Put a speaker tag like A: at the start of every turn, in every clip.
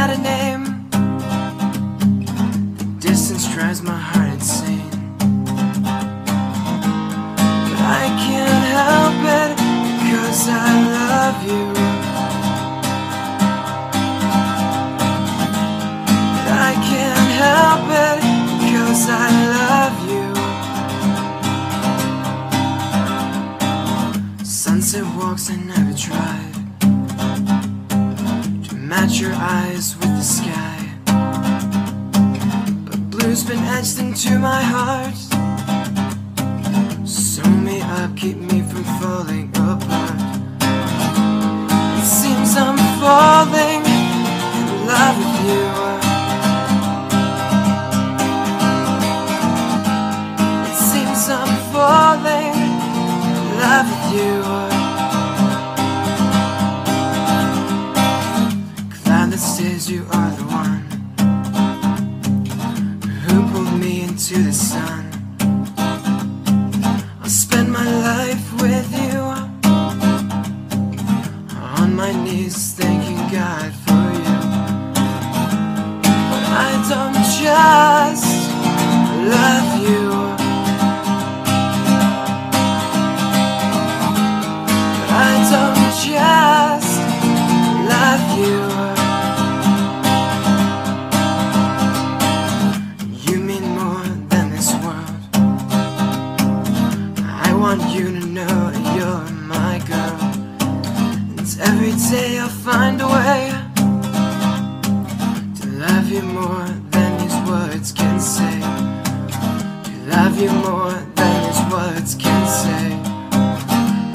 A: had a name. The distance drives my heart insane, but I can't help it because I love you. But I can't help it because I love you. Sunset walks I never tried to match your eyes with the sky, but blue's been etched into my heart. Sew me up, keep me from falling apart. It seems I'm falling in love with you. It seems I'm falling in love with you. Says you are the one who pulled me into the sun. I'll spend my life with you, on my knees thanking God for you. But I don't just love you, but I don't just love you. I want you to know you're my girl, and every day I'll find a way to love you more than these words can say. To love you more than these words can say.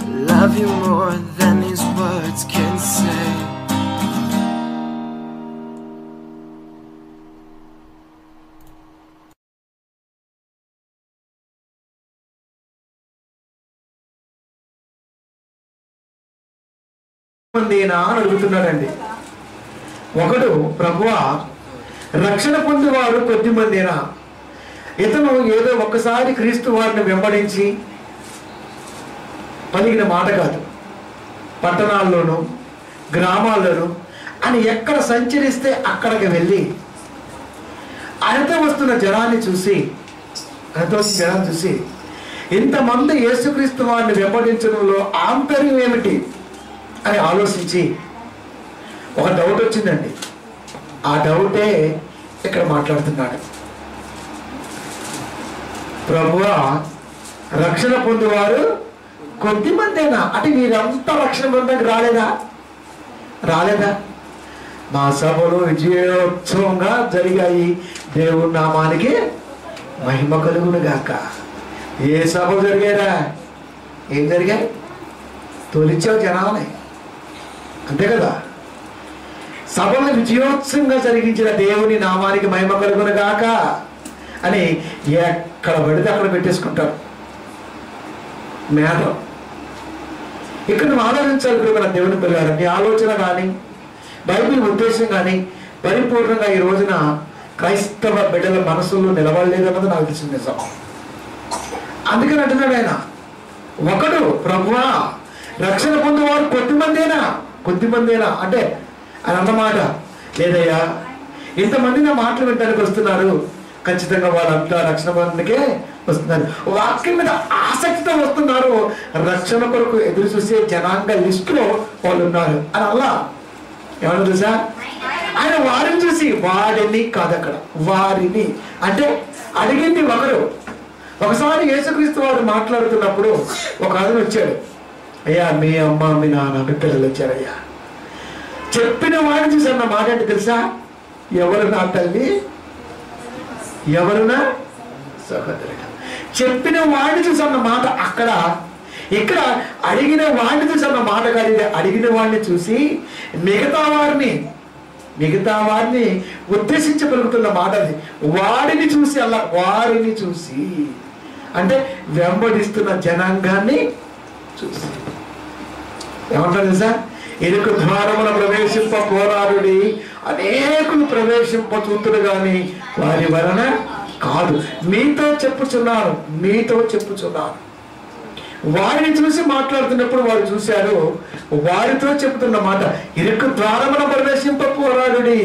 A: To love you more than these words can say.
B: మందేనా అని అడుగుతున్నాడండి. ఒకడు ప్రభువా రక్షణ పొందేవారు కొద్ది మందేనా? ఇతను ఏదో ఒక్కసారి క్రీస్తు వారిని వెంబడించి పలికిన మాట కాదు. పట్టణాల్లోనూ గ్రామాల్లోనూ అని ఎక్కడ సంచరిస్తే అక్కడికి వెళ్ళి ఆయనతో వస్తున్న జనాన్ని చూసి ఇంతమంది యేసుక్రీస్తు వారిని వెంబడించడంలో ఆంతర్యం ఏమిటి అని ఆలోచించి ఒక డౌట్ వచ్చిందండి. ఆ డౌటే ఇక్కడ మాట్లాడుతున్నాడు. ప్రభువా రక్షణ పొందేవారు కొద్ది మందేనా? అంటే మీరంతా రక్షణ పొందడానికి రాలేదా? మా సభలు విజయోత్సవంగా జరిగాయి, దేవుని నామానికి మహిమ కలుగును గాక. ఏ సభలు జరిగారా? ఏం జరిగాయి? తొలిచావు జనాలని, అంతే కదా. సభను విజయోత్సవంగా జరిగించిన దేవుని నామానికి మహిమ కలుగును గాక అని ఎక్కడ పడితే అక్కడ పెట్టేసుకుంటారు మేడం. ఇక్కడ నువ్వు ఆలోచించాలి మన దేవుని పిల్లలు. నీ ఆలోచన కానీ బైబిల్ ఉద్దేశం కానీ పరిపూర్ణంగా ఈ రోజున క్రైస్తవ బిడ్డల మనసులో నిలబడలేదు అన్నది నాకు తెలిసిన నిజం. అందుకని అంటున్నాడు ఆయన, ఒకడు ప్రభువా రక్షణ పొందేవారు కొద్ది మందేనా అంటే అని అన్నమాట. లేదయ్యా, ఇంతమంది నా మాటలు వినడానికి వస్తున్నారు, ఖచ్చితంగా వాళ్ళంతా రక్షణ పొందడానికే వస్తున్నారు, వాక్యం మీద ఆసక్తితో వస్తున్నారు, రక్షణ కొరకు ఎదురు చూసే జనాంగ లిస్టులో వాళ్ళు ఉన్నారు అని అలా ఏమన్నా తెలుసా? ఆయన వారిని చూసి, వాడిని కాదు అక్కడ, వారిని అంటే అడిగింది ఒకరు. ఒకసారి యేసుక్రీస్తు వారు మాట్లాడుతున్నప్పుడు ఒక అతను వచ్చాడు. అయ్యా మీ అమ్మ మీ నాన్న మీ పిల్లలు వచ్చారయ్యా. చెప్పిన వాడిని చూసి అన్న మాట అంటే తెలుసా? ఎవరు నా తల్లి, ఎవరు నా సహోదరుడు. చెప్పిన వాడిని చూసి అన్న మాట అక్కడ. ఇక్కడ అడిగిన వాడిని చూసి అన్న మాట కాదు, అడిగిన వాడిని చూసి మిగతా వారిని ఉద్దేశించి పలుకుతున్న మాట అది. వాడిని చూసి అలా, వారిని చూసి అంటే వెంబడిస్తున్న జనాంగాన్ని చూసి. ఏమంటారు తెలుసా? ఇరుకు ద్వారమున ప్రవేశింప పోరాడుడి, అనేకులు ప్రవేశింప చూతుడు గాని వారి వలన కాదు. మీతో చెప్పుచున్నాను వారిని చూసి మాట్లాడుతున్నప్పుడు వారు చూశారు, వారితో చెబుతున్న మాట, ఇరుకు ద్వారమున ప్రవేశింప పోరాడుడి.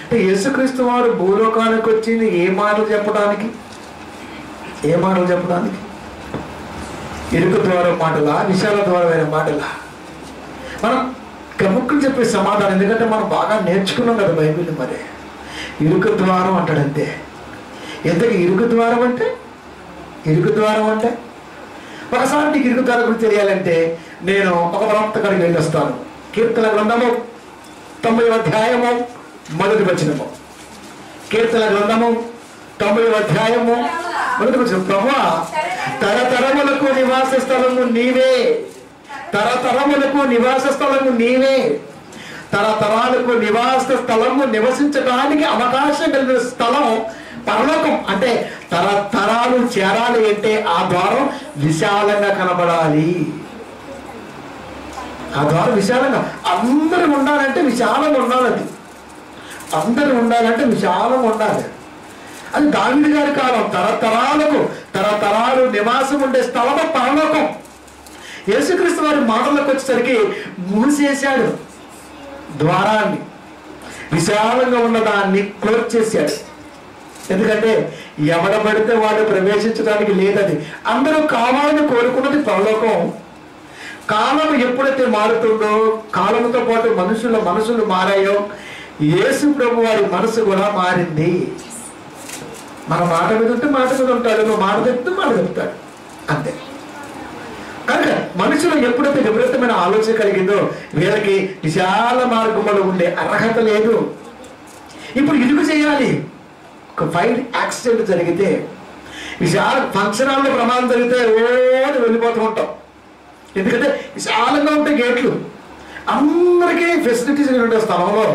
B: అంటే యేసుక్రీస్తు వారు భూలోకానికి వచ్చింది ఏ మాటలు చెప్పడానికి? ఇరుకు ద్వారం మాటలా, విశాల ద్వారమైన మాటలా? మనం గముక్కులు చెప్పే సమాధానం, ఎందుకంటే మనం బాగా నేర్చుకున్నాం కదా బైబిల్ని. మరి ఇరుకు ద్వారం అంటాడంతే. ఎందుకు ఇరుకు ద్వారం అంటే? ఒకసారి నీకు ఇరుకు ద్వారం గురించి తెలియాలంటే నేను ఒక ప్రవక్త కాడికి వెళ్ళొస్తాను. కీర్తన గ్రంథము 9వ అధ్యాయము 1వ వచనము. కీర్తన గ్రంథము 9వ అధ్యాయము 1వ వచనం. ప్రభువా, తరతరములకు నివాస స్థలము నీవే. తరతరములకు నివాస స్థలము నీవే. తరతరాలకు నివాస స్థలము, నివసించడానికి అవకాశం కలిగిన స్థలం పరలోకం. అంటే తరతరాలు చేరాలి అంటే ఆ ద్వారం విశాలంగా కనబడాలి. ఆ ద్వారం విశాలంగా, అందరూ ఉండాలంటే విశాలంగా ఉండాలి. అందరూ ఉండాలంటే విశాలంగా ఉండాలి. అది దావీదు గారి కాలం. తరతరాలు నివాసం ఉండే స్థలము పరలోకం. యేసుక్రీస్తు వారి మాటలకు వచ్చేసరికి మూసేశాడు ద్వారాన్ని, విశాలంగా ఉన్నదాన్ని క్లోజ్ చేశాడు. ఎందుకంటే ఎవడబడితే వాడు ప్రవేశించడానికి లేదని. అందరూ కావాలని కోరుకున్నది పరలోకం. కాలం ఎప్పుడైతే మారుతుందో, కాలంతో పాటు మనసులు మారాయో, యేసు ప్రభు వారి మనసు కూడా మారింది. మన మాట మీద ఉంటే మాట మీద ఉంటాడు, నువ్వు మాట చెప్తాడు అంతే. కనుక మనుషులు ఎప్పుడైతే విపరీతమైన ఆలోచన కలిగిందో వీళ్ళకి విశాల మార్గంలో ఉండే అర్హత లేదు. ఇప్పుడు ఇరుకు చేయాలి. ఒక ఫైర్ యాక్సిడెంట్ జరిగితే, విశాల ఫంక్షన్ హాల్లో ప్రమాదం జరిగితే వెళ్ళిపోతూ ఉంటాం. ఎందుకంటే విశాలంగా ఉంటాయి గేట్లు, అందరికీ ఫెసిలిటీస్ ఉండే స్థలంలో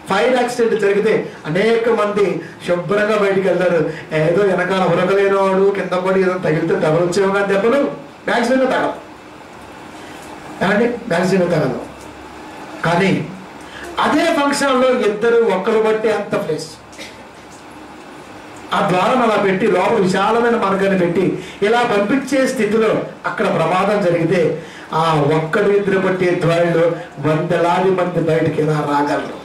B: ఫైర్ యాక్సిడెంట్ జరిగితే అనేక మంది శుభ్రంగా బయటికి వెళ్తారు. ఏదో వెనకాల ఉరకలేనివాడు కింద పడి ఏదో తగిలితే తగలొచ్చేమో కానీ దెబ్బలు మ్యాక్సిమంగా తగలవు. ఏమండి, మ్యాక్సిమంగా తగలవు. కానీ అదే ఫంక్షన్లో ఇద్దరు ఒక్కరు బట్టి అంత ప్లేస్, ఆ ద్వారం అలా పెట్టి లోపల విశాలమైన మార్గాన్ని పెట్టి ఇలా పంపించే స్థితిలో అక్కడ ప్రమాదం జరిగితే ఆ ఒక్కడు ఇద్దరు బట్టి ద్వారంలో వందలాది మంది బయటికి ఎలా రాగలరు?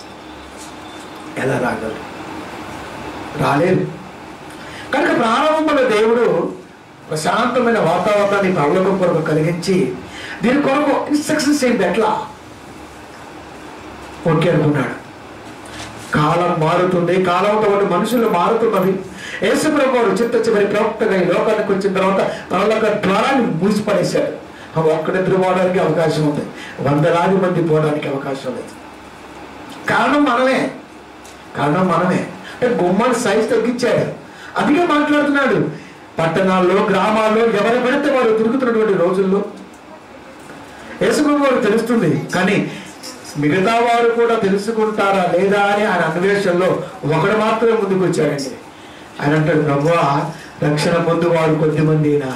B: రాలేరు. కనుక ప్రారంభంలో దేవుడు ప్రశాంతమైన వాతావరణాన్ని పరలోకం కొరకు కలిగించి దీని కొరకు ఇన్స్ట్రక్షన్స్ ఏంటి ఎట్లా ఓకే అనుకున్నాడు. కాలం మారుతుంది, కాలంతో పాటు మనుషులు మారుతున్నవి. యేసుప్రభు వారు చిట్ట చివరి ప్రవక్తగా ఈ లోకానికి వచ్చిన తర్వాత పరలోక ద్వారాన్ని మూసిపడేశాడు. ఒక్కడిద్దరు పోవడానికి అవకాశం ఉంది, వందలాది మంది పోవడానికి అవకాశం లేదు. కారణం మనమే. అంటే గుమ్మాన్ని సైజు తగ్గించాడు. అందుకే మాట్లాడుతున్నాడు. పట్టణాల్లో, గ్రామాల్లో ఎవరు పడితే వారు తిరుగుతున్నటువంటి రోజుల్లో యేసుప్రభు వారు తెలుస్తుంది, కానీ మిగతా వారు కూడా తెలుసుకుంటారా లేదా అని ఆయన అన్వేషణలో ఒకడు మాత్రమే ముందుకు వచ్చాడండి. ఆయన అంటాడు, ప్రభువా, రక్షణ పొందు వారు కొద్దిమందినా.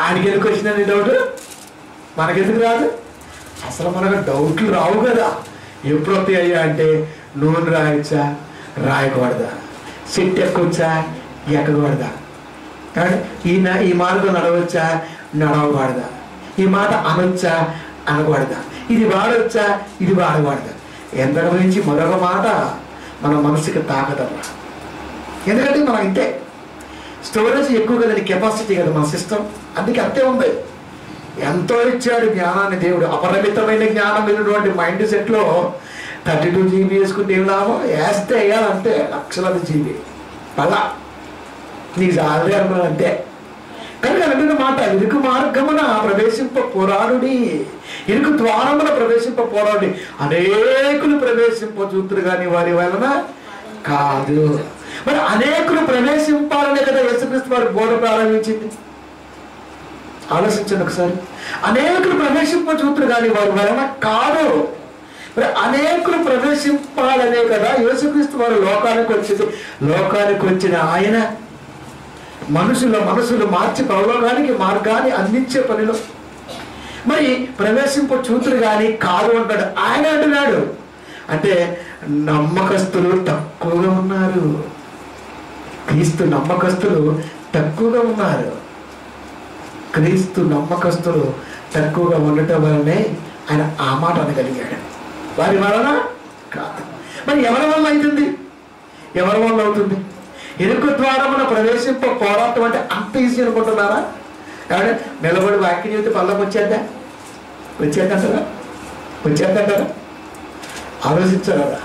B: ఆయనకి ఎందుకు వచ్చిందండి డౌట్? మనకెందుకు రాదు? అసలు మనకు డౌట్లు రావు కదా. ఎప్పుడు వస్తాయి అంటే నూనె రాయొచ్చా, రాయకూడదా? చెట్టు ఎక్కొచ్చా, ఎక్కకూడదా? ఈయన ఈ మార్గం నడవచ్చా, నడవకూడదా? ఈ మాట అనొచ్చా, అనకూడదా? ఇది వాడొచ్చా, ఇది వాడకూడదా? ఎంత గురించి మరొక మాట మన మనసుకి తాకదమ్మా. ఎందుకంటే మనం ఇంతే, స్టోరేజ్ ఎక్కువ కదండి, కెపాసిటీ కదా మన సిస్టమ్. అందుకే అంతే ఉంది. ఎంతో ఇచ్చాడు జ్ఞానాన్ని దేవుడు. అపరిమితమైన జ్ఞానం లేనటువంటి మైండ్ సెట్లో 32 GB వేసుకుంటే ఏం లాభం? వేస్తే వేయాలంటే లక్షలాది జీబీ అలా నీకు సాలరీ అనుకున్నాను అంతే. కనుక అన్న మాట, ఇరుకు మార్గమున ప్రవేశింప పోరాడుడి, ఇరుకు ద్వారమున ప్రవేశింప పోరాడి. అనేకులు ప్రవేశింప చూతురు కానీ వారి వలన కాదు. మరి అనేకులు ప్రవేశింపాలనే కదా యేసుక్రీస్తు వారు బోధ ప్రారంభించింది. ఆలోచించండి ఒకసారి. అనేకులు ప్రవేశింప చూతురు కానీ వారి వలన కాదు. మరి అనేకులు ప్రవేశింపాలనే కదా యేసుక్రీస్తు వారు లోకానికి వచ్చింది. లోకానికి వచ్చిన ఆయన మనసులు మార్చి పరలోకానికి మార్గాన్ని అందించే పనిలో మరి ప్రవేశింప చూతురు కానీ కాదు అంటాడు. ఆయన అంటున్నాడు అంటే నమ్మకస్తులు తక్కువగా ఉన్నారు. క్రీస్తు నమ్మకస్తులు తక్కువగా ఉన్నారు. క్రీస్తు నమ్మకస్తులు తక్కువగా ఉండటం వల్లనే ఆయన ఆ మాట అనగలిగాడు. వారి వలన కాదు. మరి ఎవరి వల్ల అవుతుంది? ఎవరి వల్ల అవుతుంది? ఇరుకు ద్వారమున ప్రవేశింప పోరాటం అంటే అంత ఈజీ అనుకుంటున్నారా? కాబట్టి నిలబడి వాక్యం చెబితే పళ్ళకి వచ్చేద్దంటారా? ఆలోచించారా?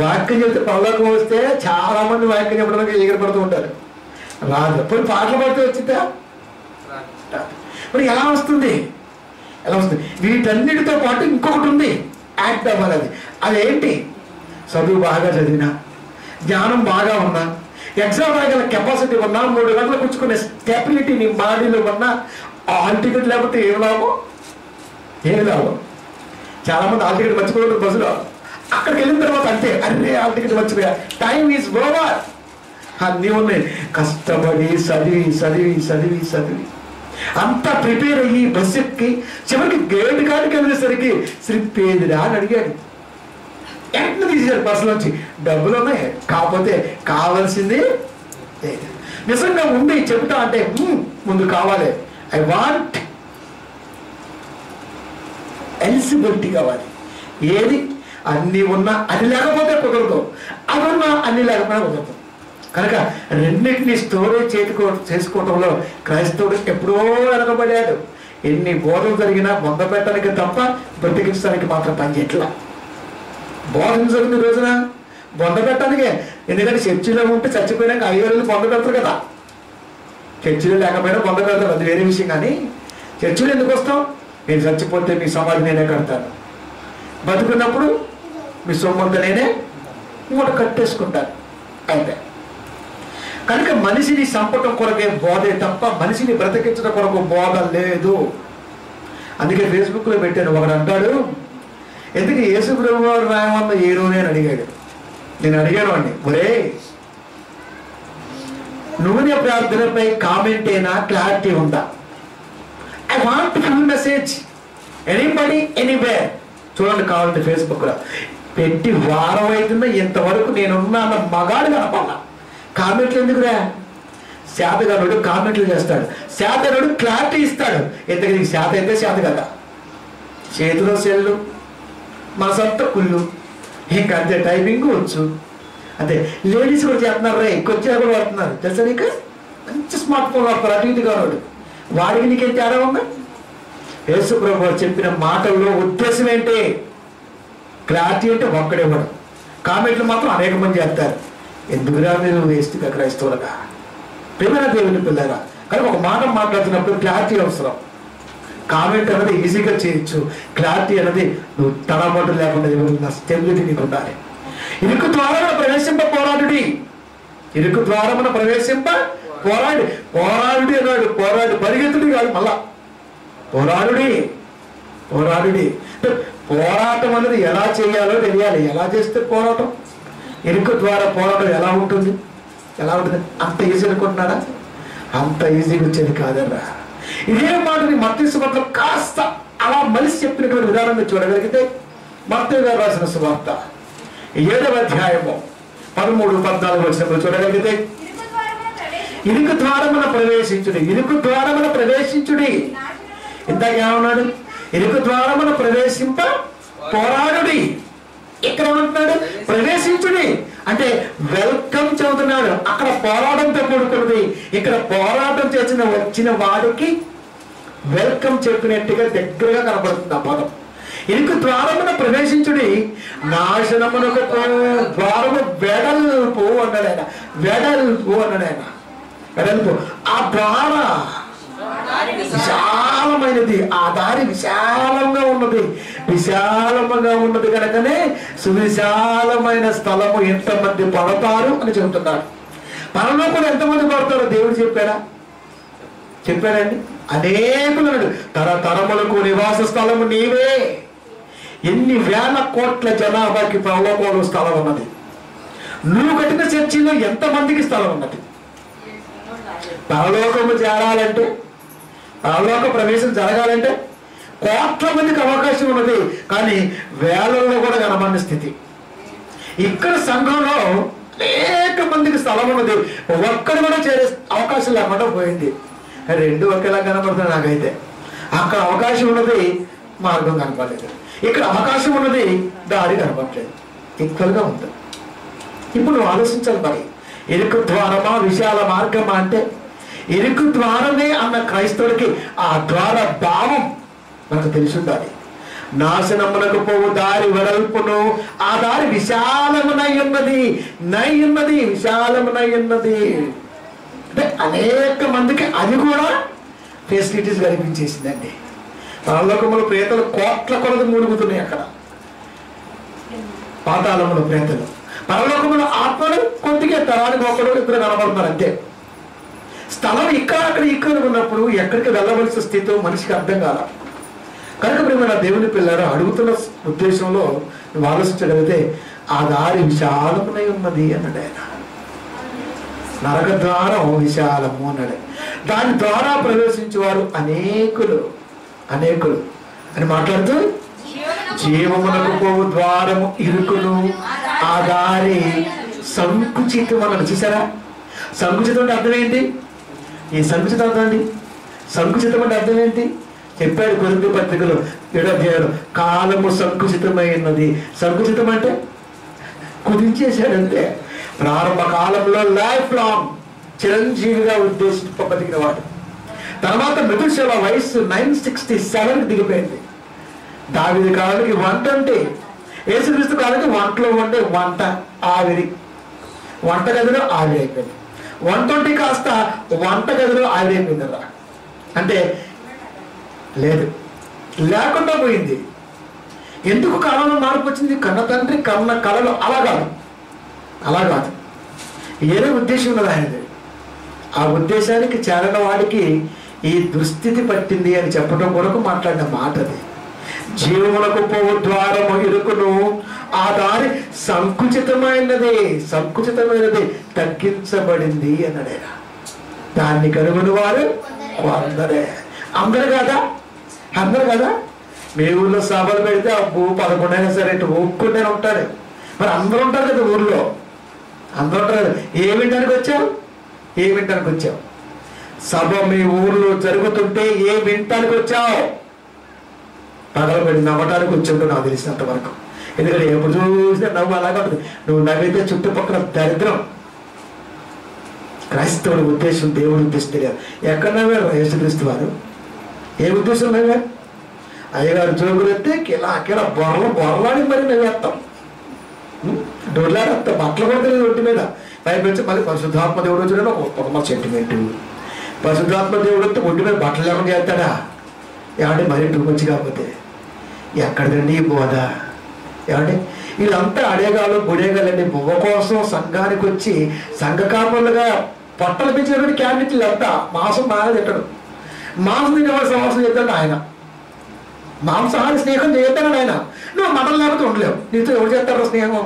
B: వాక్యం చెబితే పళ్ళకు వస్తే చాలా మంది వాక్యం చెప్పడానికి ఎగిరిపడుతూ ఉంటారు. రాదు. పోయి పాటలు పడితే వచ్చిందా? మరి ఎలా వస్తుంది? వీటన్నిటితో పాటు ఇంకొకటి ఉంది, యాక్ట్ అవ్వాలి. అదేంటి? చదువు బాగా చదివినా, జ్ఞానం బాగా ఉన్నా, ఎగ్జామ్ రాగల కెపాసిటీ ఉన్నా, 3 గంటలు కూర్చుకునే స్టెబిలిటీ నీ బాడీలో ఉన్నా, ఆల్ టికెట్ లేకపోతే ఏమి లాభం? చాలా మంది ఆల్ టికెట్ మర్చిపోతారు బస్సులో. అక్కడికి వెళ్ళిన తర్వాత అంతే, అరే ఆల్ టికెట్ మర్చిపోయా, టైం ఈజ్ ఓవర్. అన్నీ ఉన్నాయి. కష్టపడి చదివి అంతా ప్రిపేర్ అయ్యి బస్సు ఎక్కి చివరికి గేట్ కాడికి వెళ్ళేసరికి స్లిప్ ఏదిరా అని అడిగాడు. వెంటనే తీసేశారు బస్సులోంచి. డబ్బులు ఉన్నాయి, కాకపోతే కావాల్సింది నిజంగా ఉంది. చెబుతా అంటే ముందు కావాలి, ఐ వాంట్ ఎలిజిబిలిటీ కావాలి. ఏది? అన్నీ ఉన్నా అది లేకపోతే కుదరదు, అది ఉన్నా అన్నీ లేకపోయినా కుదరదు. కనుక రెండింటినీ స్టోరేజ్ చేసుకోవడంలో క్రైస్తవుడు ఎప్పుడో వెనకబడాడు. ఎన్ని బోధలు జరిగినా బొంద పెట్టడానికి తప్ప బ్రతికించడానికి మాత్రం పనిచేయట్లా. బోధన జరిగిన రోజున బొంద పెట్టడానికే. ఎందుకంటే చర్చిలో ఉంటే చచ్చిపోయినాక 5 రోజులు బొంద పెడతారు కదా. చర్చిలో లేకపోయినా బొంద పెడతారు, అది వేరే విషయం. కానీ చర్చిలో ఎందుకు వస్తాం? నేను చచ్చిపోతే మీ సమాధి నేనే కడతాను, బతుకున్నప్పుడు మీ సొమ్మంతా నేనే మూట కట్టేసుకుంటాను అయితే. కనుక మనిషిని చంపటం కొరకే బోధే తప్ప మనిషిని బ్రతికించడం కొరకు బోధ లేదు. అందుకే ఫేస్బుక్లో పెట్టాను. ఒకడు అంటాడు, ఎందుకు యేసు ప్రభువు వారు రాయమన్న ఏ రోజు అని అడిగాడు. నేను అడిగాను అండి, ఒరే నూనె ప్రార్థనపై కామెంట్ అయినా క్లారిటీ ఉందా? I want full message, anybody anywhere. చూడండి కావాలంటే ఫేస్బుక్లో పెట్టి వారం అవుతున్నా ఇంతవరకు నేనున్నాన్న మగాడు కనపడాల. కామెంట్లు ఎందుకురా? శాతగానుడు కామెంట్లు చేస్తాడు, శాతగానుడు క్లారిటీ ఇస్తాడు. ఎందుకు నీకు శాత అయితే శాత కదా, చేతిలో సెల్లు, మనసంతా కుళ్ళు, ఇంకా అంతే. టైపింగ్ వచ్చు అంతే. లేడీస్ కూడా చేస్తున్నారు, కొద్దిగా కూడా వాడుతున్నారు తెలుసా నీకు? మంచి స్మార్ట్ ఫోన్ వాడతారు అటు ఇటు కావాడు. వాడికి నీకేం తేడా ఉందా? యేసు ప్రభువు చెప్పిన మాటల్లో ఉద్దేశం ఏంటి? క్లారిటీ అంటే ఒక్కడేవాడు, కామెంట్లు మాత్రం అనేక మంది చేస్తారు. ఎందుకురా మీరు వేస్ట్గా క్రైస్తవులుగా? ప్రియమైన దేవుని పిల్లరా, కానీ ఒక మాట మాట్లాడుతున్నప్పుడు క్లారిటీ అవసరం. కామెంట్ అనేది ఈజీగా చేయొచ్చు, క్లారిటీ అనేది నువ్వు తడబడ్డు లేకుండా ఎవరు స్టెబిలిటీ నీకు ఉండాలి. ఇరుకు ద్వారమున ప్రవేశింప పోరాడుడి, ఇరుకు ద్వారమున ప్రవేశింప పోరాడుడి అన్నాడు. పరిగెత్తుడి కాదు, మళ్ళా పోరాడుడి. పోరాటం అనేది ఎలా చేయాలో తెలియాలి. ఎలా చేస్తే పోరాటం? ఇరుకు ద్వారా పోరాటం ఎలా ఉంటుంది? అంత ఈజీ అనుకుంటున్నాడా? అంత ఈజీగా వచ్చేది కాదర్రా. ఇదే మాటని మత్తయి సువార్తలో కాస్త అలా మలిసి చెప్పినటువంటి విధానంగా చూడగలిగితే, మత్తయి గారు రాసిన సువార్త 7వ అధ్యాయము 13-14 వచనంలో చూడగలిగితే, ఇరుకు ద్వారమున ప్రవేశించుడి. ఇందాక ఏమన్నాడు? ఇరుకు ద్వారమున ప్రవేశింప పోరాడుడి. ఇక్కడ ఏమంటున్నాడు? ప్రవేశించుడి అంటే వెల్కమ్ చదువుతున్నాడు. అక్కడ పోరాటంతో కూడుకున్నది, ఇక్కడ పోరాటం వచ్చిన వాడికి వెల్కమ్ చెప్పినట్టుగా దగ్గరగా కనపడుతుంది ఆ పదం. ఇరుకు ద్వారమున ప్రవేశించుడి, నాశనమునకు ద్వారము వెడల్పు అన్నాడు ఆయన. వెడల్పు ఆ ద్వార విశాలమైనది, ఆ దారి విశాలంగా ఉన్నది కనుకనే సువిశాలమైన స్థలము ఎంతమంది పడతారు అని చెబుతున్నాడు. పరలోకంలో ఎంతమంది పడతారో దేవుడు చెప్పాడండి. అనేకులు తరతరములకు నివాస స్థలము నీవే. ఎన్ని వేల కోట్ల జనాభాకి పరలోకంలో స్థలం ఉన్నది. నువ్వు కట్టిన చర్చిలో ఎంతమందికి స్థలం ఉన్నది? పరలోకము చేరాలంటే, పరలోక ప్రవేశం జరగాలంటే కోట్ల మందికి అవకాశం ఉన్నది, కానీ వేలల్లో కూడా కనబడిన స్థితి. ఇక్కడ సంఘంలో అనేక మందికి స్థలం ఉన్నది, ఒక్కడు కూడా చేరే అవకాశం లేకుండా పోయింది. రెండు ఒకేలా కనపడుతుంది నాకైతే. అక్కడ అవకాశం ఉన్నది, మార్గం కనపడలేదు. ఇక్కడ అవకాశం ఉన్నది, దారి కనపడలేదు. ఈక్వల్గా ఉంటుంది. ఇప్పుడు నువ్వు ఆలోచించాలి మరి, ఇరుకు ద్వారమా విశాల మార్గమా అంటే ఇరుకు ద్వారమే అన్న క్రైస్తవుడికి ఆ ద్వార భావం మనకు తెలిసి ఉండాలి. నాశనమునకు పోవు దారి వెడల్పును, ఆ దారి విశాలమునై ఉన్నది, విశాలమునై ఉన్నది. అంటే అనేక మందికి అది కూడా ఫెసిలిటీస్ కల్పించేసిందండి. పరలోకములో ప్రేతలు కోట్ల కొలది మూలుగుతున్నాయి. అక్కడ పాతాళములో ప్రేతలు, పరలోకములో ఆత్మలు కొద్దిగా తరానికి ఒకడు ఇద్దరు కనబడుతున్నారు అంతే. స్థలం ఇక్కడ ఉన్నప్పుడు ఎక్కడికి వెళ్ళవలసిన స్థితిలో మనిషికి అర్థం కాల. కనుక ప్రియమైన దేవుని పిల్లలు అడుగుతున్న ఉద్దేశంలో నువ్వు ఆలోచించగలిగితే ఆ దారి విశాలమునై ఉన్నది అన్నాడు ఆయన. నరక ద్వారం విశాలము అన్నాడు. దాని ద్వారా ప్రవేశించేవారు అనేకులు అని మాట్లాడుతూ, జీవమునకు పోవు ద్వారము ఇరుకును, ఆ దారి సంకుచితం అన్నాడు. చూసారా, సంకుచితం అంటే అర్థం ఏంటి? ఈ సంకుచితం అర్థం అండి. సంకుచితం అంటే అర్థం ఏంటి చెప్పాడు కొరింథీ పత్రికలో 7వ అధ్యాయంలో. కాలము సంకుచితమైనది. సంకుచితం అంటే కుదించేశాడంతే. ప్రారంభ కాలంలో లైఫ్ లాంగ్ చిరంజీవిగా ఉద్దేశింపబడిన వాడు. తర్వాత మెతుషెల వయస్సు 967 దిగిపోయింది. దావీదు కాలానికి వంట అంటే, యేసుక్రీస్తు కాలానికి వంటలో ఉండే వంట ఆవిరి, వంటగదిలో ఆవిరి అయిపోయింది. 120 కాస్త వంటగదిలో ఆవిరి అయిపోయిందరా. అంటే లేదు, లేకుండా పోయింది. ఎందుకు కాలంలో మార్పు వచ్చింది? కన్న తండ్రి కన్న కళలు అలా కాదు, ఏదో ఉద్దేశం ఉన్నది ఆయనది. ఆ ఉద్దేశానికి చేరని వాడికి ఈ దుస్థితి పట్టింది అని చెప్పడం కొరకు మాట్లాడిన మాట అది. జీవమునకు పోవు ద్వారము ఇరుకును, ఆ దారి సంకుచితమైనది తగ్గించబడింది అన్నాడు. దాన్ని కనుగొని వారు అందరు కదా. మీ ఊర్లో సభలు పెడితే అబ్బు 11 అయినా సరే ఒక్కుంటే ఉంటాడు. మరి అందరూ ఉంటారు కదా ఊర్లో, అందరూ ఉంటారు కదా. ఏ వింటానికి వచ్చావు? సభ మీ ఊర్లో జరుగుతుంటే ఏ వింటానికి వచ్చావు? పగలబడి నవ్వటానికి వచ్చి నాకు తెలిసినంత వరకు. ఎందుకంటే ఎప్పుడు చూసినా నవ్వు అలాగే ఉంటుంది. నువ్వు నవ్వితే చుట్టుపక్కల దరిద్రం. క్రైస్తవుడి ఉద్దేశం దేవుడి ఉద్దేశం తెలియదు. ఎక్కడ నవ్వారు యేసుక్రీస్తు వారు? ఏ ఉద్దేశం నవ్వారు? అయ్యగారు జోగులు ఎత్తే కిలా బొరలాడి మరి నవ్వేస్తాం, డొల్లాడేస్తాం. బట్టలు కూడా తెలియదు ఒంటి మీద పైపెచ్చి. మళ్ళీ పరిశుద్ధాత్మ దేవుడు వచ్చాడు ఒక సెంటిమెంటు. పరిశుద్ధాత్మ దేవుడు వస్తే ఒంటి మీద బట్టలు లేకుండా చేస్తాడా? ఏమంటే మరీ టూ మచ్ కాకపోతే ఎక్కడిదండి ఈ బోధ? ఏమంటే వీళ్ళంతా అడేగాలు గుడేగాలండి. బువ్వ కోసం సంఘానికి వచ్చి సంఘ కాపులుగా పొట్టలు పెంచినటువంటి క్యాండిడేట్లు అంతా మాంసం బాగా తిట్టడు. మాంసం తినేవాడు సమాసం చేస్తాడు ఆయన. మాంసాహారి స్నేహం చేస్తాడు ఆయన. నువ్వు మటన్ లేకపోతే ఉండలేవు. నీతో ఎవరు చేస్తాడు స్నేహం?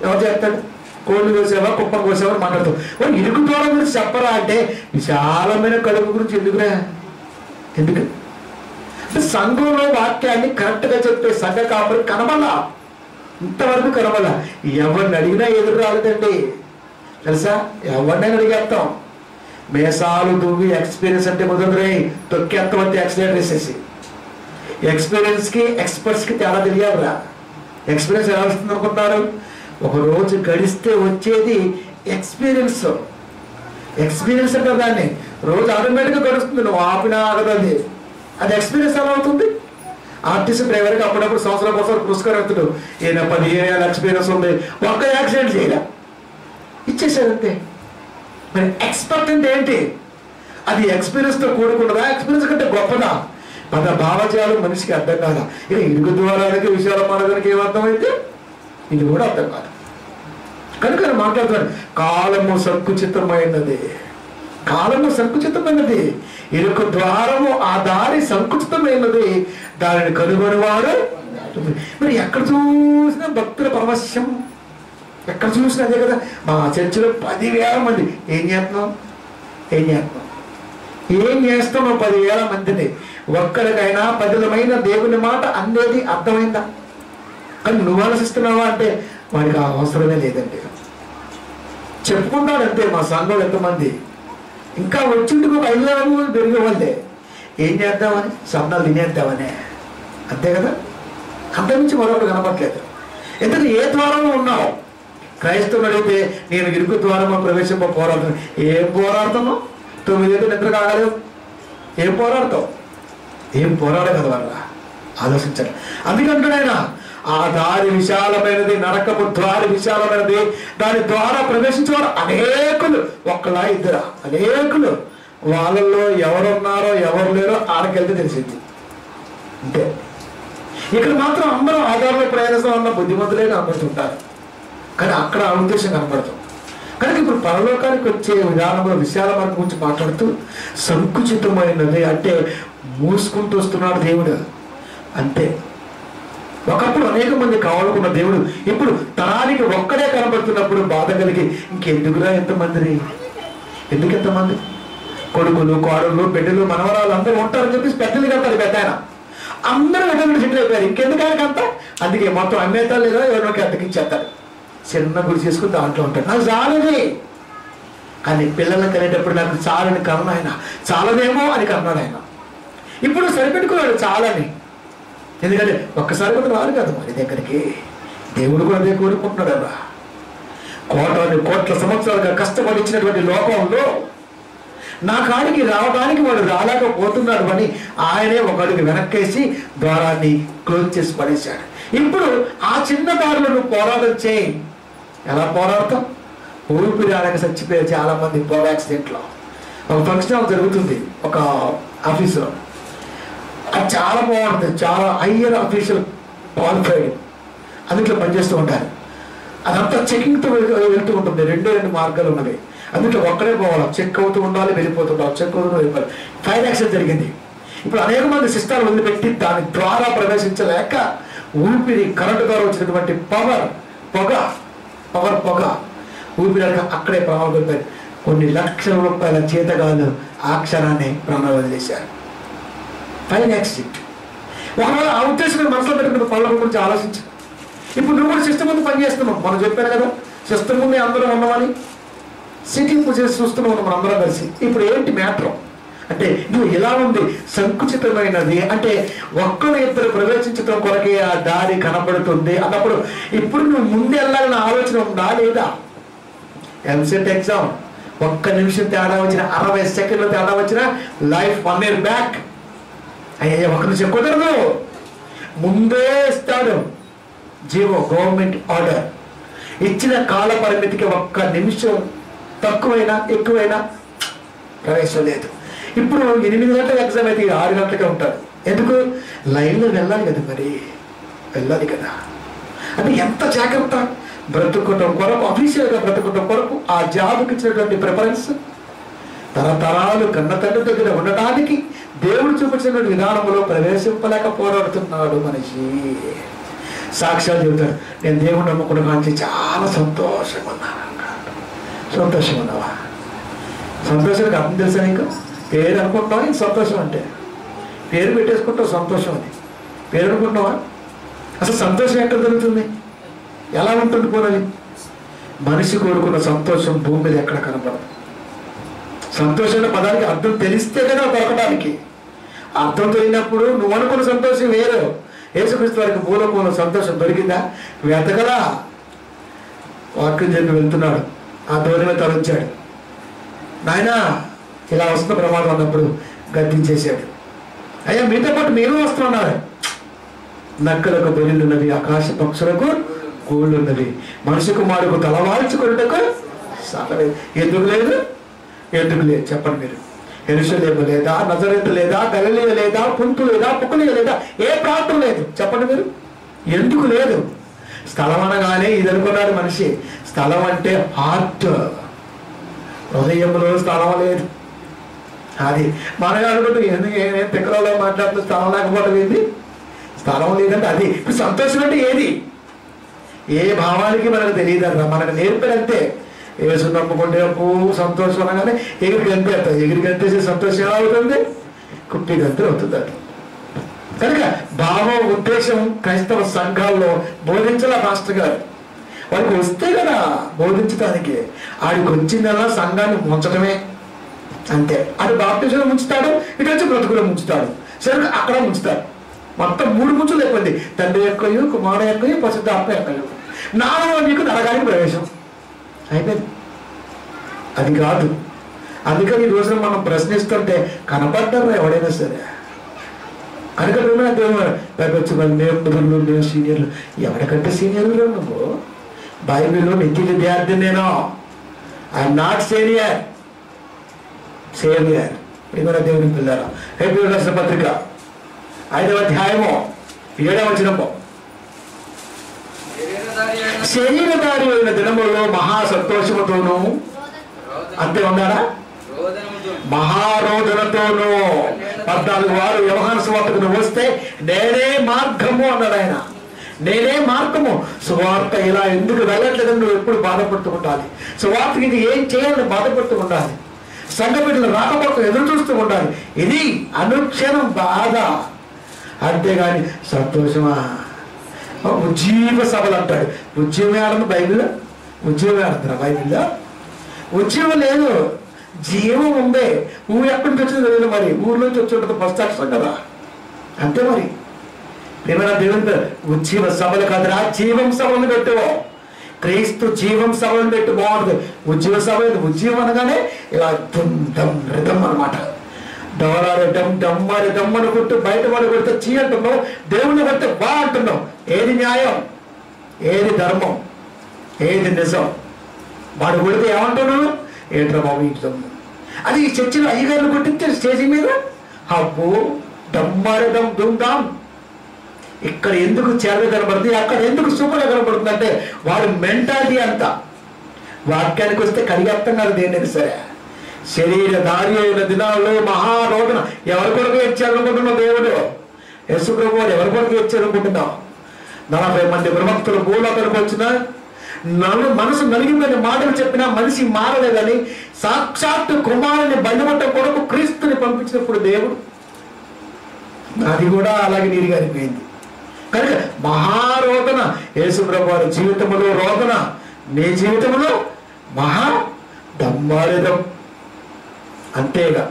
B: ఎవరు చేస్తాడు? కోళ్ళు కోసేవా, కుప్పం కోసేవా మాట్లాడుతావు. వాడు ఇరుకు దూరం గురించి చెప్పరా అంటే విశాలమైన కడుపు గురించి ఎందుకు? సంఘంలో వాక్యాన్ని కరెక్ట్గా చెప్పే సంఘ కాపులు కనబలా, ఇంతవరకు కనబలా. ఎవరిని అడిగినా ఎదురు రాలేదండి తెలుసా. ఎవరినైనా అడిగేస్తాం. మేసాలు దువ్వి ఎక్స్పీరియన్స్ అంటే కుదరదురై తొక్కేస్తాం అంటే యాక్సిడెంట్ వేసేసి. ఎక్స్పీరియన్స్కి ఎక్స్పర్ట్స్కి తేడా తెలియాలిరా. ఎక్స్పీరియన్స్ ఎలా వస్తుంది అనుకుంటున్నారు? ఒక రోజు గడిస్తే వచ్చేది ఎక్స్పీరియన్స్ అంటే దాన్ని రోజు ఆటోమేటిక్గా గడుస్తుంది. నువ్వు ఆపినా ఆగదు. అది ఎక్స్పీరియన్స్ ఎలా అవుతుంది? ఆర్టీసీ డ్రైవర్కి అప్పుడప్పుడు సంవత్సరం కోసం పురస్కారం ఎత్తుడు. ఈయన 15 ఏళ్ళ ఎక్స్పీరియన్స్ ఉంది, ఒక్క యాక్సిడెంట్ చేయలే, ఇచ్చేసాడు అంతే. మరి ఎక్స్పర్ట్ అంటే ఏంటి? అది ఎక్స్పీరియన్స్తో కూడుకున్నదా? ఎక్స్పీరియన్స్ కంటే గొప్పదా? మన భావజాలు మనిషికి అర్థం కాదా? ఇక ఇరుగు ద్వారానికి విషయాల మానడానికి ఏమర్థమైతే ఇది కూడా అర్థం కాదు. కనుక మాట్లాడుతున్నాడు కాలము సంకుచితమైనది, ఇరుకు ద్వారము ఆ దారి సంకుచితమైనది, దానిని కనుగొని వారు. మరి ఎక్కడ చూసినా భక్తుల పరవశ్యం, ఎక్కడ చూసినా అదే కదా. మా చర్చిలో 10,000 మంది. ఏం చేస్తాం? 10,000 మందిని ఒక్కడికైనా పదిలమైన దేవుని మాట అనేది అర్థమైందా? కానీ నువ్వు ఆలోచిస్తున్నావా అంటే వాడికి అవసరమే లేదండి. చెప్పుకుంటాడు అంతే. మా సంఘంలో ఎంతమంది ఇంకా వచ్చింటికి ఒక 5 నెలలు పెరిగేవాళ్ళే. ఏం చేద్దామని? స్వర్ణాలు తినేద్దామనే, అంతే కదా. అంతకుమించి మరొకటి కనపట్లేదు. ఎందుకంటే ఏ ద్వారంలో ఉన్నావు? క్రైస్తవులు అడిగితే నేను ఇరుకు ద్వారంలో ప్రవేశింప పోరాడుతాను. ఏం పోరాడుతున్నావు? 9 ఏళ్ళు నిద్ర కాగలేవు. ఏం పోరాడతావు? ఏం పోరాడే కదా వాళ్ళ ఆలోచించాలి. అందుకంటాడు ఆయన, ఆ దారి విశాలమైనది, నరకపు ద్వారి విశాలమైనది, దాని ద్వారా ప్రవేశించేవారు అనేకులు, ఒక్కలా ఇద్దరా, అనేకులు. వాళ్ళల్లో ఎవరున్నారో ఎవరు లేరో ఆడకెళ్తే తెలిసింది అంతే. ఇక్కడ మాత్రం అందరూ ఆధారంలో ప్రయాణిస్తాం అన్న బుద్ధిమంతులే కనబడుతుంటారు, కానీ అక్కడ ఆ ఉద్దేశం కనబడతాం. కనుక ఇప్పుడు పరలోకానికి వచ్చే విధానంలో విశాల మార్గం గురించి మాట్లాడుతూ సంకుచితమైనది అంటే మూసుకుంటూ వస్తున్నాడు దేవుడు అంతే. ఒకప్పుడు అనేక మంది కావాలనుకున్న దేవుడు ఇప్పుడు తరానికి ఒక్కడే కనబడుతున్నప్పుడు బాధ కలిగి ఇంకెందుకురా ఎంతమందిని, ఎందుకు ఎంతమంది కొడుకులు, కోడళ్ళు, బిడ్డలు, మనవరాలు అందరూ ఉంటారని చెప్పేసి పెద్దలు కడతారు. పెద్ద ఆయన అందరూ ఎటువంటి సెటిల్ అయిపోయారు. ఇంకెందుకు ఆయనకంతా? అందుకే మొత్తం అమ్మేతా లేదా ఎవరికి అద్దెకిచ్చేస్తారు. చిన్న గుడి చేసుకుని దాంట్లో ఉంటాడు. నాకు చాలని, కానీ పిల్లలకు అనేటప్పుడు నాకు చాలని కన్నా ఆయన, చాలదేమో అని కన్నాడు ఆయన. ఇప్పుడు సరిపెట్టుకున్నాడు చాలని. ఎందుకంటే ఒక్కసారి కూడా రాదు కదా మరి దగ్గరికి. దేవుడు కూడా అదే కోరుకుంటున్నాడు అలా. కోట్ల సంవత్సరాలుగా కష్టపడిచ్చినటువంటి లోకంలో నా కాడికి రావడానికి వాడు రాలేకపోతున్నాడు అని ఆయనే ఒక అడుగు వెనక్కేసి ద్వారాన్ని క్లోజ్ చేసి పడేశాడు. ఇప్పుడు ఆ చిన్న దారిలో నువ్వు పోరాటం చేయి. ఎలా పోరాడతాం? ఊపిరి ఆడక చచ్చిపోయారు చాలా మంది పోర్ యాక్సిడెంట్లో. ఒక ఫంక్షన్ హాల్ జరుగుతుంది ఒక ఆఫీసులో. అది చాలా బాగుంటుంది, చాలా హయ్యర్ ఆఫీషియల్ క్వాలిఫైడ్ అందులో పనిచేస్తూ ఉంటారు. అదంతా చెకింగ్తో వెళ్తూ ఉంటుంది. 2 మార్గాలు ఉన్నవి. అందులో ఒక్కడే పోవాలి, చెక్ అవుతూ ఉండాలి, వెళ్ళిపోతుండాలి, చెక్ అవుతూ వెళ్ళిపోవాలి. ఫైర్ యాక్సిడెంట్ జరిగింది. ఇప్పుడు అనేక మంది సిస్టాలు వదిలిపెట్టి దాని ద్వారా ప్రవేశించలేక ఊపిరి కరెంటు ద్వారా వచ్చినటువంటి పొగ ఊపిరి అక్కడే ప్రాణాలు కలిపారు. కొన్ని లక్షల రూపాయల చేతగాళ్ళు ఆ క్షణాన్ని ప్రాణాలు వదిలేశారు. Fire accident. ఒకవేళ ఆ ఉద్దేశం మనసులో పెట్టుకున్న పనుల గురించి ఆలోచించు. ఇప్పుడు నువ్వు కూడా సిస్టమ్ ముందు పనిచేస్తున్నావు. మనం చెప్పాను కదా సిస్టమ్ ముందు అందరం ఉన్నామని. సిట్టింపు చేసి చూస్తున్నాం మనం అందరం కలిసి. ఇప్పుడు ఏంటి మ్యాటర్ అంటే నువ్వు ఇలా ఉంది సంకుచితమైనది అంటే ఒక్కరు ఇద్దరు ప్రవేశించడం కొరకే ఆ దారి కనబడుతుంది అన్నప్పుడు ఇప్పుడు నువ్వు ముందు వెళ్ళాలన్న ఆలోచన ఉందా లేదా? ఎంసెట్ ఎగ్జామ్ 1 నిమిషం తేడా వచ్చిన 60 సెకండ్లు తేడా వచ్చిన లైఫ్ 1 year బ్యాక్. అయ్యా 1 నిమిషం కుదరదు, ముందే ఇస్తాడు జీవో, గవర్నమెంట్ ఆర్డర్. ఇచ్చిన కాల పరిమితికి 1 నిమిషం తక్కువైనా ఎక్కువైనా ప్రవేశం లేదు. ఇప్పుడు 8 గంటల ఎగ్జామ్ అయితే 6 గంటలకే ఉంటాడు. ఎందుకు? లైన్లో వెళ్ళాలి కదా, మరి వెళ్ళాలి కదా. అంటే ఎంత జాగ్రత్త బ్రతుకోవటం కొరకు, అఫీషియల్గా బ్రతుకోవటం కొరకు ఆ జాబ్కి ఇచ్చినటువంటి ప్రిఫరెన్స్ తరతరాలు కన్న తండ్రి దగ్గర ఉండటానికి దేవుడు చూపించినటువంటి విధానంలో ప్రవేశింపలేక పోరాడుతున్నాడు మనిషి. సాక్ష్యాలు చెబుతాడు, నేను దేవుడు నమ్ముకున్న కాంచి చాలా సంతోషంగా ఉన్నాను. సంతోషంగా ఉన్నావా? సంతోషానికి అర్థం తెలుసా నీకు? పేరు అనుకుంటున్నావా? ఇంక సంతోషం అంటే పేరు పెట్టేసుకుంటావు సంతోషం అని. పేరు అనుకుంటున్నావా? అసలు సంతోషం ఎక్కడ దొరుకుతుంది? ఎలా ఉంటుంది పోనది? మనిషి కోరుకున్న సంతోషం భూమి మీద ఎక్కడ కనపడదు. సంతోషం పదానికి అర్థం తెలిస్తే కదా దొరకడానికి. అర్థం తెలియనప్పుడు నువ్వు అనుకున్న సంతోషం వేరు. యేసుక్రీస్తు వారికి మూలంలో సంతోషం దొరికిందా? వెతకలా. వాక్యం చెప్పి వెళ్తున్నాడు, ఆ ధోరణిలో తలంచాడు. నాయన ఇలా వస్తున్న ప్రమాదం అన్నప్పుడు గద్దించేశాడు. అయ్యా మీతో పాటు మీరు వస్తున్నారు. నక్కలకు బొలిలు ఉన్నవి, ఆకాశ పక్షులకు గూళ్ళు ఉన్నవి, మనిషి కుమారుకు తలవాల్చుకున్నట్టుకు సాగలేదు. ఎందుకు లేదు? ఎందుకు లేదు చెప్పండి మీరు? యెరూషలేము లేదా, నజరేతు లేదా, గలిలయ లేదా, పుంతు లేదా, పుకులియ లేదా, ఏ ప్రాంతం లేదు చెప్పండి మీరు? ఎందుకు లేదు? స్థలం అనగానే ఇది అనుకున్నాడు మనిషి. స్థలం అంటే హార్ట్, హృదయంలో స్థలం లేదు. అది మనగా అనుకుంటూ ఎందుకు తిక్కలలో మాట్లాడుతూ స్థలం లేకపోవడం ఏంది? స్థలం లేదంటే అది. ఇప్పుడు సంతోషం అంటే ఏది? ఏ భావానికి మనకు తెలియదు అన్న, మనకు నేర్పడంతే. ఏసు నమ్ముకుంటే సంతోషం అనగానే ఎగిరి గంతేస్తాం. ఎగిరి గంతేసే సంతోషం ఎలా అవుతుంది? కుప్పి గంతులు అవుతుంది అది. కనుక భావం ఉద్దేశం క్రైస్తవ సంఘాల్లో బోధించాల మాస్టర్ గారు. వాడికి వస్తే కదా బోధించడానికి. ఆడికి వచ్చిందల్లా సంఘాన్ని ముంచడమే. అంతే. అటు బాప్టిజంలో ముంచుతాడు, ఇటు వచ్చి బ్రతుకులో ముంచుతాడు, సరే అక్కడ ముంచుతాడు. మొత్తం 3 ముంచులు అయిపోయింది. తండ్రి యొక్కయు, కుమారుడు యొక్కయు, పరిశుద్ధాత్మ యొక్కయు. నాలో నీకు నరకానికి ప్రవేశం అయిపోయింది. అది కాదు. అందుకని ఈ రోజున మనం ప్రశ్నిస్తుంటే కనపడ్డారు ఎవడైనా సరే. కనుక మేము సీనియర్లు. ఎవరికంటే సీనియర్లు నువ్వు? బైబిల్లో నిత్య విద్యార్థి నేను. I'm not senior, saviour. ఇప్పుడు దేవుని పిల్లరా, హెబ్రీ రాసిన పత్రిక 5వ అధ్యాయము 7వ వచనము. శరీరధారి అయిన దినములలో మహా సంతోషముతోనూ, అంతే ఉన్నారా, మహారోధనతోనూ 14 వారు యోహాను సువార్తకు వస్తే నేనే మార్గము అన్నాడు ఆయన. నేనే మార్గము. సువార్త ఇలా ఎందుకు వెళ్ళట్లేదని నువ్వు ఎప్పుడు బాధపడుతూ ఉండాలి. సువార్తకి ఇది ఏం చేయాలని బాధపడుతూ ఉండాలి. సంఘ బిడ్డలు రాకపోతే ఎదురు చూస్తూ ఉండాలి. ఇది అనుక్షణం బాధ. అంతేగాని సంతోషమా? ఉజ్జీవ సభలు అంటాడు. ఉద్యమం ఆడదు బైబిల్లో. ఉద్యమం ఆడుతున్నా బైబిల్లో? ఉద్యమం లేదు, జీవం ఉందే. ఊరు ఎక్కడి నుంచి వచ్చింది తెలియదు. మరి ఊర్లోంచి వచ్చి ఉంటుంది ఫస్ట్ అక్షరం కదా. అంతే మరి. ఏమైనా దేవుని ఉజ్జీవ సభలు కాదురా, జీవం సభలను పెట్టువో. క్రీస్తు జీవం సభలను పెట్టు, బాగుంటుంది. ఉజ్జీవ సభ ఉజ్జీవం అనగానే ఇలా దుమ్ దమ్ రిధం అనమాట. డోలారే డమ్ డమ్మరి దమ్ అనుకుంటూ బయట వాడు కొడితే చీ అంటున్నావు, దేవుణ్ణి కొడితే బా అంటున్నావు. ఏది న్యాయం, ఏది ధర్మం, ఏది నిజం? వాడు కొడితే ఏమంటున్నావు? ఏంట్రా బాబు ఇంట్లో అది ఈ చర్చిలో అయ్యగారిని కొట్టించే స్టేజీ మీద అబ్బో దమ్మారే దమ్ దుమ్దాం. ఇక్కడ ఎందుకు చేరగా కనబడుతుంది, అక్కడ ఎందుకు సూపర్గా కనబడుతుంది అంటే వాడు మెంటాలిటీ అంతా. వాక్యానికి వస్తే కరిగేస్తున్నారు దేనికి సరే. శరీరధారి అయిన దినాల్లో మహారోధన. ఎవరి కొరకు ఇచ్చారనుకుంటున్నావు? దేవుడు యేసు ప్రభువు ఎవరి కొరకు ఇచ్చారనుకుంటున్నావు? 40 మంది ప్రవక్తలు భూలోకానికి వచ్చిన మనసు నలిగిందని మాటలు చెప్పినా మనిషి మారలేదని సాక్షాత్తు కుమారుని బలిపట్ట కొరకు క్రీస్తుని పంపించినప్పుడు దేవుడు అది కూడా అలాగే నీరుగారిపోయింది. కనుక మహారోధన. యేసు ప్రభు వారి జీవితంలో రోదన, నీ జీవితంలో మహా దమ్మారేదం. అంతేగా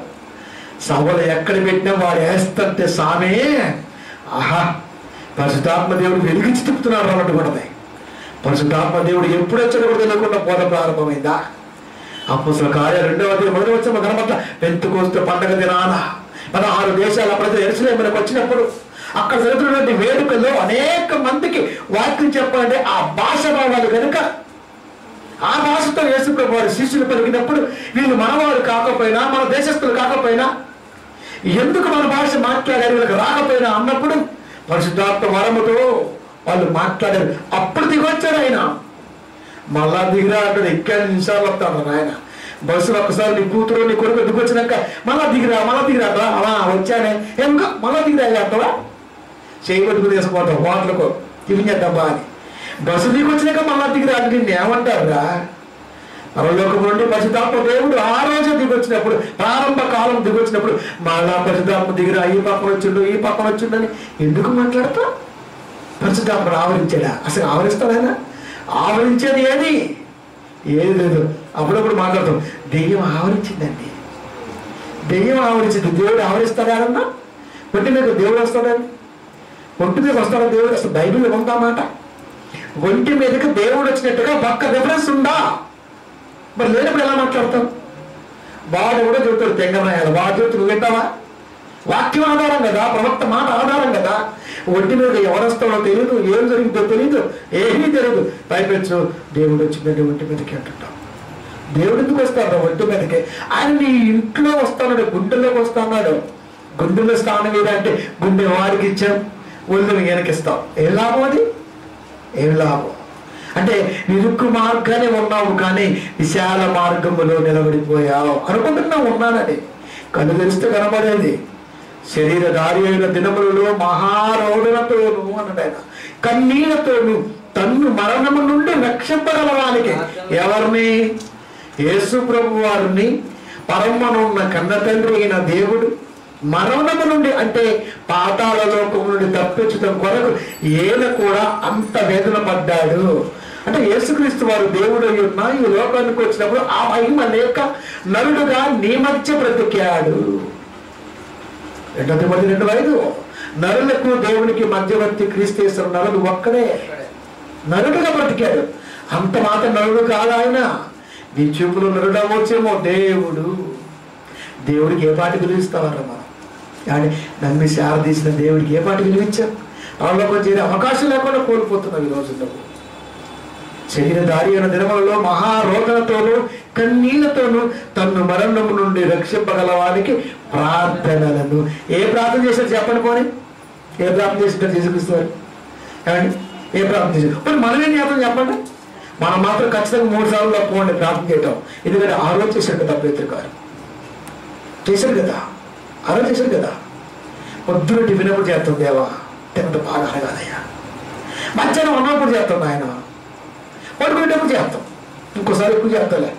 B: సభలు ఎక్కడ పెట్టినా వాడు వేస్తుంటే సామే ఆహా పరిశుద్ధాత్మ దేవుడు వెలిగించి తిప్పుతున్నారు అన్నట్టు కూడా. పరిశుద్ధాత్మ దేవుడు ఎప్పుడు వచ్చాడో కూడా తెలియకుండా బోధ ప్రారంభమైందా? అపోస్తలుల కార్యాలు 2వ అధ్యాయం 1వ వచనం కనబడ్డ పెంతెకోస్తు పండగ దినాన 16 దేశాల ప్రజలు యెరూషలేమునకు వచ్చినప్పుడు అక్కడ జరుగుతున్నటువంటి వేడుకల్లో అనేక మందికి వాక్యం చెప్పాలంటే ఆ భాష రావాలి కనుక ఆ భాషతో యేసు ప్రభు వారి శిష్యులు పలికినప్పుడు వీళ్ళు మనవారు కాకపోయినా, మన దేశస్తులు కాకపోయినా, ఎందుకు మన భాష మాట్లాడారు వీళ్ళకి రాకపోయినా అన్నప్పుడు పరిశుద్ధాత్మ వరముతో వాళ్ళు మాట్లాడారు. అప్పుడు దిగొచ్చాడు ఆయన. మళ్ళా దిగిరా అంటాడు. 5 నిమిషాలు వస్తాడు ఆయన. బస్సులో ఒక్కసారి నీ కూతురు నీ కొడుకు దిగొచ్చినాక మళ్ళా దిగిరా అంటావా? అలా వచ్చానే ఇంకా మళ్ళా దిగిరా అంటావా? చేయబట్టుకు తీసుకుపోతావు హోటలకు టిఫిన్ చేద్దామా అని. బస్సు దిగొచ్చినాక మళ్ళా దిగిరా అంటే నిన్ను ఏమంటారురా? పరలోకం నుండి పరిశుద్ధాత్మ దేవుడు ఆ రోజు దిగొచ్చినప్పుడు, ప్రారంభ కాలం దిగొచ్చినప్పుడు మళ్ళా పరిశుద్ధాత్మ దిగిరా ఈ పక్కన వచ్చిండు ఈ పక్కన వచ్చిండని ఎందుకు మాట్లాడతావు? పరిశుద్ధాత్మ ఆవరించాడా? అసలు ఆవరిస్తాడైనా? ఆవరించేది ఏది లేదు. అప్పుడప్పుడు మాట్లాడతాం దెయ్యం ఆవరించిందండి, దెయ్యం ఆవరించింది. దేవుడు ఆవరిస్తాడా? ఒంటి మీద దేవుడు వస్తాడండి? ఒంటి మీద వస్తాడా దేవుడు? అసలు బైబిల్లో ఉందామాట ఒంటి మీదకి దేవుడు వచ్చినట్టుగా ఒక్క డిఫరెన్స్ ఉందా? మరి లేనప్పుడు ఎలా మాట్లాడతాం? వాడు కూడా చెబుతాడు తెంగనాయాలి, వాడు చెబుతూ నువ్వు వింటావా? వాక్యం ఆధారం కదా, ప్రవక్త మాట ఆధారం కదా. ఒంటి మీద ఎవరొస్తాడో తెలియదు, ఏం జరిగిందో తెలియదు, ఏమీ తెలియదు. పైపెచ్చు దేవుడు వచ్చిందంటే ఒంటి మీదకి అంటుంటాం. దేవుడు ఎందుకు వస్తాడు ఒంటి మీదకి? ఆయన నీ ఇంట్లో వస్తాడు, గుండెల్లోకి వస్తున్నాడు. గుండెల్లో స్థానం ఏదంటే గుండె వారికి ఇచ్చాం, ఒళ్ళుని వెనకిస్తాం. ఏం లాభం అది? ఏం లాభం? అంటే ఇరుక్కు మార్గానే ఉన్నావు కానీ విశాల మార్గములో నిలబడిపోయావు అనుకుంటున్నావు. ఉన్నానని కళ్ళు తెలిస్తే కనబడేది. శరీరధారి అయిన దినములలో మహారోధనతోను అన్నాడు ఆయన, కన్నీళ్లతోను తన్ను మరణము నుండి రక్షింపగలవానికి. ఎవరిని? యేసు ప్రభు వారిని. పరమనున్న కన్న తండ్రి అయిన దేవుడు మరణము నుండి అంటే పాతాళ లోకము నుండి తప్పించడం కొరకు ఈయన కూడా అంత వేదన పడ్డాడు. అంటే యేసుక్రీస్తు వారు దేవుడు ఉన్న ఈ లోకానికి వచ్చినప్పుడు ఆ మహిమ లేక నరుడుగా నీ మధ్య బ్రతికాడు. 2 Timothy 2:5 నరులకు దేవునికి మధ్యవర్తి క్రీస్తు యేసు నరుడు ఒక్కడే నరుడుగా బ్రతికాడు. అంత మాత్రం నరుడు కాదు ఆయన. నీ చూపులు నరుడు అవ్వచ్చేమో, దేవుడికి ఏ పాటి విలువిస్తావారా మనం? కానీ నమ్మి సేవ తీసిన దేవుడికి ఏ పాటి విలువించాం? వాళ్ళకు చేరే అవకాశం లేకుండా కోల్పోతున్నాం ఈ రోజుల్లో. శరీరధారి అయిన దినములలో మహారోదనతోనూ కన్నీళ్లతోనూ తన్ను మరణము నుండి రక్షింపగల వారికి ప్రార్థనలను ఏ ప్రార్థన చేశారు చెప్పండి. పోనీ ఏ ప్రార్థన చేసినారు చేసుకొస్తారు? ఏమండి ఏ ప్రార్థన చేశారు? మరి మనమేం చేద్దాం చెప్పండి. మనం మాత్రం ఖచ్చితంగా 3 సార్లు తప్పకుండా ప్రార్థన చేయటం. ఎందుకంటే ఆ రోజు చేశాడు కదా పేతురు గారు, చేశాడు కదా, ఆ రోజు చేశాడు కదా. పొద్దున టిఫిన్ ఎప్పుడు చేస్తాం దేవా, తినంత బాగా అడగాలయ్యా. మధ్యాహ్నం ఉన్నప్పుడు చేస్తాం ఆయన, పడుకునేటప్పుడు చేస్తాం, ఇంకోసారి ఎక్కువ చేస్తాలే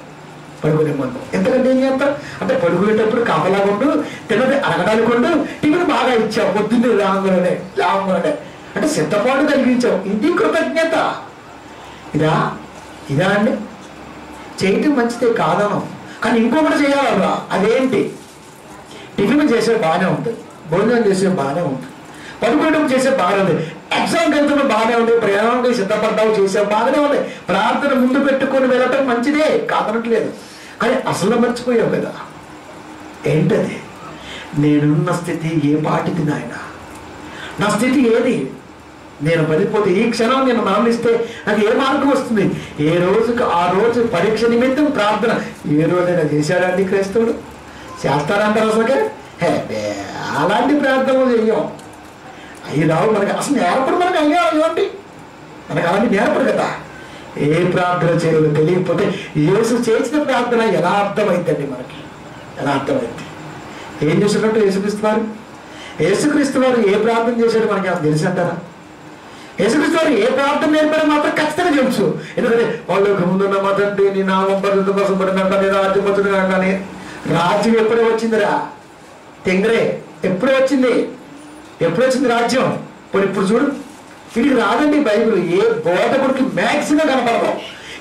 B: పడుకునే ముందు. ఎంతకంటే ఏం చేస్తాం అంటే పడుకునేటప్పుడు కాపలాగుండు, తిన్నది అడగడానికి ఉండు, టిఫిన్ బాగా ఇచ్చావు పొద్దున్నే రాగానే అంటే సిద్ధపాటు కలిగించావు. ఇది కృతజ్ఞత. ఇదా అండి చేయటం మంచిదే కాదనం, కానీ ఇంకొకటి చేయాలరా. అదేంటి? టిఫిన్ చేసే బాగానే ఉంటుంది, భోజనం చేసే బాగానే ఉంటుంది, పడుకునేటప్పుడు చేసే బాగానే ఉంది, ఎగ్జామ్కి వెళ్తున్న బాగానే ఉంది, ప్రయాణంకి సిద్ధపడ్డావు చేసే బాగానే ఉంది, ప్రార్థన ముందు పెట్టుకొని వెళ్ళటం మంచిదే కాదనట్లేదు. కానీ అసలు మర్చిపోయావు కదా. ఏంటది? నేనున్న స్థితి ఏ పాటిది నాయన? నా స్థితి ఏది? నేను పడిపోతే ఈ క్షణం నేను మరణిస్తే నాకు ఏ మార్గం వస్తుంది? ఏ రోజుకు ఆ రోజు పరీక్ష నిమిత్తం ప్రార్థన ఏ రోజైనా చేశాడండి క్రైస్తవుడు? చేస్తారంటారు అసలుకే? అలాంటి ప్రార్థనలు చెయ్యం. అవి రావు మనకి, అసలు నేర్పడు మనకి. అయ్యేంటి మనకు అలాంటి నేర్పడు కదా. ఏ ప్రార్థన చేయాలో తెలియకపోతే యేసు చేసిన ప్రార్థన ఎలా అర్థమైందండి మనకి? ఎలా అర్థమైంది? ఏం చేసినట్టు యేసుక్రీస్తు వారు ఏ ప్రార్థన చేశాడు మనకి ఏమైనా తెలిసి అంటారా? యేసుక్రీస్తు వారు ఏ ప్రార్థన నేర్పారో మాత్రం ఖచ్చితంగా తెలుసు. ఎందుకంటే వాళ్ళకి ముందున్న మా తండ్రి నీ నామం పరిశుద్ధపరచబడినంట, నీ రాజ్యం వచ్చింది కానీ రాజ్యం ఎప్పుడే వచ్చిందిరా? తెంగరే ఎప్పుడే వచ్చింది? ఎప్పుడు వచ్చింది రాజ్యం? ఇప్పుడు చూడు, వీడికి రాదండి బైబిల్. ఏ బోధకుడికి మ్యాక్సిమం కనపడదు.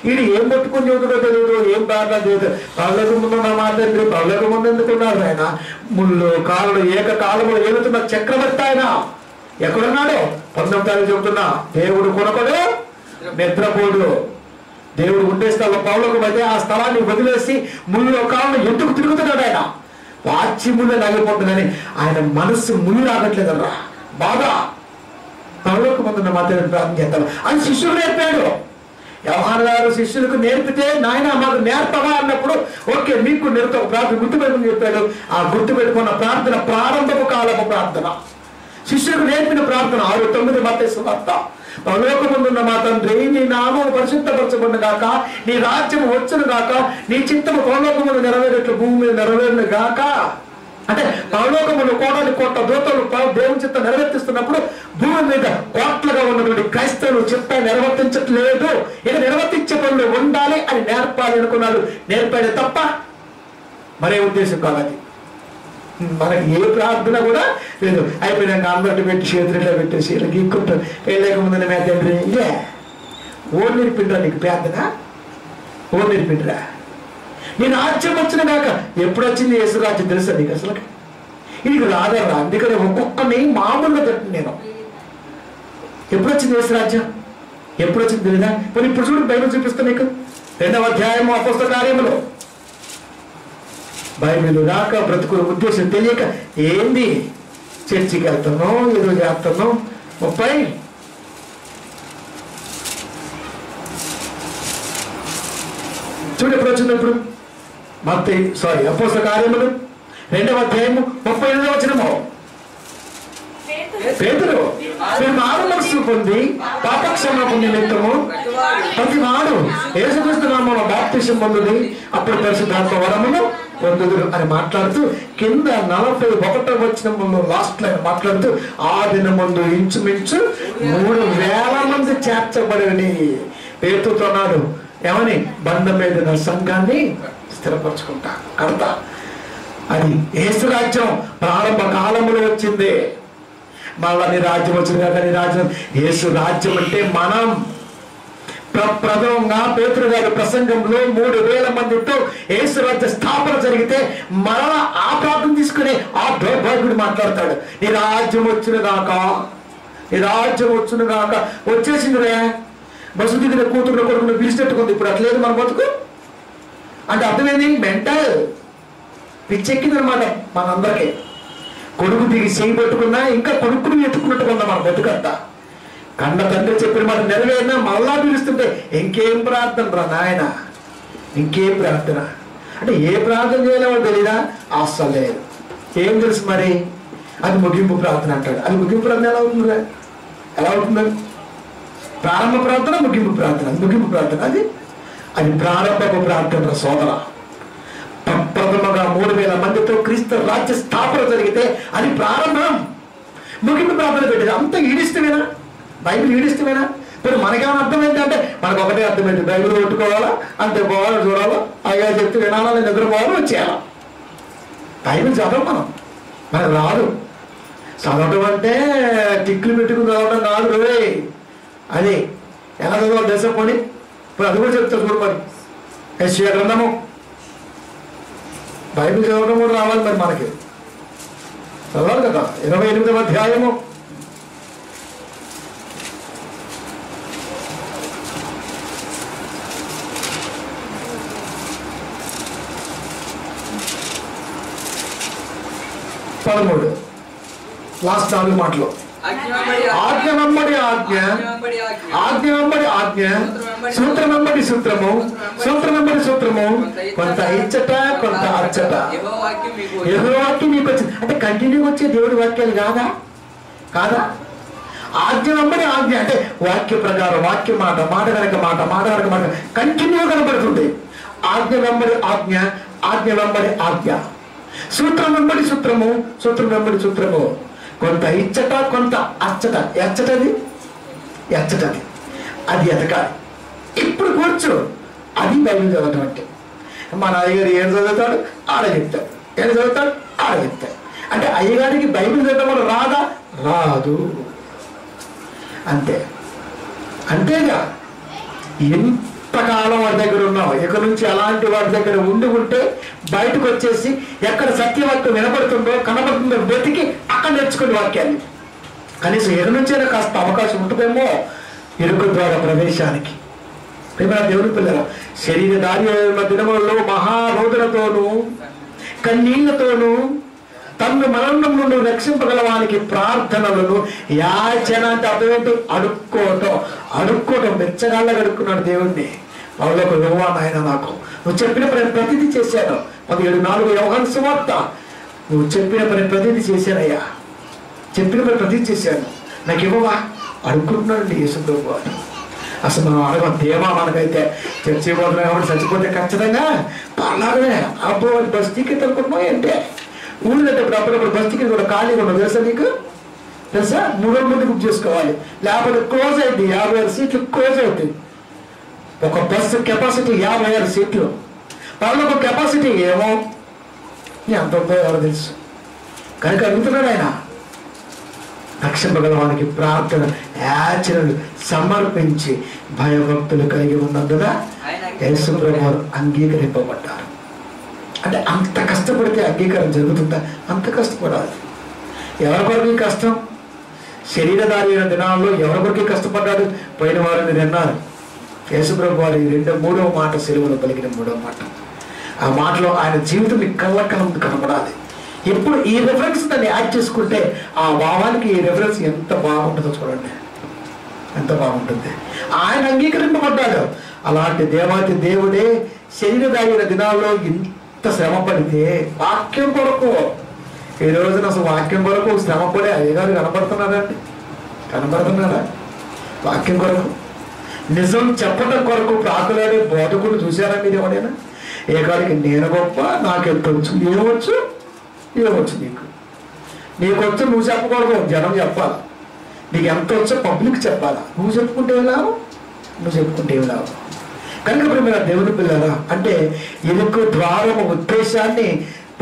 B: వీడు ఏం పట్టుకుని చదువుతుందో తెలియదు, ఏం ప్రార్థన చేయదు. పళ్ళకు ముందున్న మాట తండ్రి, పళ్ళకు ముందు ఎందుకున్నారు ఆయన? ముళ్ళు కాళ్ళు ఏకకాలంలో ఏలుతున్న చక్రవర్తి ఆయన. ఎక్కడున్నాడు? 19వ తారీఖు చెబుతున్నా, దేవుడు కొనకడు నిద్రపోడు. దేవుడు ఉండే స్థలం పౌలకు అయితే ఆ స్థలాన్ని వదిలేసి ముళ్ళు కాళ్ళు ఎందుకు తిరుగుతున్నాడు ఆయన? వాచి ముళ్ళు లాగిపోతుందని ఆయన మనస్సు ముళ్ళు లాగట్లేదరా. బాగా పౌలకు ముందున్న మాత్రమే ప్రార్థన చేస్తాను అని శిష్యుడు నేర్పాడు. యోహాను గారు శిష్యులకు నేర్పితే నాయన మాకు నేర్పగా అన్నప్పుడు ఓకే మీకు నేర్పుతా ప్రార్థన గుర్తుపెట్టుకుని చెప్పాడు. ఆ గుర్తుపెట్టుకున్న ప్రార్థన ప్రారంభపు కాలపు ప్రార్థన, శిష్యులకు నేర్పిన ప్రార్థన. 6:9 మత్తయి సువార్త. పరలోకమందున్న మా తండ్రి నీ నామము పరిశుద్ధపరచబడును గాక, నీ రాజ్యము వచ్చును గాక, నీ చిత్తము పరలోకమును నెరవేరేట్లు భూమి మీద నెరవేరును గాక. అంటే పరలోకమును కోట్ల దూతలు దేవుని చిత్తం నెరవేర్తిస్తున్నప్పుడు భూమి మీద కోట్లుగా ఉన్నటువంటి క్రైస్తవులు చిత్తం నెరవేర్తించట్లేదు. ఇక నిర్వర్తించే పనులు ఉండాలి అని నేర్పాలి అనుకున్నాడు. నేర్పాడే తప్ప మరే ఉద్దేశం కాదు. మనకి ఏ ప్రార్థన కూడా లేదు. అయిపోయినాక అందరిని పెట్టి చేతులు పెట్టేసి ఇలా గీక్కుంటారు. పెళ్ళక ముందు మే తండ్రి ఇదే ఓడి నేర్పిండ్రా నీకు ప్రార్థన? ఓడి నేర్పిండ్రా? నేను రాజ్యం వచ్చిన కాక ఎప్పుడు వచ్చింది యేసు రాజ్యం తెలుసా నీకు? అసలు ఇది రాదరా. అందుకని ఒక్కొక్కని మామూలుగా తింటాను నేను. ఎప్పుడు వచ్చింది యేసు రాజ్యం? ఎప్పుడు వచ్చింది తెలీదా? మరి ఇప్పుడు చూడు, బైబిల్ చూపిస్తాను నీకు. 2వ అధ్యాయము అపోస్తల కార్యములు. బైబిల్ రాక బ్రతుకుల ఉద్దేశం తెలియక ఏంది చర్చికి వెళ్తాను, ఏదో చేస్తాను. 30 చూడు ఎప్పుడు వచ్చినప్పుడు అపోస్తల కార్యములు 2వ అధ్యాయము 38వ వచనము. పేతురు మీరు మారు మనసు పొంది పాపక్షమాపణ నిమిత్తము ప్రతివాడు యేసుక్రీస్తు నామమున బాప్తిసం పొందుడి, అప్పుడు పరిశుద్ధాత్మ వరమును పొందుదురు అని మాట్లాడుతూ కింద 41వ వచనములో లాస్ట్ లైన్ మాట్లాడుతూ ఆ దినమందు ఇంచుమించు 3,000 మంది చేర్చబడి పేతురుతో అన్నాడు ఏమని? బండ మీద నా సంఘాన్ని స్థిరపరచుకుంటా కడతా. అది యేసు రాజ్యం ప్రారంభ కాలంలో వచ్చింది. మళ్ళా నీ రాజ్యం వచ్చింది కాక నీ రాజ్యం. యేసు రాజ్యం అంటే మనం ప్రథమంగా పేతురు గారి ప్రసంగంలో 3000 మందితో యేసు రాజ్య స్థాపన జరిగితే మరలా ఆ ప్రార్థన తీసుకుని ఆ దౌర్భాగ్యుడు మాట్లాడతాడు, నీ రాజ్యం వచ్చును గాక, నీ రాజ్యం వచ్చును గాక. వచ్చేసిందిరే, బస్సు దిగిన కూతురు కొడుకును పిలిచినట్టుకుంది. ఇప్పుడు అట్లేదు మన బతుకు. అంటే అర్థమైంది, మెంటల్ పిచ్చెక్కిందనమాట మనందరికీ. కొడుకు దిగి చేయి పట్టుకున్నా ఇంకా కొడుకుని ఎత్తుకున్నట్టుగా ఉందా మన బతుకంతా. కన్న తండ్రి చెప్పిన మాట నెరవేరినా మళ్ళా పిలుస్తుంటే ఇంకేం ప్రార్థన రా నాయన, ఇంకేం ప్రార్థన. అంటే ఏ ప్రార్థన చేయలేమో తెలీదా? అస్సలు లేదు. ఏం తెలుసు మరి? అది ముగింపు ప్రార్థన అంటాడు. అది ముగింపు ప్రార్థన ఎలా అవుతుందా? ఎలా అవుతుంది? ప్రారంభ ప్రార్థన, ముగింపు ప్రార్థన. అది ముగింపు ప్రార్థన. అది ప్రారంభపు ప్రార్థన సోదర. ప్రథమగా 3000 మందితో క్రీస్తు రాజ్య స్థాపన జరిగితే అది ప్రారంభం. ముగింపు ప్రార్థన పెట్టేది అంత ఈడిష్టమేనా? బైబిల్ ఈడిష్టమేనా? ఇప్పుడు మనకేమైనా అర్థమైంది అంటే మనకు ఒకటే అర్థమైంది, బైబిల్ కొట్టుకోవాలా, అంతే పోవాలా, చూడాలా, అయ్యా చెప్తే వినాలా, నేను నిద్రపోవాలా, వచ్చేయాలా. బైబిల్ చదవం మనకు రాదు. చదవటం అంటే టిక్కులు పెట్టుకుని చదవడం కాదు రోయ్. అది ఎలా చదవాలి దేశపోని. ఇప్పుడు అది కూడా చెప్తారు చూడు. మరి యెషయా గ్రంథము బైబిల్ చదవడం కూడా రావాలి మరి మనకి. చదవాలి కదా. 28వ అధ్యాయము 13 లాస్ట్ 4 మాటలు. ఆజ్ఞ వెంబడి ఆజ్ఞ, ఆజ్ఞ వెంబడి ఆజ్ఞ, సూత్రం వెంబడి సూత్రము, సూత్రం వెంబడి సూత్రము, కొంత ఇచ్చట కొంత అచ్చట. యెహోవా వాక్యం మీకు వచ్చింది అంటే కంటిన్యూగా వచ్చే దేవుడి వాక్యాలు కాదా? కాదా? ఆజ్ఞ వెంబడి ఆజ్ఞ అంటే వాక్య ప్రకారం, వాక్య మాట, మాట కనుక మాట, మాట కనుక మాట కంటిన్యూ కనబడుతుంది. ఆజ్ఞ వెంబడి ఆజ్ఞ, ఆజ్ఞ వెంబడి ఆజ్ఞ, సూత్రం వెంబడి సూత్రము, సూత్రం వెంబడి సూత్రము, కొంత ఇచ్చట కొంత అచ్చట. ఎచ్చటది ఎచ్చటది అది ఎతకాలి. ఇప్పుడు కూర్చో. అది బైబిల్ చదవటం అంటే. మన అయ్యగారు ఏం చదువుతాడు ఆడ చెప్తాడు, ఏం చదువుతాడు ఆడ చెప్తాడు. అంటే అయ్యగారికి బైబిల్ చదవడం రాదా? రాదు. అంతే. అంతేగా ఎంతకాలం వాడి దగ్గర ఉన్నావు, ఇక నుంచి అలాంటి వాడి దగ్గర ఉంటే బయటకు వచ్చేసి ఎక్కడ సత్యవాక్యం వినపడుతుందో కనబడుతుందో వెతికి అక్కడ నేర్చుకునే వాక్యాన్ని. కనీసం ఇక నుంచైనా కాస్త అవకాశం ఉంటుందేమో ఇరుకు ద్వారా ప్రవేశానికి. ప్రేమ దేవుని పిల్లల శరీరధారి దినములలో మహారోధులతోనూ కన్నీళ్లతోనూ తన్ను మరణం నుండి రక్షింపగలవానికి ప్రార్థనలను యాచన అంటే అర్థమేంటి? అడుక్కోవటం మెచ్చగాళ్ళ అడుక్కున్నాడు దేవుణ్ణి. వాళ్ళకు ఇవ్వా నాయన, నాకు నువ్వు చెప్పిన పని ప్రతిదీ చేశాను. 17:4 యోహాను సువార్త. నువ్వు చెప్పిన పని ప్రతిదీ చేశానయ్యా, చెప్పిన పని ప్రతిదీ చేశాను, నాకు ఇవ్వవా? అడుక్కుంటున్నాడు యేసుప్రభు వారు. అసలు మనం అడగం దేవా. మనకైతే చర్చి పోతున్నా కాబట్టి చచ్చిపోతే ఖచ్చితంగా అలాగనే అబ్బో బస్ టికెట్ అనుకుంటున్నావు అంటే ఊళ్ళో అప్పుడప్పుడు బస్ టికెట్ కూడా ఖాళీగా ఉండదు తెలుసా నీకు? తెలుసా? 3 మంది బుక్ చేసుకోవాలి, లేకపోతే క్లోజ్ అవుతుంది. 56 సీట్లు క్లోజ్ అవుతుంది. ఒక బస్సు కెపాసిటీ 56 సీట్లు. వాళ్ళకు కెపాసిటీ ఏమో ఎంత ఉందో ఎవరు తెలుసు. కనుక అడుగుతున్నాడు ఆయన, రక్షింపగలవానికి ప్రార్థన యాచనలు సమర్పించి భయభక్తులు కలిగి ఉన్నందున యేసుప్రభు వారు అంగీకరింపబడ్డారు. అంటే అంత కష్టపడితే అంగీకారం జరుగుతుందా? అంత కష్టపడాలి. ఎవరి కొరకు కష్టం? శరీరధారి అయిన దినాల్లో ఎవరి కొరకు కష్టపడ్డాడు? పోయిన వారు మీరు అన్నారు. యేసుప్రభు వారి 3వ మాట, సిలువలో పలికిన 3వ మాట. ఆ మాటలో ఆయన జీవితం కళ్ళకలం కనపడాలి. ఎప్పుడు ఈ రెఫరెన్స్ దాన్ని యాడ్ చేసుకుంటే ఆ భావానికి ఈ రెఫరెన్స్ ఎంత బాగుంటుందో చూడండి, ఎంత బాగుంటుంది. ఆయన అంగీకరింపబడ్డాడు. అలాంటి దేవాతి దేవుడే శరీరధారి అయిన దినాల్లో ఇంత శ్రమ పడితే వాక్యం కొరకు. ఈ రోజున అసలు వాక్యం కొరకు శ్రమ పడే అయ్యగారు కనబడుతున్నాడండి? కనబడుతున్నాడా? వాక్యం కొరకు నిజం చెప్పడం కొరకు ప్రాకులాడే బోధకుడు చూసారా మీరు ఎవరైనా? ఏ కాడికి నేను గొప్ప, నాకెంత వచ్చు, ఏమొచ్చు నీకొచ్చు నువ్వు చెప్పకూడదు, జనం చెప్పాలి. నీకు ఎంత వచ్చో పబ్లిక్ చెప్పాలా. నువ్వు చెప్పుకుంటే ఏం లాభం? కనుక ఇప్పుడు మీరు దేవుని పిల్లరా అంటే ఇరుకు ద్వారము ఉద్దేశాన్ని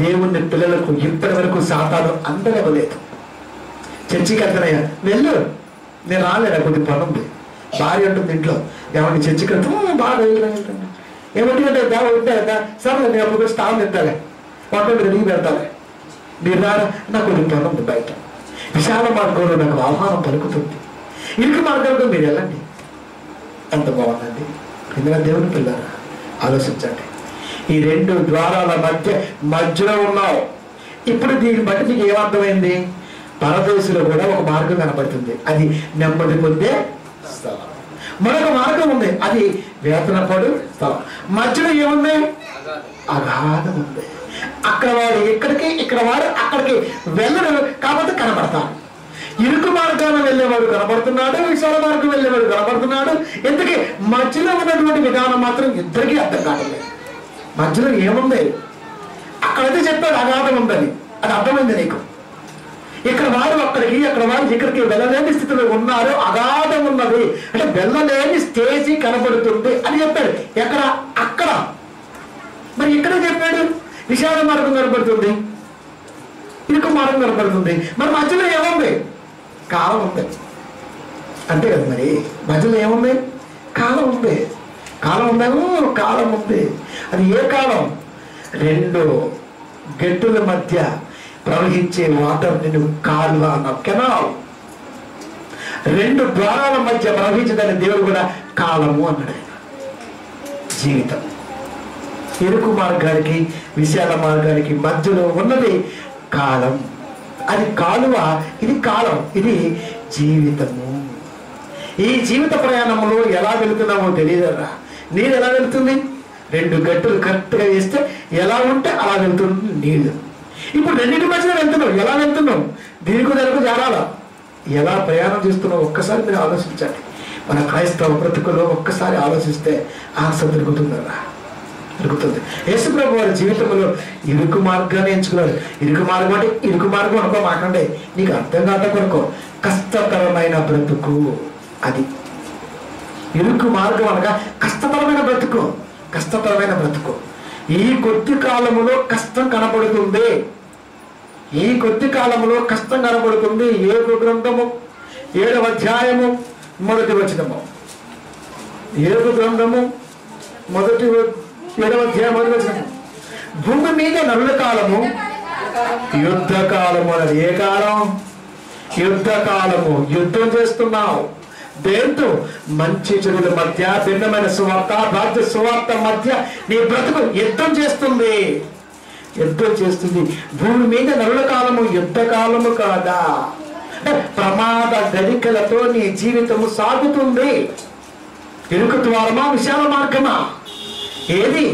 B: దేవుని పిల్లలకు ఇప్పటి వరకు సాతాను అందనివ్వలేదు. చర్చికి వెళ్తున్నాయా? వెళ్ళు, నేను రాలేదా, కొద్ది పని ఉంది, భార్య ఉంటుంది ఇంట్లో, ఏమంటే చర్చికి బాగా వెళ్తాను ఏమంటే దేవ ఉంటారు కదా, సరే నేను అప్పుడు స్థానం తింటాలే, వంట దిగి పెడతాలే, మీరు రారా, నాకు ఇంట్లో ఉంది బయట విశాల మార్గంలో నాకు ఆహ్వానం పలుకుతుంది, ఇరుకు మార్గంలో మీరు వెళ్ళండి. ఎంత బాగుందండి. ఎందుకంటే దేవుని పిల్లరా ఆలోచించండి, ఈ రెండు ద్వారాల మధ్యలో ఉన్నావు. ఇప్పుడు దీన్ని బట్టి నీకు ఏమర్థమైంది? పరదేశంలో కూడా ఒక మార్గం కనబడుతుంది, అది నెమ్మది పొందే స్థలం. మరొక మార్గం ఉంది, అది వేతన పడు స్థలం. మధ్యలో ఏముంది? అగాధం ఉంది. అక్కడ వాడు ఇక్కడికి, ఇక్కడ వాడు అక్కడికి వెళ్ళడు, కాబట్టి కనబడతాడు. ఇరుకు మార్గాన్ని వెళ్ళేవాడు కనబడుతున్నాడు, విశాల మార్గం వెళ్ళేవాడు కనబడుతున్నాడు. ఎందుకే మధ్యలో ఉన్నటువంటి విధానం మాత్రం ఇద్దరికీ అర్థం కావట్లేదు. మధ్యలో ఏముంది? అక్కడైతే చెప్పాడు అగాధం ఉందని, అది అర్థమైంది నీకు. ఇక్కడ వాడు అక్కడికి, అక్కడ వాడు ఇక్కడికి వెళ్ళలేని స్థితిలో ఉన్నారు. అగాధం ఉన్నది అంటే వెళ్ళలేని స్టేజీ కనబడుతుంది అని చెప్పాడు. ఎక్కడ? అక్కడ. మరి ఇక్కడ చెప్పాడు విశాల మార్గం కనబడుతుంది, ఇరుకు మార్గం కనబడుతుంది. మరి మధ్యలో ఏముంది? కాలం ఉంది, అంతే కదా. మరి మధ్యలో ఏముంది? కాలం ఉంది. కాలం ఉందేమో, కాలం ఉంది. అది ఏ కాలం? రెండు గట్టుల మధ్య ప్రవహించే వాటర్ నిన్ను కాలువ అన్నావు, కెనాల్. రెండు ద్వారాల మధ్య ప్రవహించదని దేవుడు కూడా కాలము అన్నాడు. జీవితం ఇరుకు మార్గానికి, విశాల మార్గానికి మధ్యలో ఉన్నది కాలం. అది కాలువ, ఇది కాలం, ఇది జీవితము. ఈ జీవిత ప్రయాణంలో ఎలా వెళుతున్నామో తెలియదరా. నీరు ఎలా వెళుతుంది? రెండు గట్టులు కరెక్ట్గా వేస్తే ఎలా ఉంటే అలా వెళ్తుంది నీళ్ళు. ఇప్పుడు రెండింటి మధ్యలో వెళ్తున్నావు, ఎలా వెళ్తున్నావు? దీనికి దానికి జారాలా? ఎలా ప్రయాణం చేస్తున్నావు ఒక్కసారి మీరు ఆలోచించండి. మన క్రైస్తవ బ్రతుకులో ఒక్కసారి ఆలోచిస్తే ఆన్సర్ దొరుకుతుందరా, దొరుకుతుంది. యేసుప్రభు వారి జీవితంలో ఇరుకు మార్గాన్ని ఎంచుకున్నారు. ఇరుకు మార్గం అంటే ఇరుకు మార్గం అనుకో మాకండే, నీకు అర్థం కాక కొనుకో, కష్టతరమైన బ్రతుకు. అది ఇరుకు మార్గం అనగా కష్టతరమైన బ్రతుకు, కష్టతరమైన బ్రతుకు. ఈ కొద్ది కాలములో కష్టం కనబడుతుంది, ఈ కొద్ది కాలంలో కష్టం కనబడుతుంది. ఏడు గ్రంథము 7వ అధ్యాయము 1వ వచనము. ఏడు గ్రంథము 7వ అధ్యాయం 1వ వచనము. భూమి మీద నరుల కాలము యుద్ధ కాలము అన్నది. ఏ కాలం? యుద్ధ కాలము. యుద్ధం చేస్తున్నావు దేంతో? మంచి చెడుల మధ్య, భిన్నమైన సువార్త, రాజ్య సువార్త మధ్య నీ బ్రతుకు యుద్ధం చేస్తుంది, యుద్ధం చేస్తుంది. భూమి మీద నరుల కాలము యుద్ధ కాలము కాదా? ప్రమాద గడికలతో నీ జీవితము సాగుతుంది. ఇరుకు ద్వారమా, విశాల మార్గమా? ఏది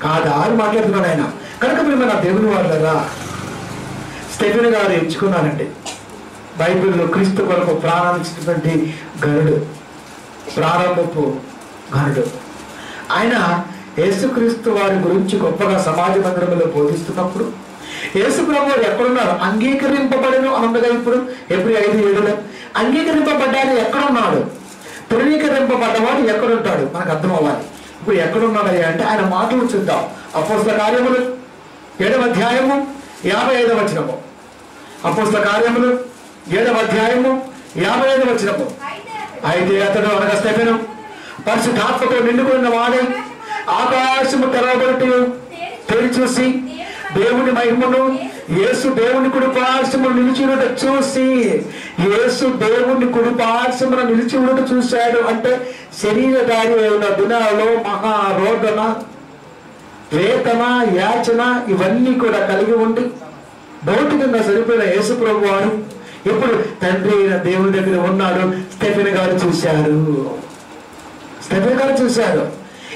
B: కాదా అని మాట్లాడుతున్నాను ఆయన. కనుక మీరు మన దేవుని వాళ్ళరా స్టెఫెన్ గారు ఎంచుకున్నారండి. బైబిల్లో క్రీస్తు కొరకు ప్రారంభించినటువంటి గరుడు, ప్రారంభపు గరుడు. ఆయన యేసుక్రీస్తు వారి గురించి గొప్పగా సమాజ మందిరంలో బోధిస్తున్నప్పుడు యేసుప్రభు వారు ఎక్కడున్నారు? అంగీకరింపబడను అన్నగా. ఇప్పుడు Hebrews 5:7 అంగీకరింపబడ్డాడు ఎక్కడున్నాడు? ధృవీకరింపబడ్డవాడు ఎక్కడుంటాడు? మనకు అర్థం అవ్వాలి. ఇప్పుడు ఎక్కడున్నాడు అంటే ఆయన మాటలు చూద్దాం. అపోస్తల కార్యములు 7వ అధ్యాయము 55వ వచనము. అపోస్తల కార్యములు 7వ అధ్యాయము 55వ వచనము. అయితే అతడు అనగా స్టెఫెను పరిశుద్ధాత్మతో నిండుకున్న వాడే ఆకాశము తెరవబడి తెరి చూసి దేవుని మహిమను, యేసు దేవుని కుడి పార్శ్వమున నిలిచి ఉండట చూసి, యేసు దేవుని కుడి పార్శ్వమున నిలిచి ఉండట చూశాడు. అంటే శరీరధారి అయిన దినాలలో మహారోదన, వేతన, యాచన ఇవన్నీ కూడా కలిగి ఉండి భౌతికంగా సరిపోయిన యేసు ప్రభు వారు ఇప్పుడు తండ్రి అయిన దేవుని దగ్గర ఉన్నాడు. స్టెఫెన్ గారు చూశారు, స్టెఫెన్ గారు చూశారు.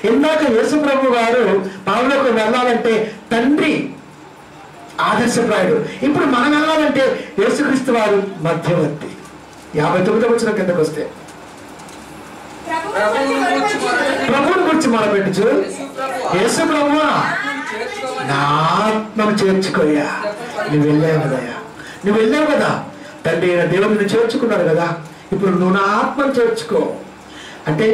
B: ఇందాక యేసు ప్రభు గారు పరలోకం వెళ్ళాలంటే తండ్రి ఆదర్శప్రాయుడు. ఇప్పుడు మనం వెళ్ళాలంటే యేసుక్రీస్తు వారు మధ్యవర్తి. 59వ వచనం కిందకు వస్తే ప్రభువుని గురించి మొదలుపెట్టచ్చు. యేసు ప్రభువా నా ఆత్మను చేర్చుకోయా. నువ్వు వెళ్ళావు కదయా, నువ్వు వెళ్ళావు కదా, తండ్రి అయిన దేవుడిని చేర్చుకున్నాడు కదా, ఇప్పుడు నువ్వు నా ఆత్మను చేర్చుకో అంటే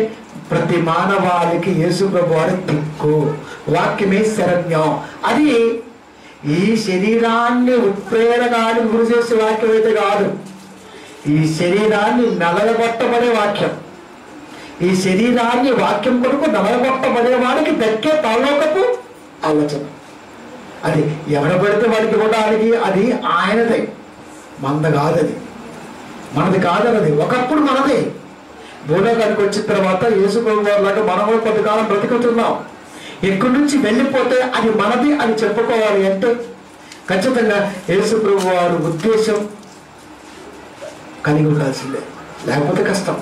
B: ప్రతి మానవాళికి యేసు ప్రభు వారి దిక్కు, వాక్యమే శరణ్యం. అది ఈ శరీరాన్ని ఉత్ప్రేరకాన్ని గురి చేసే వాక్యం అయితే కాదు, ఈ శరీరాన్ని నలగొట్టబడే వాక్యం. ఈ శరీరాన్ని వాక్యం కొరకు నలగొట్టబడేవాడికి దక్కే పరలోకపు ఆలోచన. అది ఎవడ పడితే వాడికి ఇవ్వడానికి అది ఆయనదే, మంద కాదది, మనది కాదన్నది. ఒకప్పుడు మనదే. భూలోకానికి వచ్చిన తర్వాత యేసు ప్రభు వారిలాగా మనం కూడా కొంతకాలం బ్రతికుతున్నాం. ఇక్కడి నుంచి వెళ్ళిపోతే అది మనది అని చెప్పుకోవాలి అంటే ఖచ్చితంగా యేసు ప్రభు వారి ఉద్దేశం కలిగి ఉండాల్సిందే, లేకపోతే కష్టం.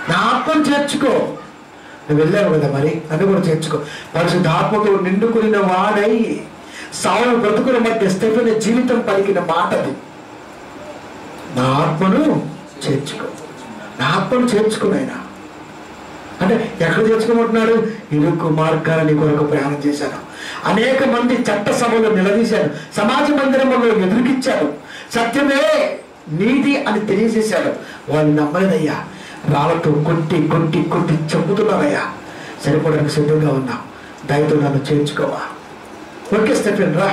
B: నా ఆత్మను చేర్చుకో, నువ్వు వెళ్ళావు కదా, మరి నన్ను కూడా చేర్చుకో. పరిశుద్ధాత్మతో నిండుకున్న వాడై సౌలు బ్రతుకుల మధ్య స్థిరమైన జీవితం పలికిన మాటది. నా ఆత్మను చేర్చుకో, నా ఆత్మను చేర్చుకున్నాయినా అంటే ఎక్కడ చేర్చుకోమంటున్నాడు? ఇరుకు మార్గాన్ని కొరకు ప్రయాణం చేశాను, అనేక మంది చట్ట సభలో నిలదీశాను, సమాజ మందిరంలో ఎదురుకిచ్చాడు, సత్యమే నీతి అని తెలియజేశాడు. వాళ్ళు నమ్మలేదయ్యా, రాళ్ళతో కొట్టి కొట్టి కొట్టి చంపుతున్నారయ్యా, సరిపోవడానికి సిద్ధంగా ఉన్నా, దయతో నన్ను చేర్చుకోవా. ఓకే స్టెఫెన్ రా,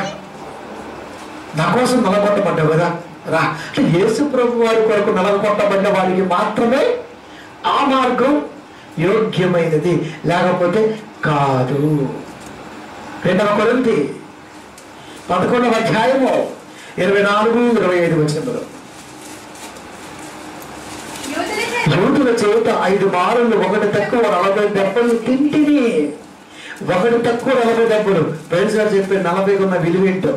B: నా కోసం నలగొట్టబడ్డావు కదా, రా. అంటే యేసు ప్రభు వారి కొరకు నలగొట్టబడ్డ వారికి మాత్రమే ఆ మార్గం యోగ్యమైనది, లేకపోతే కాదు. 2 కొరింథీ 11వ అధ్యాయము 24-25 వచనములు. యూదుల చేత 5 మారులు 1 తక్కువ 40 దెబ్బలు తింటిని. 1 తక్కువ 40 దెబ్బలు. ఫ్రెండ్స్ గారు చెప్పే 40 ఉన్న విలువేంటో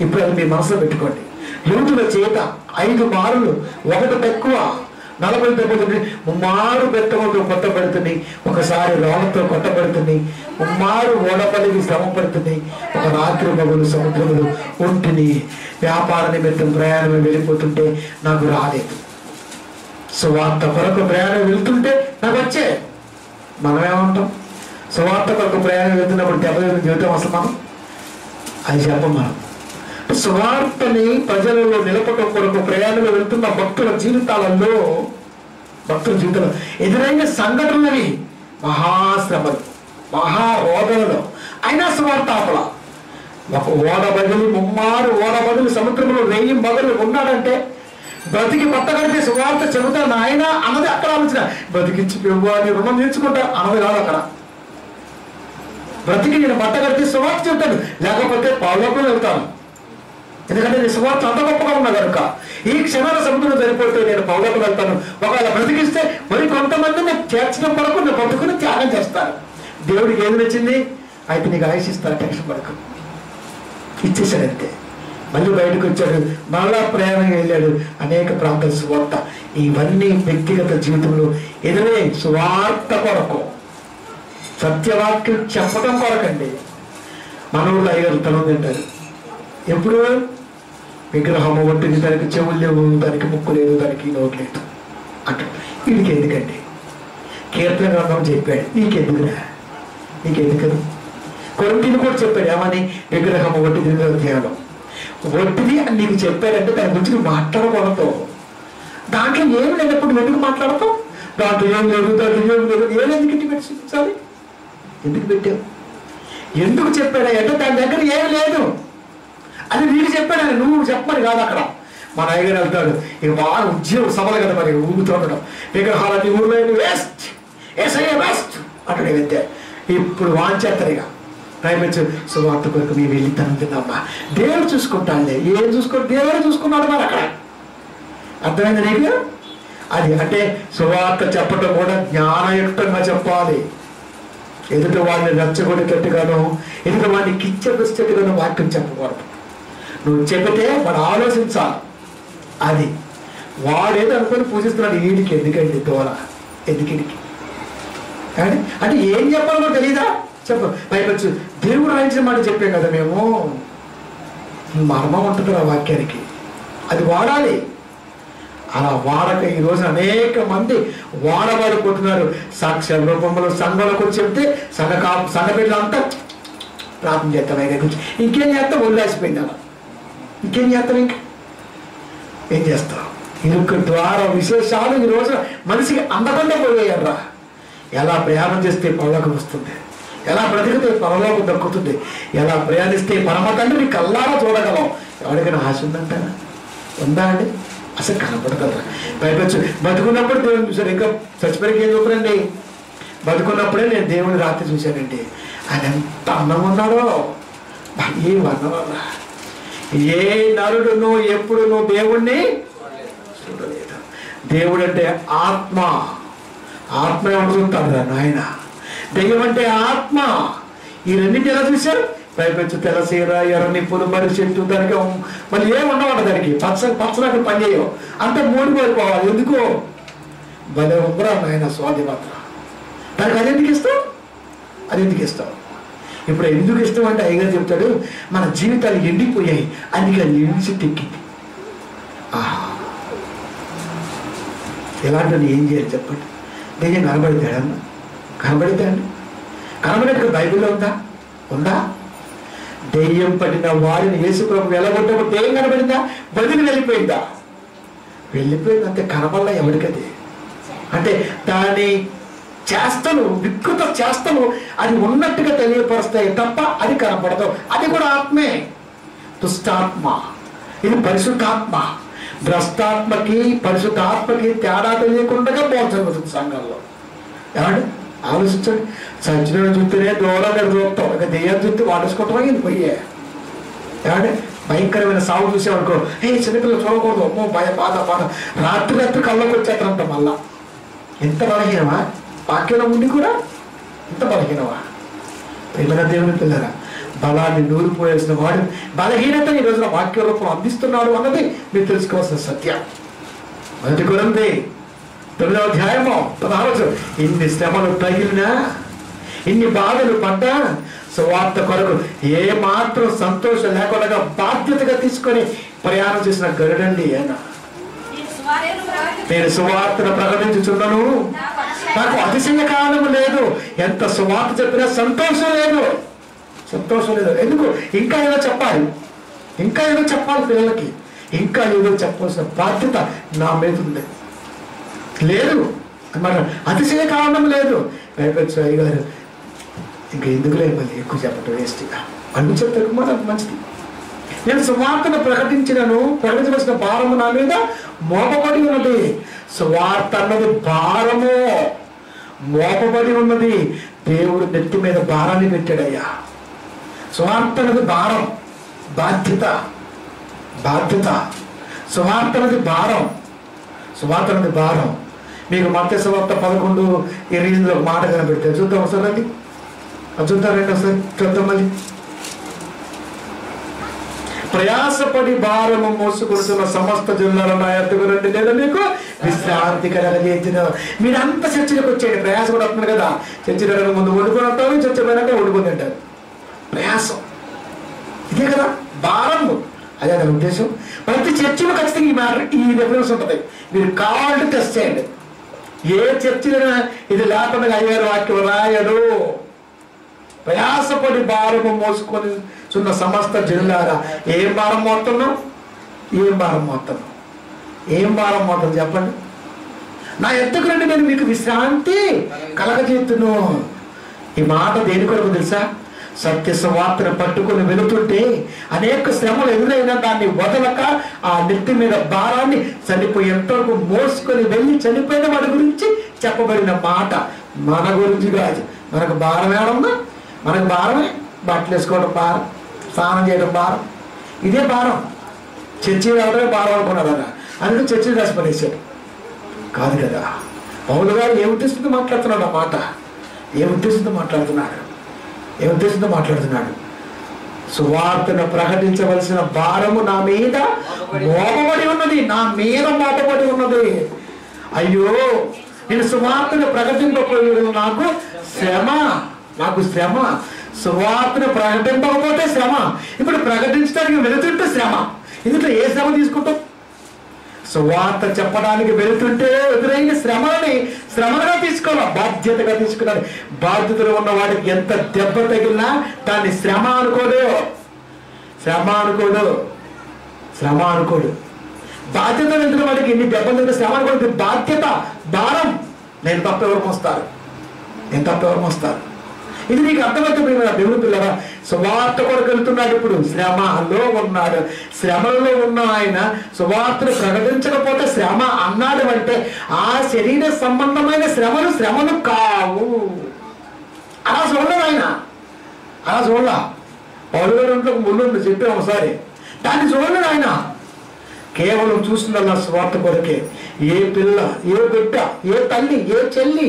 B: ఇప్పుడు అది మీ మనసులో పెట్టుకోండి. యూదుల చేత 5 మారులు 1 తక్కువ 40 దెబ్బలు, ముమ్మారు బెత్తముతో కొట్టబడుతుంది, ఒకసారి రాళ్ళతో కొట్టబడుతుంది, ముమ్మారు ఓడపల్లికి శ్రమ పడుతుంది, ఒక రాత్రి మగులు సముద్రములు ఒంటిని వ్యాపార నిమిత్తం ప్రయాణం వెళ్ళిపోతుంటే నాకు రాలేదు. సువార్త కొరకు ప్రయాణం వెళ్తుంటే నాకు వచ్చే. మనం ఏమంటాం? సువార్త కొరకు ప్రయాణం వెళ్తున్నప్పుడు దెబ్బలు జీవితం అసలు మనం అది చెప్పం. మనం సువార్తని ప్రజలలో నిలపటం కొరకు ప్రయాణంలో వెళ్తున్న భక్తుల జీవితాలలో ఎదురైన సంఘటనలవి మహాశ్రమలు, మహారోదనలు. అయినా సువార్త ఆపల. ఒక ఓడబడులు ముమ్మారు ఓడబడులు సముద్రంలో 1000 మగలు ఉన్నాడంటే బ్రతికి పట్టగడితే సువార్త చెబుతాను ఆయన అన్నది అక్కడ ఆలోచన. బ్రతికించి అని రుణం తీర్చుకుంటా అన్నది కాదు అక్కడ. బ్రతికి నేను పట్టగడితే సువార్త చెబుతాను, లేకపోతే పరలోకం వెళ్తాను. ఎందుకంటే నేను సువార్త అంత గొప్పగా ఉన్నా కనుక ఈ క్షణాల సముద్రం సరిపోతే నేను పరలోకం వెళ్తాను. ఒకవేళ బ్రతికిస్తే మరి కొంతమంది నేను చేర్చడం కొరకు నేను బ్రతుకుని త్యాగం చేస్తాను. దేవుడికి ఏది నచ్చింది? అయితే నీకు ఆశిస్తాను, టెన్షన్ పడకు. ఇచ్చేసాడంతే. మళ్ళీ బయటకు వచ్చాడు, మళ్ళా ప్రయాణం వెళ్ళాడు, అనేక ప్రాంతాల సువార్త. ఇవన్నీ వ్యక్తిగత జీవితంలో ఎదురే సువార్త కొరకు, సత్యవాక్యం చెప్పడం కొరకండి. మన ఊళ్ళో 5 తలం తింటారు. ఎప్పుడు విగ్రహం ఒట్టింది, దానికి చెవులు లేవు, దానికి ముక్కు లేదు, దానికి నోటు లేదు అంటాడు. వీడికి ఎందుకండి? కీర్తన గ్రంథం చెప్పాడు, నీకెందుకురా, నీకెందుకదు. కొరింథీయులు కూడా చెప్పాడు ఏమని? విగ్రహం ఒట్టిది ధ్యానం ఒట్టిది అని నీకు చెప్పాడంటే దాని గురించి నువ్వు మాట్లాడకూడదు. దాంట్లో ఏమి లేనప్పుడు ఎందుకు మాట్లాడతావు? దాంట్లో ఏం లేదు, దాంట్లో ఏం లేదు, ఎందుకు ఇంటి పెట్టి చూపించాలి? ఎందుకు పెట్టావు? ఎందుకు చెప్పాడా అంటే దాని దగ్గర ఏమి లేదు, అది వీడు చెప్పాడని నువ్వు చెప్పమని కాదు. అక్కడ మా నాయగారు వెళ్తాడు, ఇక బాగా ఉద్యోగ సభలు కదా మరి ఊగుతుండడం, విగ్రహాలన్నీ ఊర్లో వేస్ట్, ఏసయ్య వేస్ట్ అంటాడు. వెళ్తే ఇప్పుడు వాంచేస్తారు ఇక ప్రైవేట్ సువార్త కొరకు మేము వెళ్ళి తనుకుందమ్మా, దేవుడు చూసుకుంటానులే. ఏం చూసుకో, దేవుడు చూసుకున్నాడు మరి అక్కడ. అర్థమైంది నీకు? అది అంటే సువార్త చెప్పటం కూడా జ్ఞానయుక్తంగా చెప్పాలి. ఎదుటి వాడిని రెచ్చగొట్టేటట్టుగాను, ఎదుటి వాడిని కించపరిచేట్టుగాను వాక్యం చెప్పకూడదు. నువ్వు చెబితే వాడు ఆలోచించాలి. అది వాడేదో అనుకుని పూజిస్తున్నాడు, వీడికి ఎందుకండి దూర, ఎందుకిడికి అంటే ఏం చెప్పాలో కూడా తెలీదా? చెప్పు. పైపచ్చు దేవుడు రాయించిన మాట చెప్పాం కదా మేము, మర్మం ఉంటుంది ఆ వాక్యానికి, అది వాడాలి. అలా వాడక ఈ రోజున అనేక మంది వాడబడిపోతున్నారు. సాక్ష్య రూపంలో సంఘంలోకి వచ్చి చెప్తే సంఘ బిడ్డలంతా ప్రార్థన చేస్తాం, ఆయన గురించి ఇంకేం చేస్తాం, వదిలేసిపోయింది. అలా ఇంకేం చేస్తాం, ఇంకా ఏం చేస్తాం? ఇరుకు ద్వారా విశేషాలు ఈ రోజున మనిషికి అందకుండా పోయారా. ఎలా ప్రయాణం చేస్తే పరలోకం వస్తుంది, ఎలా బ్రతికితే పరలోకం దక్కుతుంది, ఎలా ప్రయాణిస్తే పరమ తండ్రిని కల్లారా చూడగలం. ఎవరికైనా ఆశ ఉందంటారా? ఉందా అండి? అసలు కనపడతారు. పైపచ్చు బతుకున్నప్పుడు దేవుని చూశారు, ఇంకా చచ్చిపోయికి ఏం చూపరండి. బతుకున్నప్పుడే నేను దేవుని రాత్రి చూశానండి. ఆయన ఎంత అందంగా ఉన్నాడో, ఏ వర్ణమన్నా. ఏ నరుడును ఎప్పుడును దేవుణ్ణి చూడలేదు. దేవుడు అంటే ఆత్మ. ఆత్మ ఎవరు చూస్తాడు రా నాయన? దెయ్యం అంటే ఆత్మ. ఈ రెండింటి ఎలా చూశారు? పైపెచ్చు తెల్లసీర, ఎర్ర నిప్పులు, మరి చెట్టు, దానికి మళ్ళీ ఏమి ఉండవంట దానికి. పచ్చనట్టు పని చేయవు, అంతా మూడిపోయిపోవాలి. ఎందుకు? భలే ఉందిరా నాయన స్వాతి మాత్రం. దానికి అది ఎందుకు ఇస్తాం? అది ఎందుకు ఇస్తాం? ఇప్పుడు ఎందుకు ఇష్టం అంటే అయ్యగారు చెప్తాడు, మన జీవితాలు ఎండిపోయాయి, అందుకే అది ఎండిసి తెక్కింది. ఎలాంటి ఏం చేయాలి చెప్పండి? దెయ్యం కనబడితాడన్నా? కనబడితాడు? కనబడేట్టుగా బైబిల్లో ఉందా? ఉందా? దెయ్యం పట్టిన వారిని యేసు ప్రభు వెళ్ళగొట్టప్పుడు దెయ్యం కనబడిందా? బదిలి వెళ్ళిపోయిందా? వెళ్ళిపోయింది. అంతే. కనబడలా ఎవరికది. అంటే దాని చేష్టలు, వికృత చేష్టలు అది ఉన్నట్టుగా తెలియపరుస్తాయి తప్ప అది కనపడదు. అది కూడా ఆత్మే. దుష్టాత్మ, ఇది పరిశుద్ధాత్మ. భ్రష్టాత్మకి పరిశుద్ధాత్మకి తేడా తెలియకుండా పోల్చబడుతుంది సంఘంలో. ఏమండి ఆలోచించండి. సజ్జన చూస్తేనే దూరంగా చూస్తాం, ఇక దెయ్యం చూస్తే వాడేసుకోవటం ఇది పోయే. ఏమంటే భయంకరమైన సాగు చూసామనుకో, చిన్నపిల్లలు చూడకూడదు, అమ్మో భయ బాధ బాధ, రాత్రి కళ్ళకు వచ్చేస్తారంట. మళ్ళా ఎంత బలహీనమా వాక్యం ఉండి కూడా, ఎంత బలహీనమా? ప్రేమైన దేవుని పిల్లరా, బలాన్ని నూరిపోయాల్సిన వాడు బలహీనతని ఈ రోజున వాక్య రూపంలో అందిస్తున్నాడు అన్నది మీరు తెలుసుకోవాల్సిన సత్యం. 1 కొరింథీ 9వ అధ్యాయము 16. ఇన్ని శ్రమలు తగిలినా, ఇన్ని బాధలు పడ్డా, సువార్త కొరకు ఏ మాత్రం సంతోషం లేకుండా బాధ్యతగా తీసుకొని ప్రయాణం చేసిన గరుడండి ఆయన. నేను సువార్తను ప్రకటించుచున్నాను, నాకు అతిశయ కాలం లేదు. ఎంత సువార్త చెప్పినా సంతోషం లేదు, సంతోషం లేదు. ఎందుకు? ఇంకా ఏదో చెప్పాలి, ఇంకా ఏదో చెప్పాలి పిల్లలకి, ఇంకా ఏదో చెప్పాల్సిన బాధ్యత నా మీద ఉంది. లేదు అన్నమాట. అతిశయ కారణం లేదు. పైపెచ్చు అయ్యగారు ఇంకా ఎందుకులే మళ్ళీ ఎక్కువ చెప్పటం వేస్ట్గా అన్ని చెప్తే మనకు మంచిది. నేను సువార్తను ప్రకటించవలసిన భారము నా మీద మోపబడి ఉన్నది. సువార్త అన్నది భారము, మోపబడి ఉన్నది. దేవుడు నెత్తి మీద భారాన్ని పెట్టాడయ్యా. సువార్త అన్నది భారం, బాధ్యత. సువార్త అన్నది భారం, సువార్త అన్నది భారం. మీకు మత్తయి సువార్త 11 ఈ రీజన్లో ఒక మాట కనబెడితే చూద్దాం ఒకసారి. అండి చూద్దారండి ఒకసారి, చూద్దాం మళ్ళీ. ప్రయాసపడి భారము మోసుకొడుతున్న సమస్త జనులారా నా యొద్దకు రండి, నేను మీకు విశ్రాంతి కలగజేయుదును. మీరంతా చర్చలకు వచ్చేయండి. ప్రయాసం కూడా వస్తున్నారు కదా, చర్చ ముందు వండుకొని అంటారు, చర్చ పోయినాక వండుకొని అంటారు. ప్రయాసం ఇదే కదా, భారము. అదే దాని ఉద్దేశం. ప్రతి చర్చలో ఖచ్చితంగా ఈ రెఫరెన్స్ ఉంటుంది. మీరు కావాలంటే టెస్ట్ చేయండి. ఏ చర్చలైనా ఇది లేకుండా అయ్యారు వాక్యం రాయడు. ప్రయాసపడి భారము మోసుకొని చున్న సమస్త జనులారా, ఏం భారం మోస్తున్నాం? ఏం భారం మోస్తాం చెప్పండి? నా ఎత్తుకు రండి, నేను మీకు విశ్రాంతి కలగజేతును. ఈ మాట దేని కొరకు తెలుసా? సత్య సువార్తను పట్టుకొని వెళుతుంటే అనేక శ్రమలు ఎదురైనా దాన్ని వదలక ఆ నెత్తి మీద భారాన్ని చనిపోయేంత వరకు మోసుకొని వెళ్ళి చనిపోయిన వాడి గురించి చెప్పబడిన మాట. మన గురించి కాదు. మనకు భారం ఏమన్నా? మనకు భారమే. బట్టలు వేసుకోవడం భారం, స్నానం చేయడం భారం, ఇదే భారం. చర్చి వెళ్ళడమే భారం అనుకున్నాడు కదా, అందుకే చర్చి రాసిపడేశాడు కాదు కదా. పౌలు గారు ఏ ఉద్దేశంతో మాట్లాడుతున్నాడు? ఆ మాట ఏ ఉద్దేశంతో మాట్లాడుతున్నాడు? సువార్తను ప్రకటించవలసిన భారము నా మీద మోపబడి ఉన్నది. అయ్యో, నేను సువార్తను ప్రకటింపకపోతే నాకు శ్రమ. సువార్తను ప్రకటింపకపోతే శ్రమ. ఇప్పుడు ప్రకటించడానికి వెళుతుంటే శ్రమ. ఇందులో ఏ శ్రమ తీసుకుంటాం? సువార్త చెప్పడానికి వెళుతుంటే ఎదురైన శ్రమలుగా తీసుకోవాలి, బాధ్యతగా తీసుకున్నాడు. బాధ్యతలు ఉన్న వాడికి ఎంత దెబ్బ తగిలినా దాన్ని శ్రమ అనుకోడు. బాధ్యత వెళ్తున్న వాడికి ఎన్ని దెబ్బలు తగిలిన శ్రమ అనుకోడు. బాధ్యత, భారం. నేను తప్ప ఎవరు మోస్తారు? ఇది నీకు అర్థమైతే దేవుని పిల్లరా, సువార్త కొరకు వెళ్తున్నాడు. ఇప్పుడు శ్రమలో ఉన్నాడు. శ్రమలో ఉన్న ఆయన సువార్తను ప్రకటించకపోతే శ్రమ అన్నాడు అంటే ఆ శరీర సంబంధమైన శ్రమలు కావు. అలా చూడలేదు ఆయన, అలా చూడాల. పౌలు గారు ముందు చెప్పాం ఒకసారి, దాన్ని చూడలేదు ఆయన. కేవలం చూసిందల్లా స్వార్థ కొరకే. ఏ పిల్ల, ఏ బిడ్డ, ఏ తల్లి, ఏ చెల్లి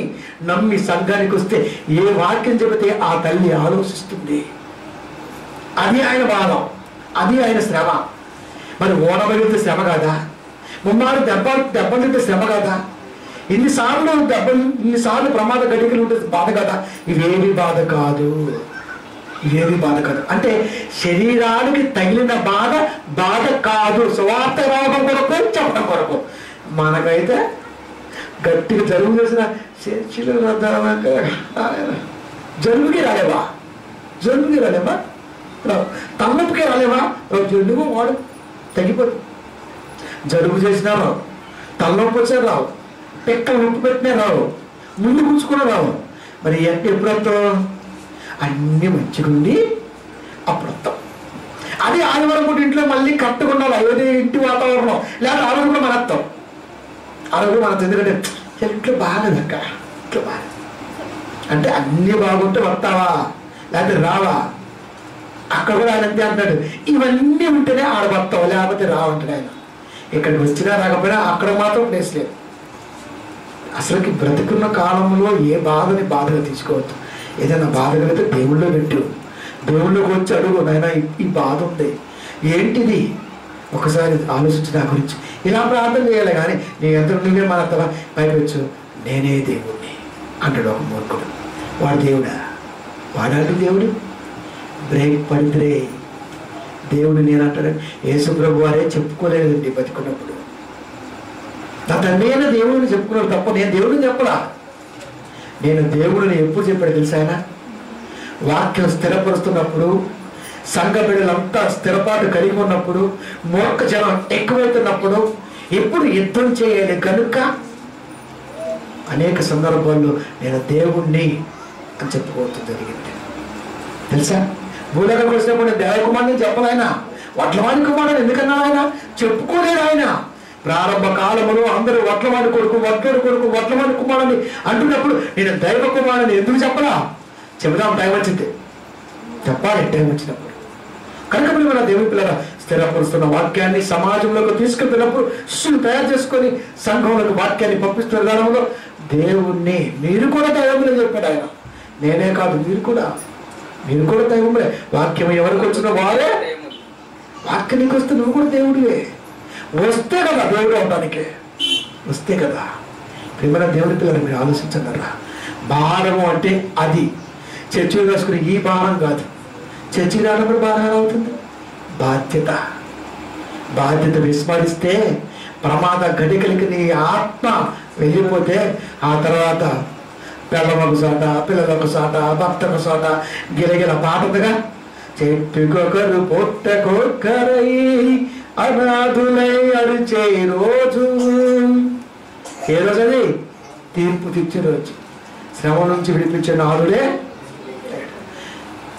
B: నమ్మి సంఘానికి వస్తే ఏ వాక్యం చెబితే ఆ తల్లి ఆలోచిస్తుంది. అది ఆయన బాధం, అది ఆయన శ్రమ. మరి ఓడబడితే శ్రమ కాదా? ముమ్మారు దెబ్బతింటే శ్రమ కాదా? ఇన్నిసార్లు ప్రమాద గడికలు ఉంటే బాధ కదా? ఇవేమి బాధ కాదు, ఇవేమి బాధ కాదు. అంటే శరీరానికి తగిలిన బాధ కాదు. సువార్త రోగం కొరకు చెప్పడం కొరకు. మనకైతే గట్టిగా జరుగు చేసిన జరుగుకి రాలేవా? తలనొప్పికి రాలేవా? జరుగు వాడు తగ్గిపోదు. జరుగు చేసినా రావు, తలనొప్పి వచ్చినా రావు, పెక్కలు నొప్పి పెట్టినా రావు, ముందు కూర్చుకున్నా రావు. మరి ఎప్పుడు వస్తాం? అన్నీ మంచిగుండి అప్పుడు వస్తాం. అది ఆదివారం పూట ఇంట్లో మళ్ళీ కట్టుకున్నాం. అదే ఇంటి వాతావరణం లేదా ఆ రోజు కూడా మన వస్తాం. ఆ రోజు మనకు ఎందుకంటే ఇట్లా బాగాలేదక్క, ఇట్లా బాగా అంటే అన్నీ బాగుంటే వస్తావా లేకపోతే రావా? అక్కడ కూడా ఆయన అంతే అంటాడు, ఇవన్నీ ఉంటేనే ఆడ వస్తావు లేకపోతే రావంటాడు ఆయన. ఇక్కడికి వచ్చినా రాకపోయినా అక్కడ మాత్రం ప్లేస్ లేదు. అసలుకి బ్రతుకున్న కాలంలో ఏ బాధని బాధగా తీసుకోవద్దు. ఏదైనా బాధ కలిగితే దేవుళ్ళో పెట్టు, దేవుళ్ళకి వచ్చి అడుగు, నాయన ఈ బాధ ఉంది ఏంటిది ఒకసారి ఆలోచించి నా గురించి ఇలా ప్రార్థన చేయాలి. కానీ నీ ఎంత నువ్వే మాత్రమా పైపెచ్చు నేనే దేవుడిని అంటాడు ఒక మూర్ఖుడు. వాడు దేవుడా? వాడాడు దేవుడు. బ్రేక్ పడితే దేవుడు నేను అంటాడని యేసు ప్రభు వారే చెప్పుకోలేదండి బతికున్నప్పుడు. నా తండ్రి అయినా దేవుడిని చెప్పుకున్నాడు తప్ప నేను దేవుడిని చెప్పలా. నేను దేవుడిని ఎప్పుడు చెప్పాడు తెలుసా? ఆయన వాక్యం స్థిరపరుస్తున్నప్పుడు, సంఘ బిడ్డలంతా స్థిరపాటు కలిగి ఉన్నప్పుడు, మూర్ఖ జనం ఎక్కువైతున్నప్పుడు ఎప్పుడు యుద్ధం చేయాలి కనుక అనేక సందర్భాల్లో నేను దేవుణ్ణి అని చెప్పుకోవడం జరిగింది. తెలుసా? భూలోకానికి వచ్చినప్పుడు నేను దేవకుమారుని చెప్పాలయన, వడ్లవాణి కుమారుడు ఎందుకన్నా ఆయన చెప్పుకోలేదు. ఆయన ప్రారంభ కాలంలో అందరూ వడ్లవాణి కొడుకు వడ్లవాణి కుమారుని అంటున్నప్పుడు నేను దైవ కుమారుని ఎందుకు చెప్పలా? చెబుదాం, టైం వచ్చింది, చెప్పాలి టైం వచ్చినప్పుడు. కనుక మన దేవుని పిల్లల స్థిరపరుస్తున్న వాక్యాన్ని సమాజంలోకి తీసుకెళ్తున్నప్పుడు శిష్యులు తయారు చేసుకొని సంఘంలోకి వాక్యాన్ని పంపిస్తున్న విధానంలో దేవుణ్ణి మీరు కూడా దైవములే చెప్పాడు ఆయన. నేనే కాదు, మీరు కూడా దైవములే. వాక్యం ఎవరికి వచ్చిన వారే. వాక్యానికి వస్తే నువ్వు కూడా దేవుడివే. వస్తే కదా దేవుడు అవడానికి, వస్తే కదా. ప్రియమైన దేవుని పిల్లలు మీరు ఆలోచించగలరా? భారము అంటే అది చర్చిలో వేసుకుని ఈ భారం కాదు. చర్చి రానప్పుడు భారం అవుతుంది. బాధ్యత విస్మరిస్తే ప్రమాద గడికలకి నీ ఆత్మ వెళ్ళిపోతే ఆ తర్వాత పిల్లలకు సాట, పిల్లలకు సాట, భక్తకు సాట గిలగిల పాటగా చెట్టుకొకరు పొట్టకొకరై అనాథులై అరిచే రోజు. ఏ రోజు అది? తీర్పు తెచ్చే రోజు. శ్రమ నుంచి విడిపించే నాడులే.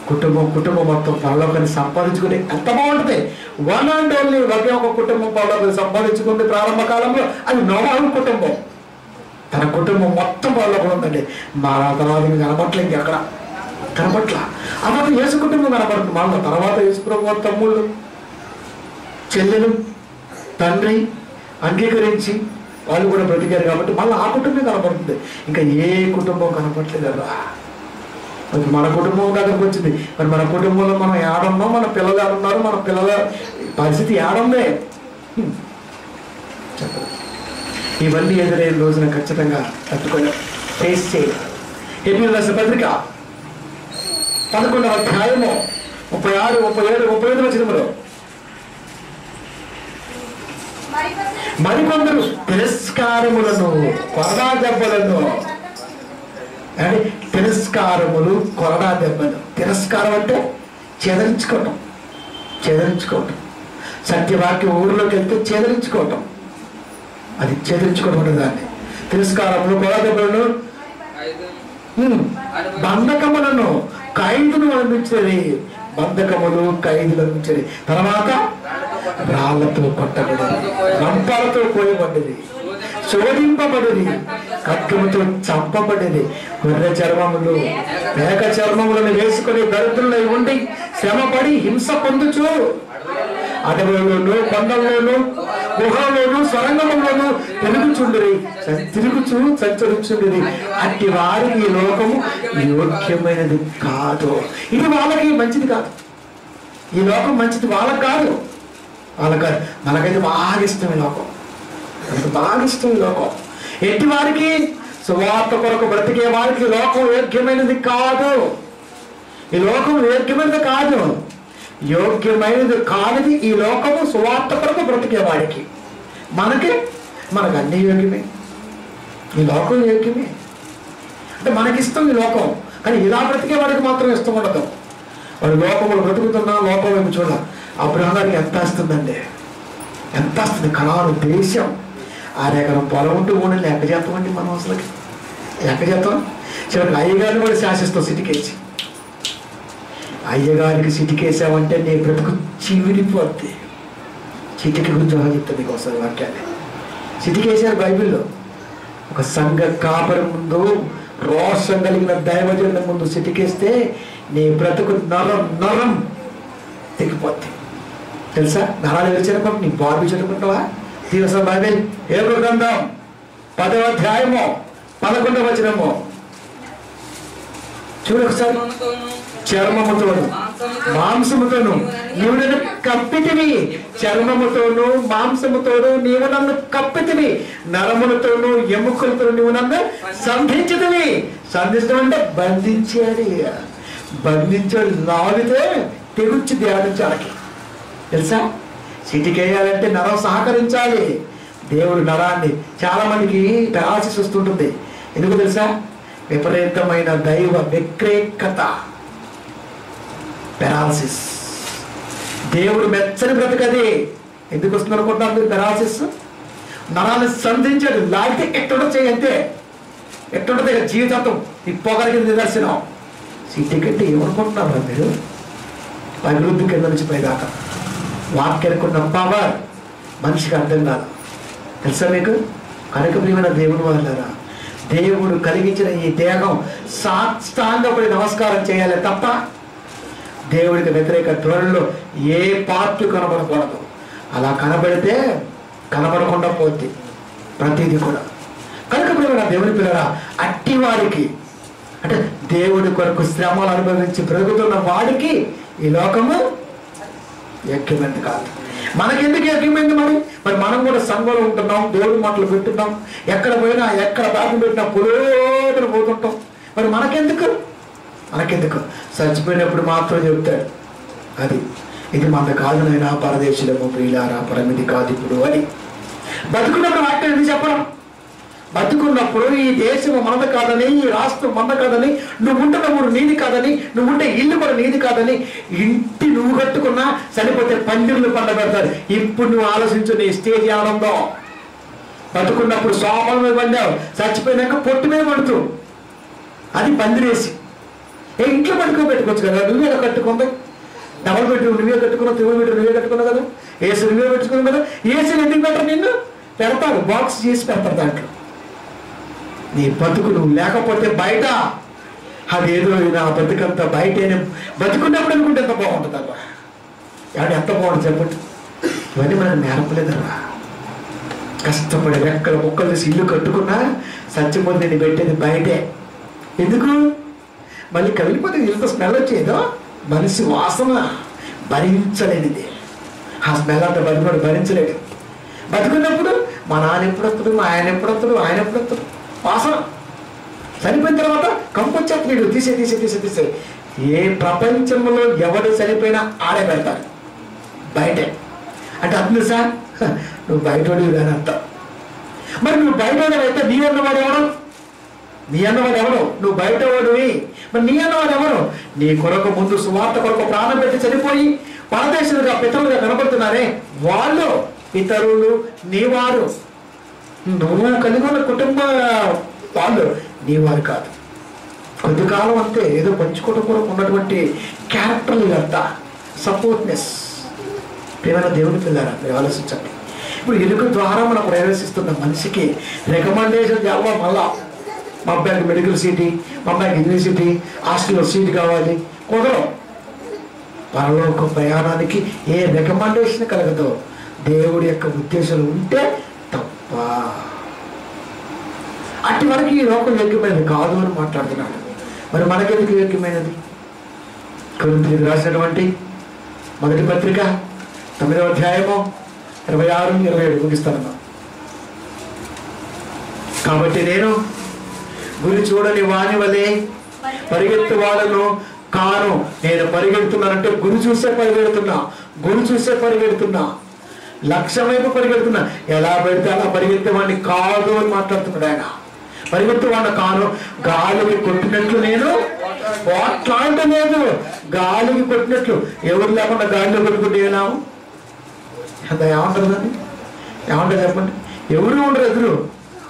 B: కుటుంబం మొత్తం పరలోకాన్ని సంపాదించుకుని ఎంత బాగుంటుంది. వన్ అండ్ ఓన్లీ ఒకే ఒక కుటుంబం పరలోకాన్ని సంపాదించుకుంటే ప్రారంభ కాలంలో అది నోవాహు కుటుంబం. తన కుటుంబం మొత్తం పరలోకం ఉందండి. మా తర్వాత కనపట్లే, ఇంకెక్కడ కనపట్ల. ఆ తర్వాత యేసు కుటుంబం కనపడుతుంది. మళ్ళీ తర్వాత యేసు ప్రభు తమ్ముళ్ళు, చెల్లెలు, తండ్రి అంగీకరించి వాళ్ళు కూడా బ్రతికారు కాబట్టి మళ్ళీ ఆ కుటుంబం కనపడుతుంది. ఇంకా ఏ కుటుంబం కనపట్లేదు కదా. మన కుటుంబం దగ్గరకు వచ్చింది. మరి మన కుటుంబంలో మనం ఏడున్నాం, మన పిల్లలు ఏడున్నారు, మన పిల్లల పరిస్థితి ఏడుందే చెప్పదు. ఇవన్నీ ఎదురైన రోజున ఖచ్చితంగా తట్టుకొని ఫేస్ చేయాలి. ఏప్రిల్ రాసిన పత్రిక 11వ అధ్యాయము 36, 37, 35 వచనములో మరికొందరు తిరస్కారములను, కొరడా దెబ్బలను, తిరస్కారములు, కొరడా దెబ్బలు. తిరస్కారం అంటే చెదరించుకోవటం. సత్యవాక్యం ఊరిలోకి వెళ్తే చెదరించుకోవటం, అది చెదరించుకోవటం. దాన్ని తిరస్కారములు, కొరడా దెబ్బలను, బంధకములను ఖైదును అందించేది, బంధకములు ఖైదులు అందించేది. తర్వాత రాళ్లతో కొట్టబడింది, రంపాలతో కోయబడ్డది, శోధింపబడింది, ఖడ్గముతో చంపబడింది. గొర్రె చర్మములు మేక చర్మములను వేసుకుని దరిద్రులై ఉండి శ్రమపడి హింస పొందుచు అడవులలోను కొండల్లోను గుహల్లోను సొరంగములోను తిరుగుచు సంచరించుండేది. అట్టి వారికి ఈ లోకము యోగ్యమైనది కాదు. ఇది వాళ్ళకి మంచిది కాదు. ఈ లోకం మంచిది వాళ్ళకి కాదు. మనకైతే బాగా ఇష్టం ఈ లోకం, మనకు బాగా ఇష్టం ఈ లోకం. ఎట్టి వారికి, సువార్త కొరకు బ్రతికే వారికి లోకం యోగ్యమైనది కాదు. ఈ లోకం యోగ్యమైనది కాదు, యోగ్యమైనది కానిది ఈ లోకము సువార్త కొరకు బ్రతికే వాడికి. మనకు అన్ని యోగ్యమే, ఈ లోకం యోగ్యమే. అంటే మనకిష్టం ఈ లోకం, కానీ ఇలా బ్రతికే వాడికి మాత్రం ఇష్టం ఉండదు. వాడు లోకంలో బ్రతుకుతున్నా లోకం వైపు చూడ. అబ్రహాముకి ఎంత వస్తుందండి, ఎంత వస్తుంది? కనాను దేశం 6 ఎకరం పొలం ఉంటూ కూడా లెక్క చేస్తామండి మనం. అసలుకి లెక్క చేస్తాం. చివరికి అయ్యగారిని కూడా శాసిస్తాం సిటికేసి. అయ్యగారికి సిటికేసామంటే నీ బ్రతుకు చివిడిపోద్ది. చిటికి గురించి చెప్తాను నీకు ఒకసారి వాక్యాన్ని. సిటికేసారు బైబిల్లో. ఒక సంఘ కాపరి ముందు, రోషం కలిగిన దైవజనుల ముందు సిటికేస్తే నీ బ్రతుకు నరం తెగిపోద్ది. తెలుసా? నరాలు విరిచేటప్పుడు నీ బాబు చెడుకుంటావా? తీవ్ర బైబిల్ హేబ్రూ గ్రంథం 10వ అధ్యాయము 11వ వచనము చూడు ఒకసారి. చర్మముతోను మాంసముతోను నీవు నన్ను కప్పితివి, చర్మముతోను మాంసముతోను నీవు నన్ను కప్పితివి, నరములతోను ఎముకలతోను నీవు నన్ను సంధించితివి. సంధించడం అంటే బంధించేది. బంధించాడు, లాగితే తెగుచ్చి ధ్యానించాలకి. తెలుసా? సిటికేయాలంటే నరం సహకరించాలి. దేవుడు నరాన్ని, చాలా మందికి పెరాలసిస్ వస్తుంటుంది. ఎందుకు తెలుసా? విపరీతమైన దైవ వ్యతిరేకత, పెరాలసిస్. దేవుడు మెచ్చని బ్రతకది. ఎందుకు వస్తుంది అనుకుంటున్నారు మీరు? పెరాలసిస్ నరాన్ని సంధించాడు, లాగితే ఎక్కడ చేయంతే ఎట్టుంటుంది జీవితాంతం ఇప్పగలిగిన నిదర్శనం. సిటికంటే ఏమనుకుంటున్నారు మీరు? అభివృద్ధి కింద నుంచి పైదాకా వాక్యానికి ఉన్న పవర్ మనిషికి అర్థం కాదు. తెలుసా మీకు? కనుక ప్రియమైన దేవుని వాళ్ళారా, దేవుడు కలిగించిన ఈ దేహం సాష్టాంగపడి నమస్కారం చేయాలి తప్ప దేవుడికి వ్యతిరేక ధోరణిలో ఏ పార్టీ కనబడకూడదు. అలా కనబడితే కనబడకుండా పోద్ది ప్రతిదీ కూడా. కనుక ప్రియమైన దేవుని పిల్లరా, అట్టి వారికి, అంటే దేవుడి కొరకు శ్రమలు అనుభవించి పెరుగుతున్న వాడికి ఈ లోకము యోగ్యమైనది కాదు. మనకెందుకు యోగ్యమైంది? మరి మనం కూడా సంఘంలో ఉంటున్నాం, దేవుడి మాటలు పెట్టున్నాం, ఎక్కడ పోయినా ఎక్కడ బాధ పెట్టినా పురోగతి పోతుంటాం. మరి మనకెందుకు? చచ్చిపోయినప్పుడు మాత్రం చెప్తాడు, అది ఇది మన కాదు నైనా పరదేశులము ప్రియులారా, పరమిది కాదు ఇప్పుడు అని. బతుకున్నప్పుడు వాక్యం ఎందుకు చెప్పడం? బతుకున్నప్పుడు ఈ దేశం మనది కాదని, ఈ రాష్ట్రం మనది కాదని, నువ్వు ఉంటున్న ఊరు నీది కాదని, నువ్వు ఉంటే ఇల్లు కూడా నీది కాదని, ఇంటి నువ్వు కట్టుకున్నా చనిపోతే పందిర్లు పండ పెడతారు. ఇప్పుడు నువ్వు ఆలోచించు నీ స్టేజ్ ఆనందం. బతుకున్నప్పుడు సోమల మీద పండావు, చచ్చిపోయినాక పొట్టు మీద పడుతూ అది పందిరేసి ఇంట్లో పెట్టుకోవచ్చు కదా. నువ్వే కట్టుకుందా? డబల్ బెడ్రూమ్ నువ్వే కట్టుకున్నావు, త్రిబుల్ బెడ్రూమ్ నువ్వే కట్టుకున్నావు కదా, ఏసీ నువ్వే పెట్టుకున్నావు కదా. ఏసీని ఎందుకు పెట్టరు? నిన్ను పెడతారు, బాక్స్ చేసి పెడతారు. దాంట్లో నీ బతుకు నువ్వు లేకపోతే బయట అదేదో నా బతుకంతా బయటనే బతుకున్నప్పుడు అనుకుంటే ఎంత బాగుంటుంది అబ్బా. ఎవడు ఎంత బాగుంటుంది చెప్పండి. ఇవన్నీ మనం నేర్పలేదరా. కష్టపడి రెక్కల ముక్కలు తీసి ఇల్లు కట్టుకున్నా చచ్చిపోతే నేను పెట్టేది బయటే. ఎందుకు? మళ్ళీ కదిలిపోతే ఇంత స్మెల్ వచ్చేదో, మనిషి వాసన భరించలేనిది. ఆ స్మెల్ అంతా బతుకుడు భరించలేడు. బతుకున్నప్పుడు మా నాన్న ఎప్పుడు వస్తాడు, మా ఆయన ఎప్పుడు వస్తాడు, ఆయన ఎప్పుడు వస్తాడు వాసన. చనిపోయిన తర్వాత కంపొచ్చేస్తున్నాడు, తీసే. ఏ ప్రపంచంలో ఎవడు చనిపోయినా ఆడే పెడతారు బయటే. అంటే అర్థం సార్, నువ్వు బయటోడివి కానీ అర్థం. మరి నువ్వు బయటోడు అయితే నీ అన్నవాడు ఎవరు? నువ్వు బయటవాడివి. మరి నీ అన్నవాడు ఎవరు? నీ కొరకు ముందు సువార్త కొరకు ప్రాణం పెట్టి చనిపోయి పరదేశులుగా పితరులుగా కనబడుతున్నారే వాళ్ళు పితరులు, నీవారు. నువ్వు కలిగి ఉన్న కుటుంబ వాళ్ళు నీవారు కాదు. కొద్ది కాలం అంతే, ఏదో పంచుకోవడం కూడా ఉన్నటువంటి క్యారెక్టర్లు ఇదంతా సపోర్ట్నెస్. ప్రియమైన దేవుని పిల్లారా, మీరు ఆలోచించండి. ఇప్పుడు ఎలుక ద్వారా మనం ప్రవేశిస్తున్న మనిషికి రికమెండేషన్ చేయాలి. మళ్ళా మా అబ్బాయికి మెడికల్ సీటు, మా అబ్బాయికి యూనివర్సిటీ హాస్టల్లో సీటు కావాలి, కుదరం. పరలోక ప్రయాణానికి ఏ రికమెండేషన్ కలగదో దేవుడి యొక్క ఉద్దేశాలు ఉంటే తప్ప. అట్టి వరకు ఈ లోకం యోగ్యమైనది కాదు అని మాట్లాడుతున్నాడు. మరి మనకెందుకు యోగ్యమైనది? కొరింథీయులకు రాసినటువంటి మొదటి పత్రిక 9వ అధ్యాయము 26, 27 ముగిస్తాను. కాబట్టి నేను గురి చూడని వాని వలె పరిగెత్తు వాళ్ళను కాను. నేను పరిగెడుతున్నానంటే గురి చూసే పరిగెడుతున్నా, లక్ష్యం వైపు పరిగెడుతున్నా. ఎలా పెడితే అలా పరిగెత్తేవాడిని కాదు అని మాట్లాడుతున్నాడు ఆయన. పరిగెత్తేవాడిని కాను, గాలికి కొట్టినట్లు నేను పోట్లాడలేదు. గాలికి కొట్టినట్లు, ఎవరు లేకుండా గాలిలో కొట్టుకుంటే ఏనాము అంత ఏమంటారు దాన్ని? ఏమంటారు చెప్పండి? ఎవరు ఉండరు ఎదురు.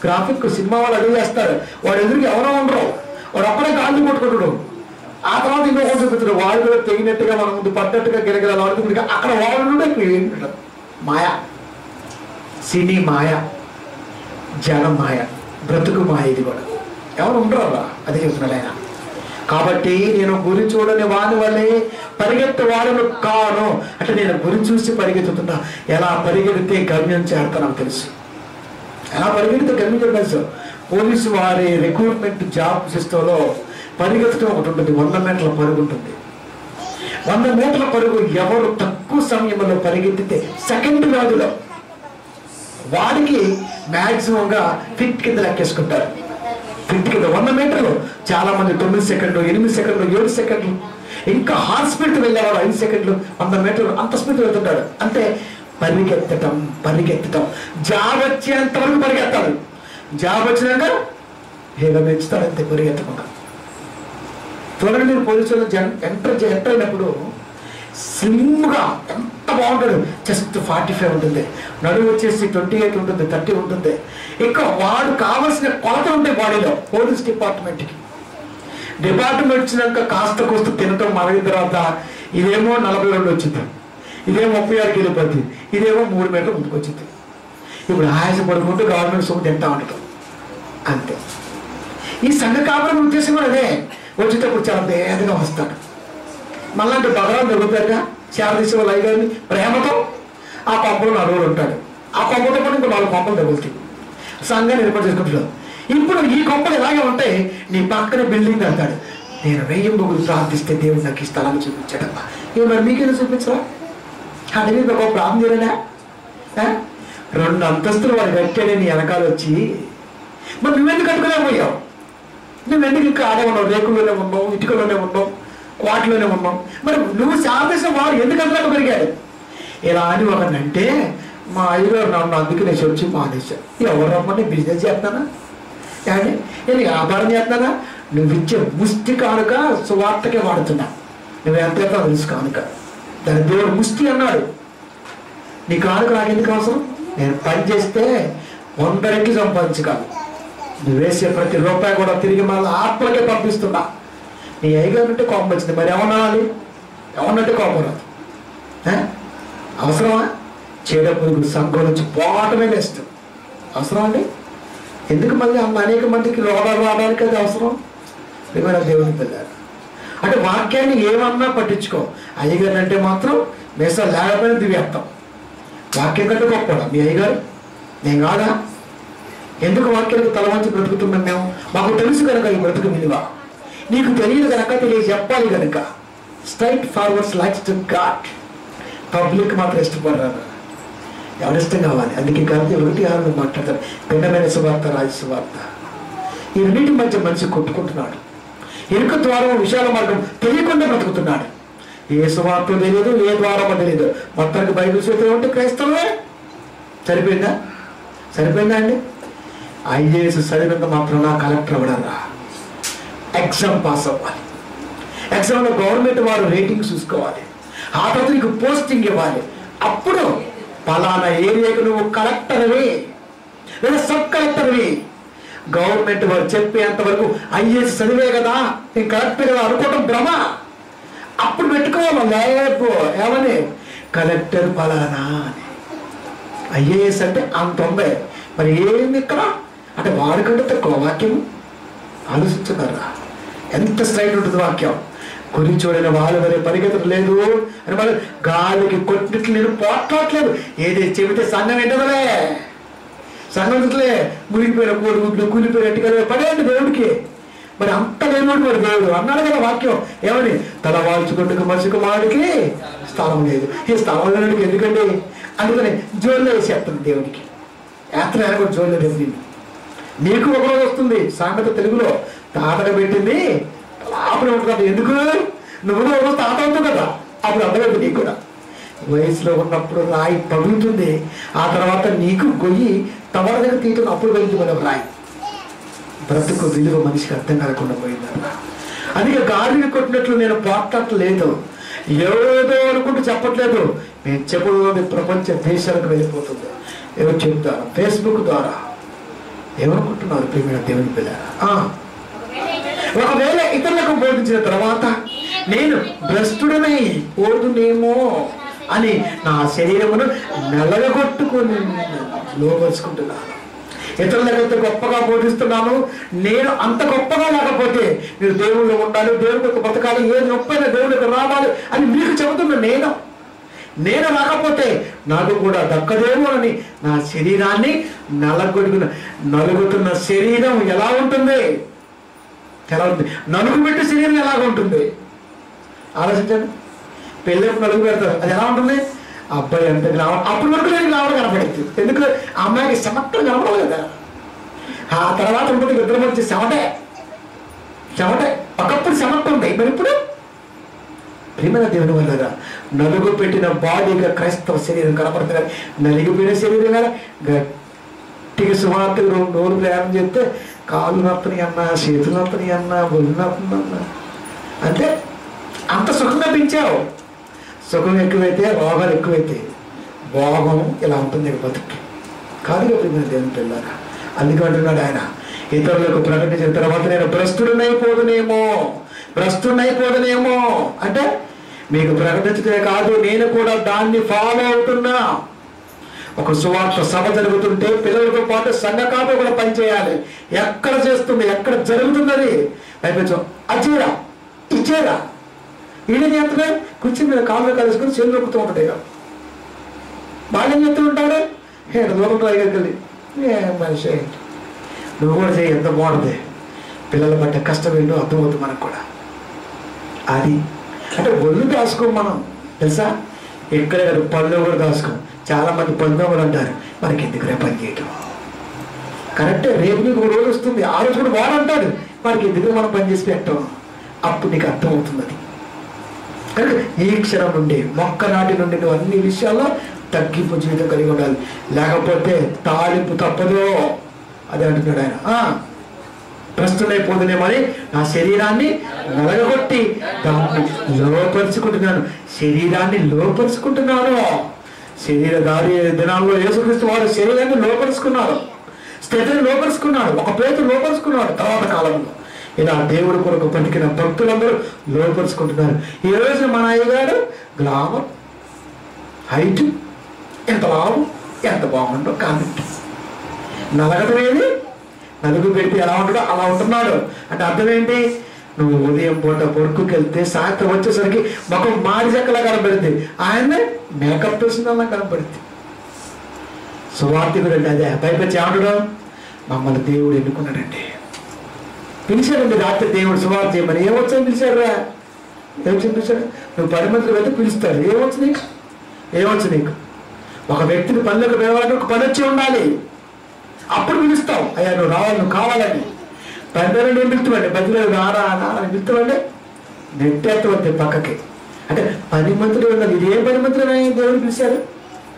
B: గ్రాఫిక్ సినిమా వాళ్ళు అడుగు చేస్తారు, వాడు ఎదురుకి ఎవరో ఉండరు, వాడు అప్పుడే గాలి కొట్టుకుంటాడు. ఆ తర్వాత ఇంకొక చూపుతాడు, వాడు కూడా తెగినట్టుగా మన ముందు పడ్డట్టుగా గిరగిరాలు ఆడుతుంది. అక్కడ వాడు ఇక్కడ ఏంటంటారు? మాయ, సినీ మాయ, జన మాయ, బ్రతుకు మాయ. ఇది కూడా ఎవరు ఉండరు అలా. అది చెప్తున్నాడు ఆయన. కాబట్టి నేను గురి చూడని వాని వల్లే పరిగెత్తే వాడను కాను. అంటే నేను గురి చూసి పరిగెత్తుతున్నా. ఎలా పరిగెడితే గమ్యం చేరుతా నాకు తెలుసు. ఎలా పరిగెడితే గమ్యం తెలుసు. పోలీసు వారి రిక్రూట్మెంట్ జాబ్ సిస్టంలో పరిగెత్తడం ఒకటి ఉంటుంది. 100 మీటర్ల పరుగు ఉంటుంది. 100 మీటర్ల పరుగు ఎవరు తక్కువ సమయంలో పరిగెత్తితే సెకండ్ వ్యవధిలో వాడికి మ్యాక్సిమంగా ఫిట్ కింద లెక్కేసుకుంటారు. ఫిట్ కింద 100 మీటర్లు చాలా మంది 9 సెకండ్లు, 8 సెకండ్లు, 7 సెకండ్లు, ఇంకా హార్ట్ స్పీడ్ వెళ్ళేవాడు 5 సెకండ్లు, 100 మీటర్లు అంత స్పీడ్ వెళ్తుంటాడు. అంటే పరిగెత్తటం జాబ్ వచ్చేంత వరకు పరిగెత్తాడు. జాబ్ వచ్చినాక ఏదో పెంచుతాడు అంతే పరిగెత్తకుండా. చూడండి, మీరు పోలీసులు ఎంటర్ అయినప్పుడు స్లిమ్గా ఎంత బాగుంటాడు. జస్ట్ 45 ఉంటుంది, నడువు వచ్చేసి 28 ఉంటుంది, 30 ఉంటుంది. ఇంకా వాడు కావాల్సిన కొలత ఉంటాయి బాడీలో. పోలీస్ డిపార్ట్మెంట్కి వచ్చినాక కాస్త కోస్త తినటం మరగిన తర్వాత ఇదేమో 42 వచ్చింది, ఇదేమో 36 వెళ్ళిపోతుంది, ఇదేమో 3 మీటర్లు ముందుకు వచ్చింది. ఇప్పుడు ఆయాస పడుకుంటూ గవర్నమెంట్ సొమ్ము తింటా ఉండటం అంతే. ఈ సంఘ కాపురం ఉద్దేశం కూడా అదే. వచ్చేటప్పుడు చాలా భేదగా వస్తాడు. మళ్ళీ అంటే భగవాన్ దొరుకుతారుగా శారదీశ వాళ్ళ అయ్యగారిని ప్రేమతో ఆ కొంపలో నడువులు ఉంటాడు. ఆ కొంపతో పాటు ఇంకో 4 కొంపలు తగులుతాయి. సంఘాన్ని ఏర్పాటు చేసుకుంటున్నాడు. ఇప్పుడు ఈ కొంపలు ఎలాగే ఉంటాయి, నీ పక్కన బిల్డింగ్ కడతాడు. నేను 1000 ముగ్గురు ప్రార్థిస్తే దేవుడు నాకు ఈ స్థలాన్ని చూపించాడమ్మా. ఇవి మరి మీకేదో చూపించరా? అదే మీద ఒక ప్రార్థన చేయలేనా? 2 అంతస్తులు వాడు కట్టాడే నీ వెనకాల వచ్చి, మరి నువ్వెందుకు కట్టుకోలేకపోయావు? నువ్వెందుకు ఇంకా ఆడే ఉన్నావు? రేకుల్లోనే ఉన్నావు, ఇటుకలోనే ఉన్నావు, వాటిలోనే ఉన్నావు. మరి నువ్వు శాంతించిన వాడు ఎందుకు అంతగా పెరిగాడు? ఇలా అని ఒకనంటే మా అయ్యగారు నన్ను అందుకు నేను వచ్చి మానేశాను. ఎవరు రమ్మంటే బిజినెస్ చేస్తానా? కానీ నేను వ్యాపారం చేస్తానా? నువ్వు ఇచ్చే ముష్టి కానుక సువార్తకే వాడుతున్నా. నువ్వు ఎంత తెలుసు కానుక, దాని దేవుడు ముష్టి అన్నాడు. నీ కానుక నాకు ఎందుకు అవసరం? నేను పని చేస్తే 100 రెట్లు సంపాదించగలను. నువ్వు వేసే ప్రతి రూపాయి కూడా తిరిగి మళ్ళీ ఆత్మలకే పంపిస్తున్నా. నీ అయ్యగారంటే కోపం వచ్చింది, మరి ఏమన్నాలి? ఏమన్నట్టు కోపం రాదు. అవసరమా? చేడపురుగు సంఘం నుంచి పోవటమే బెస్ట్. అవసరం అండి? ఎందుకు మళ్ళీ అనేక మందికి రోగాలు రావడానికి అది అవసరం? ఏమైనా దేవుని పిల్లలు అంటే వాక్యాన్ని ఏమన్నా పట్టించుకో. అయ్యగారు అంటే మాత్రం మేసాలు లేకపోయినా దివ్యేస్తాం. వాక్యం కంటే గొప్పడా మీ అయ్యగారు? నేను కాదా? ఎందుకు వాక్యానికి తలవంచి బ్రతుకుతున్నాం మేము? మాకు తెలుసు కనుక ఈ బ్రతుకు విలువ. నీకు తెలియదు కనుక చెప్పాలి కనుక. Straight forwards likes to God. Public మాత్రం ఇష్టపడరాదు, ఎవరిష్టం కావాలి. అందుకే కాబట్టి 1:6 మాట్లాడతారు. భిన్నమైన సువార్త, రాజ సువార్త. ఈ రెండింటి మధ్య మనిషి కొట్టుకుంటున్నాడు. ఇరుక ద్వారం, విశాల మార్గం తెలియకుండా బ్రతుకుతున్నాడు. ఏ సువార్త తెలియదు, ఏ ద్వారమో తెలియదు. మొత్తానికి బైబిల్ సూత్రం ఉంటే క్రైస్తవే. సరిపోయిందా అండి? IAS చదివినంత మాత్రం నా కలెక్టర్ అవ్వడరా? ఎగ్జామ్ పాస్ అవ్వాలి. ఎగ్జామ్లో గవర్నమెంట్ వారు రేటింగ్ చూసుకోవాలి. ఆ తర్వాత నీకు పోస్టింగ్ ఇవ్వాలి. అప్పుడు పలానా ఏరియాకు నువ్వు కలెక్టర్వి లేదా సబ్ కలెక్టర్వి గవర్నమెంట్ వారు చెప్పేంత వరకు ఐఏఎస్ చదివే కదా, నేను కరెక్ట్ కదా అనుకోవడం భ్రమ. అప్పుడు పెట్టుకోవాలి లేపు ఏమని, కలెక్టర్ ఫలానా అని. ఐఏఎస్ అంటే అంత ఉంది. మరి ఏంది ఇక్కడ అంటే వాడికంటే తక్కువ వాక్యం ఆలోచించున్నారా? ఎంత స్ట్రైట్ ఉంటుంది వాక్యం. గురి చూడని వాళ్ళు వరే పరిగెత్తడం లేదు అని వాళ్ళు గాలికి కొట్టినట్లు నేను పోట్లాట్లేదు. ఏది చెబితే సంఘం ఏంటదలే, సంఘంలే మునిగిపోయిన కోడిగుడ్లు కూలిపోయినట్టుగా పడేయండి దేవుడికి. మరి అంత లేనోడు మరి దేవుడు అన్నాడు కదా వాక్యం ఏమని, తల వాల్చుకుంటూ మనిషికి వాడికి స్థలం లేదు. ఈ స్థలం లేనుడికి ఎందుకండి, అందుకని జోల్లో వేసి చెప్తుంది దేవుడికి. యాత్ర కూడా జోల్లో లేదు. నీకు ఒకరోజు వస్తుంది సామెత తెలుగులో, తాతగా పెట్టింది అప్పుడు ఉంటుంది. ఎందుకు నువ్వు ఒకరోజు తాత అవుతావు కదా, అప్పుడు అర్థమైంది నీకు కూడా. వయసులో ఉన్నప్పుడు రాయి పగులుతుంది, ఆ తర్వాత నీకు గొయ్యి తవర దగ్గర తీయటం అప్పుడు వెళ్తుంది ఒక రాయి. బ్రతుకు విలువ మనిషికి అర్థం కాకుండా పోయిందన్న. అందుకే గాలిని కొట్టినట్లు నేను పోట్లాడలేదు, ఏదో అనుకుంటూ చెప్పట్లేదు. నేను చెప్పుకున్నది ప్రపంచ దేశాలకు వెళ్ళిపోతుంది. ఎవరు చెప్తారు ఫేస్బుక్ ద్వారా, ఏమనుకుంటున్నారు ప్రియమైన దేవుని పిల్లరా? ఒకవేళ ఇతరులకు బోధించిన తర్వాత నేను భ్రష్టుడనై పోదునేమో అని నా శరీరమును నలగొట్టుకొని లోపరుచుకుంటున్నాను. ఇతరులకైతే గొప్పగా బోధిస్తున్నాను, నేను అంత గొప్పగా లేకపోతే మీరు దేవుళ్ళు ఉండాలి, దేవుడికి ఒక బతకాలి, ఏ నొప్పైనా దేవుడికి రావాలి అని మీకు చెబుతున్నా. నేను రాకపోతే నాకు కూడా దక్కదేమో అని నా శరీరాన్ని నలుగుతున్న శరీరం ఎలా ఉంటుంది, ఎలా ఉంటుంది? నలుగు పెట్టి శరీరం ఎలాగ ఉంటుంది ఆలోచించండి. పెళ్ళప్పుడు నలుగు పెడతారు, అది ఎలా ఉంటుంది? అబ్బాయి ఎంత గ్లామర్, అప్పటి వరకు నేను గ్లామర్ కనపడుతుంది. ఎందుకు అమ్మాయికి సమర్థం కనపడదు కదా. ఆ తర్వాత ఉంటుంది ఇద్దరు వచ్చి చెమటే, ఒకప్పుడు సమర్థం ఉంది, మరి ఇప్పుడు ప్రేమ దేవుని వల్ల నలుగు పెట్టిన బాడీగా క్రైస్తవ శరీరం కనపడుతుంది. నలిగిపోయిన శరీరం కదా గట్టిగా సుమార్తగా నోరు ప్రయాణం చేస్తే కాళ్ళు నొప్పని అన్నా, చేతులు నొప్పని అన్నా, ఒళ్ళు నొప్పని అన్నా, అంటే అంత సుఖంగా పెంచావు. సుఖం ఎక్కువైతే రోగాలు ఎక్కువైతే భోగం ఇలా ఉంటుంది బతుకు కాదు కదా దేవుని పిల్లగా. అందుకే అంటున్నాడు ఆయన, ఇతరులకు ప్రకటించిన తర్వాత నేను భ్రష్టునైపోదునేమో అంటే మీకు ప్రకటించే కాదు, నేను కూడా దాన్ని ఫాలో అవుతున్నా. ఒక సువార్త సభ జరుగుతుంటే పిల్లలతో పాటు సంఘ కాపు కూడా పనిచేయాలి. ఎక్కడ చేస్తుంది, ఎక్కడ జరుగుతున్నది అయిపోయి అచ్చేరా ఇచ్చేరా ఈయన చేస్తున్నా కూర్చుని మీద కాళ్ళు కలుసుకుని చేతులు నొక్కుతూ ఉంటాడు. వాళ్ళు ఏం చెప్తూ ఉంటాడు, దూరం దగ్గరికి ఏ మనిషి నువ్వు కూడా చేయి, ఎంత బాగుంటుంది. పిల్లల పట్టే కష్టం ఏంటో అర్థమవుతుంది మనకు కూడా. అది అంటే ఒళ్ళు దాచుకోం మనం తెలుసా, ఎక్కడే కదా పనిలో కూడా దాచుకోం. చాలా మంది పనిలో కూడా అంటారు మనకి ఎందుకు రేపు పని చేయటం, కరెక్టే రేపు నీకు ఒక రోజు వస్తుంది, ఆ రోజు కూడా వాడు అంటాడు మనకి ఎందుకు మనం పని చేసి పెట్టాం. అప్పుడు నీకు అర్థమవుతుంది. అది కనుక ఈ క్షణం నుండి మొక్క నాటి నుండి నువ్వు అన్ని విషయాల్లో తగ్గింపు జీవితం కలిగి ఉండాలి, లేకపోతే తాలింపు తప్పదో. అదే అంటున్నాడు ఆయన, భ్రష్టునైపోదునేమని నా శరీరాన్ని నలగొట్టి దాన్ని లోపరుచుకుంటున్నాను. శరీరధారి దినాల్లో యేసుక్రీస్తు వారు శరీరాన్ని లోపరుచుకున్నారు, స్థితిని లోపరుచుకున్నాడు, ఒక పేతురు లోపరుచుకున్నాడు. తర్వాత కాలంలో ఇలా దేవుడి కొరకు పలికిన భక్తులందరూ లోపరుచుకుంటున్నారు. ఈ రోజు మన అయ్యగారు గ్లామర్, హైట్, ఎంత లాభం, ఎంత బాగుండో కాబట్టి నలగటం ఏది, నలుగు పెడితే ఎలా ఉంటాడో అలా ఉంటున్నాడు. అంటే అర్థం ఏంటి, నువ్వు ఉదయం పూట పొడుకుకి వెళ్తే సాయంత్రం వచ్చేసరికి మొక్కం మారిజక్కలా కనపడింది, ఆయన మేకప్ వేసిందల్లా కనపడింది. సువార్తికుడు అంటే అదే పైపచ్చి ఆడడం మమ్మల్ని దేవుడు ఎన్నుకున్నాడండి, పిలిచాడండి. రాత్రి దేవుడు సువార్త చేయమని ఏమొచ్చని పిలిచాడురా, ఏమొచ్చని పిలిచాడు. నువ్వు 10 మందికి వెళ్తే పిలుస్తాడు, ఏమొచ్చు నీకు ఒక వ్యక్తిని పనిలోకి వెళ్ళాలంటే ఒక పని వచ్చి ఉండాలి, అప్పుడు పిలుస్తావు. అయ్యా నువ్వు రావాలి, నువ్వు కావాలని. 10 నేను పిలుస్తామండి, 10 రారా అని పిలుస్తామండి, నెట్టేస్తామంటే పక్కకి. అంటే 10 మందిలో ఉన్నది, ఇది ఏ 10 మందిలో దేవుడు పిలిచాడు?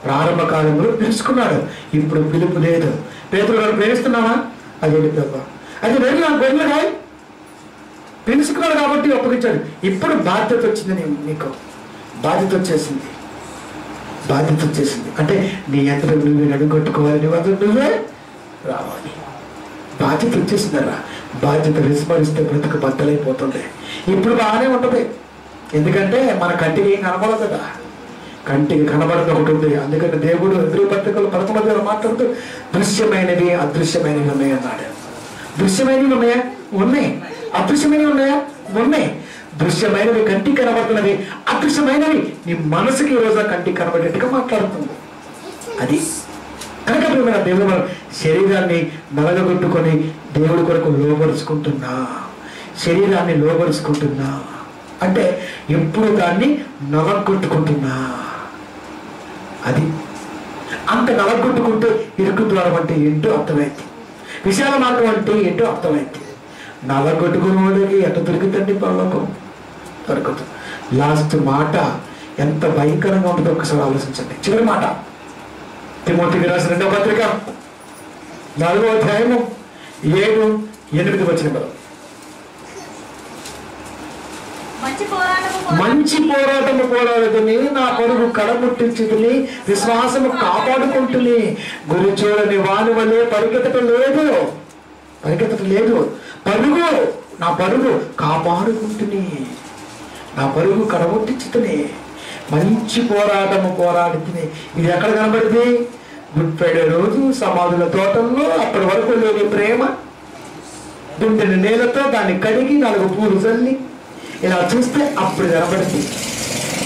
B: ప్రారంభ కాలంలో పిలుచుకున్నాడు, ఇప్పుడు పిలుపు లేదు. పేతురు గారు ప్రేమిస్తున్నావా, అది తప్ప అది వెళ్ళి నాకు గొర్రెలుగా పిలుచుకున్నాడు కాబట్టి ఒప్పగించాడు. ఇప్పుడు బాధ్యత వచ్చింది, నీకు బాధ్యత వచ్చేసింది. అంటే నీ అంతటా నువ్వే నడుగొట్టుకోవాలి, నీ అంతటా నువ్వే రావాలి. బాధ్యత వచ్చేసిందరా. బాధ్యత విస్మరిస్తే బ్రతుకు బద్దలైపోతుంది. ఇప్పుడు బాగానే ఉంటుంది, ఎందుకంటే మన కంటికి ఏం కనబడదు కదా, కంటికి కనబడదు ఒకటి ఉంది. అందుకని దేవుడు ఎదురు పత్రికలు 11 మాట్లాడుతూ దృశ్యమైనవి అదృశ్యమైనవి ఉన్నాయి అన్నాడు. దృశ్యమైనవి ఉన్నాయా? ఉన్నాయి. అదృశ్యమైనవి ఉన్నాయా? ఉన్నాయి. దృశ్యమైనవి కంటికి కనబడుతున్నవి, అదృశ్యమైనవి నీ మనసుకి ఈ రోజు కంటికి కనబడేట్టుగా మాట్లాడుతుంది. అది కనుక మన దేవుడు మనం శరీరాన్ని నలగొట్టుకొని దేవుడి కొరకు లోపరుచుకుంటున్నా, శరీరాన్ని లోపరుచుకుంటున్నా అంటే ఎప్పుడు దాన్ని నలగొట్టుకుంటున్నా. అది అంత నలగొట్టుకుంటే ఇరుకు ద్వారం అంటే ఏంటో అర్థమైంది, విశాల మార్గం అంటే ఏంటో అర్థమైంది. నలగొట్టుకున్న వాడికి ఎట్ట దొరుకుతండి పరలోకం? దొరకదు. లాస్ట్ మాట ఎంత భయంకరంగా ఉంటుందో ఒకసారి ఆలోచించండి. చివరి మాట తిమోతికి రాసిన 2వ పత్రిక 4వ అధ్యాయము 7-8 వచనం. మంచి పోరాటము పోరాడుతుని, నా పరుగు కడముట్టించుకుని, విశ్వాసము కాపాడుకుంటుని, గురి చూడని వాని వల్లే పరిగెత్తటం లేదు. పరుగు, నా పరుగు కాపాడుకుంటుని, నా పరుగు కడముట్టించుకుని, మంచి పోరాటము పోరాడుతుని. ఇది ఎక్కడ కనబడింది? గుడ్ ఫ్రైడే రోజు సమాధుల తోటల్లో. అప్పటి వరకు లేని ప్రేమ, దుండిని నేలతో దాన్ని కడిగి 4 పూలు చల్లి ఇలా చూస్తే అప్పుడు కనబడింది.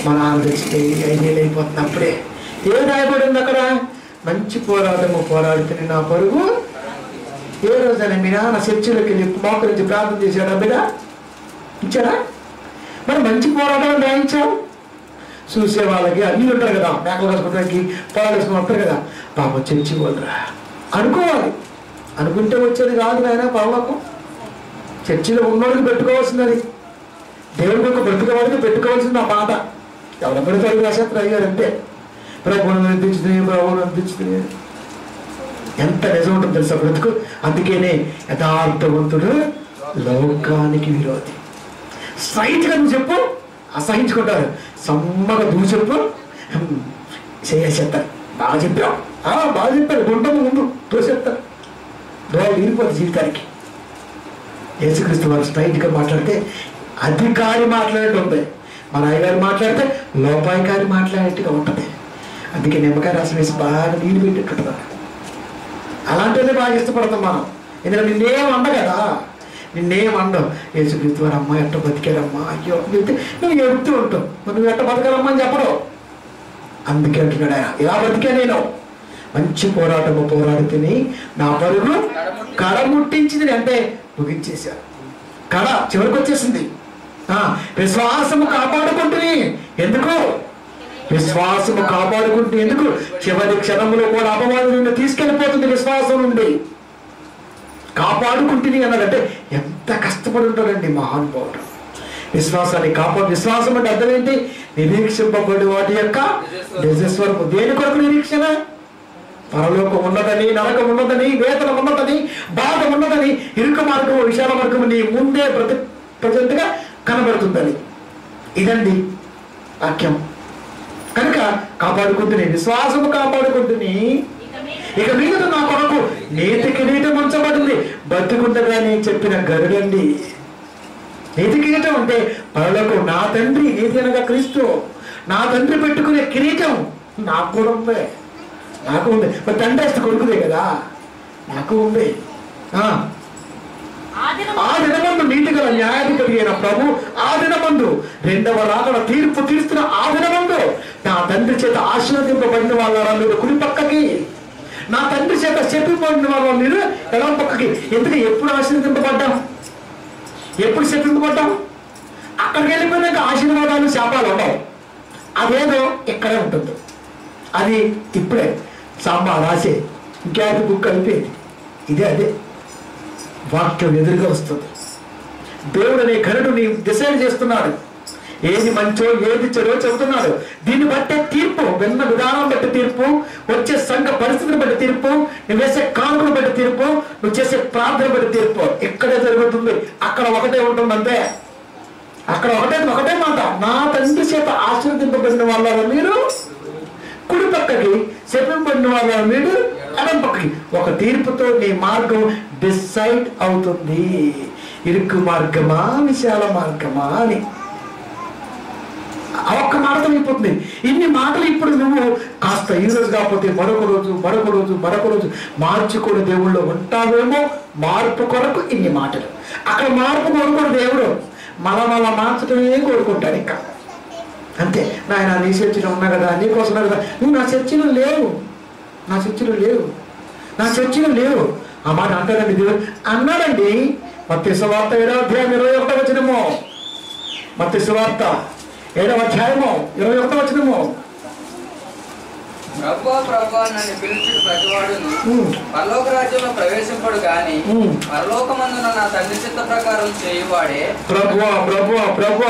B: మా నాన్న తెచ్చితే 5 ఏళ్ళు అయిపోతుంది. అప్పుడే ఏ రాయబడింది అక్కడ? మంచి పోరాటము పోరాడుతుని, నా పరుగు. ఏ రోజైనా మీ నాన్న చర్చిలోకి వెళ్ళి మోకరించి ప్రార్థన చేశాడా? బిడ్డ ఇచ్చారా? మరి మంచి పోరాటం రాయించాం. చూసే వాళ్ళకి అన్నీ ఉంటారు కదా, మేకలు వేసుకోవడానికి పొలాలు వేసుకుని వస్తారు కదా, పాపం చర్చి పోదురా అనుకోవాలి. అనుకుంటే వచ్చేది కాదు నాయన పరలోకం. చర్చిలో ఉన్నోడికి పెట్టుకోవాల్సింది, దేవుడి యొక్క బ్రతుకోవాడికి పెట్టుకోవాల్సింది ఆ పాట. ఎవరి పెడతాడు రాసేస్తారు అయ్యారు అంతే. ప్రభువును అనిపించుతుంది, ప్రభువును అనిపించుతుంది. ఎంత నిజం ఉంటుంది తెలుసా బ్రతుకు. అందుకేనే యథార్థవంతుడు లోకానికి విరోధి. స్ట్రైట్గా నువ్వు చెప్పు, అసహించుకుంటారు. సమ్మగా నువ్వు చెప్పు, చేస్తారు. బాగా చెప్పావు, బాగా చెప్పారు, గుండము ముందు తోసేస్తారు. దోవ తీరిపోతుంది జీవితానికి. యేసుక్రీస్తు వారు స్ట్రైట్గా మాట్లాడితే అధికారి మాట్లాడేట్టు ఉంది, మన అయ్యగారు మాట్లాడితే లోపాయికారి మాట్లాడేట్టుగా ఉంటుంది. అందుకే నిమ్మకాయ రసం వేసి బాగా నీళ్ళు పెట్టేట్టుంటుంది. అలాంటిదే బాగా ఇష్టపడతాం మనం. ఎందుకంటే నిన్నేం అండ కదా, నిన్నేం అండవు. యేసుక్రీస్తు వారు అమ్మ ఎట్ట బతికారమ్మా, అయ్యో అంటే నువ్వు ఎడుతూ ఉంటావు, నువ్వు ఎట్ట బతకాలమ్మా అని చెప్పడు. అందుకే అంటున్నాడు ఆయన, ఇలా బతికా నేను. మంచి పోరాటము పోరాడితేని, నా పరుగు కడముట్టించింది అంటే ముగించేశారు. కడ చివరికి వచ్చేసింది. విశ్వాసము కాపాడుకుంటుంది. ఎందుకు? విశ్వాసము కాపాడుకుంటుంది. ఎందుకు? చివరి క్షణంలో కూడా అపవాదం నుండి తీసుకెళ్ళిపోతుంది. విశ్వాసం నుండి కాపాడుకుంటుంది అన్నాడంటే ఎంత కష్టపడి ఉంటాడండి మహానుభావుడు. విశ్వాసాన్ని కాపాడు. విశ్వాసం అంటే అర్థం ఏంటి? నిరీక్షింపబడి వాటి యొక్క నిజస్వరూపం. దేని కొరకు నిరీక్షణ? పరలోకం ఉన్నదని, నరకం ఉన్నదని, వేదన ఉన్నదని, బాధ ఉన్నదని, ఇరుక మార్గము విశాల మార్గము నీ ముందే ప్రజెంట్గా కనబడుతుందని. ఇదండి వాక్యం. కనుక కాపాడుకుంటుని, విశ్వాసము కాపాడుకుంటుని, ఇక మీద నా కొరకు నీతి కిరీటం ఉంచబడింది. బతుకుండగానే చెప్పిన గరుడండి. నీతి కిరీటం అంటే పరలోకం. నా తండ్రి, నీతి అనగా క్రీస్తు, నా తండ్రి పెట్టుకునే కిరీటం నాకు కూడా ఉంది. నాకు ఉంది. మరి తండ్రి వేస్తే కొడుకుదే కదా, నాకు ఉంది. ఆ దినమందు నీతి గల న్యాయాధిపతి అయిన ప్రభు, ఆ దినమందు రెండవ రాకడ తీర్పు తీరుస్తున్న ఆ దినమందు నా తండ్రి చేత ఆశీర్వదింపబడిన వాళ్ళ మీరు కుడి పక్కకి, నా తండ్రి చేత చెప్పింపబడిన వాళ్ళ మీరు ఎడమ పక్కకి. ఎందుకు? ఎప్పుడు ఆశీర్వదింపబడ్డాం? ఎప్పుడు చెప్పింపబడ్డాం? అక్కడికి వెళ్ళిపోయినాక ఆశీర్వాదాలు శాపాలు ఉండవు. అదేదో ఇక్కడే ఉంటుంది. అది ఇప్పుడే సాంబా రాసే ఇంకేది బుక్ అయిపోయింది. ఇదే అదే వాక్యం ఎదురుగా వస్తుంది. దేవుడు అనే ఘనుడు నీ డిసైడ్ చేస్తున్నాడు. ఏది మంచో ఏది చెడో చెబుతున్నాడు. దీన్ని బట్టే తీర్పు, విన్న విధానం బట్టి తీర్పు, వచ్చే సంఘ పరిస్థితిని బట్టి తీర్పు, నువ్వు వేసే కానుకను బట్టి తీర్పు, నువ్వు చేసే ప్రార్థన బట్టి తీర్పు. ఇక్కడే జరుగుతుంది. అక్కడ ఒకటే ఉంటుంది అంతే. అక్కడ ఒకటే మాట, నా తండ్రి చేత ఆశీర్వదింపబడిన వాళ్ళ మీరు కుడి పక్కకి, శపింపబడిన వాళ్ళ మీరు ఎడం పక్కకి. ఒక తీర్పుతో నీ మార్గం డిసైడ్ అవుతుంది. ఇరుకు మార్గమా విశాల మార్గమా అని ఒక్క మాటతో అయిపోతుంది. ఇన్ని మాటలు ఇప్పుడు నువ్వు కాస్త ఈ రోజు కాకపోతే మరొక రోజు మార్చుకుని దేవుళ్ళు ఉంటావేమో. మార్పు కొరకు ఇన్ని మాటలు. అక్కడ మార్పు కోరుకోడు దేవుడు, మళ్ళా మార్చడమే కోరుకుంటాడు. ఇంకా అంతే. నాయన నీ చర్చిలో ఉన్నా కదా, నీకోసం ఉన్నా కదా, నువ్వు నా చర్చిలో లేవు, నా చర్చిలో లేవు ఆ మాట అంటాడండి దేవుడు. అన్నాడండి. మత్తయి సువార్త 7వ అధ్యాయం 21వ వచనము. మత్తయి సువార్త 7వ అధ్యాయము 21వ వచనము.
C: ప్రభువా నన్ను పిలుచుడు ప్రతివాడును పరలోక రాజ్యంలో ప్రవేశింపడు గాని పరలోకమందున నా తండ్రి చిత్త ప్రకారం చేయువాడే. ప్రభువా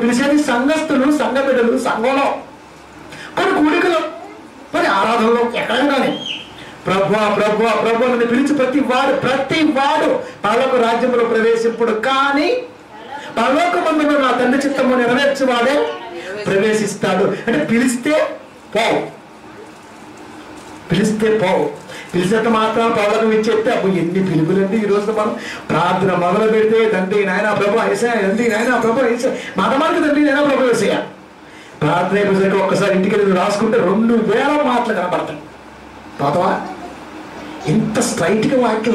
B: పిలిచేది సంఘస్థులు, సంఘ బిడ్డలు, సంఘంలో, కొన్ని కూడికలు, మరి ఆరాధనలో, ఎక్కడైనా కానీ ప్రభువా నన్ను పిలిచి ప్రతి వాడు పరలోక రాజ్యంలో ప్రవేశింపుడు కానీ పరలోకమందున నా తండ్రి చిత్తము నెరవేర్చువాడే ప్రవేశిస్తాడు. అంటే పిలిస్తే పోవు, పిలిచేంత మాత్రం పరలోకం ఇచ్చేస్తే అప్పుడు ఎన్ని పిలుపులండి. ఈ రోజు మనం ప్రార్థన మొదలు పెడితే తండ్రి నాయన ప్రభు ఏసయ్య, తండ్రి నాయన ప్రభు ఏసయ్య, మతమానికి తండ్రి నాయన ప్రభు ఏసయ్య. ప్రార్థన అయిపోయేసరికి ఒక్కసారి ఇంటికి వెళ్ళి రాసుకుంటే 2000 మాటలు కనపడతాయి. పోతావా? ఇంత స్ట్రైట్గా వాక్యం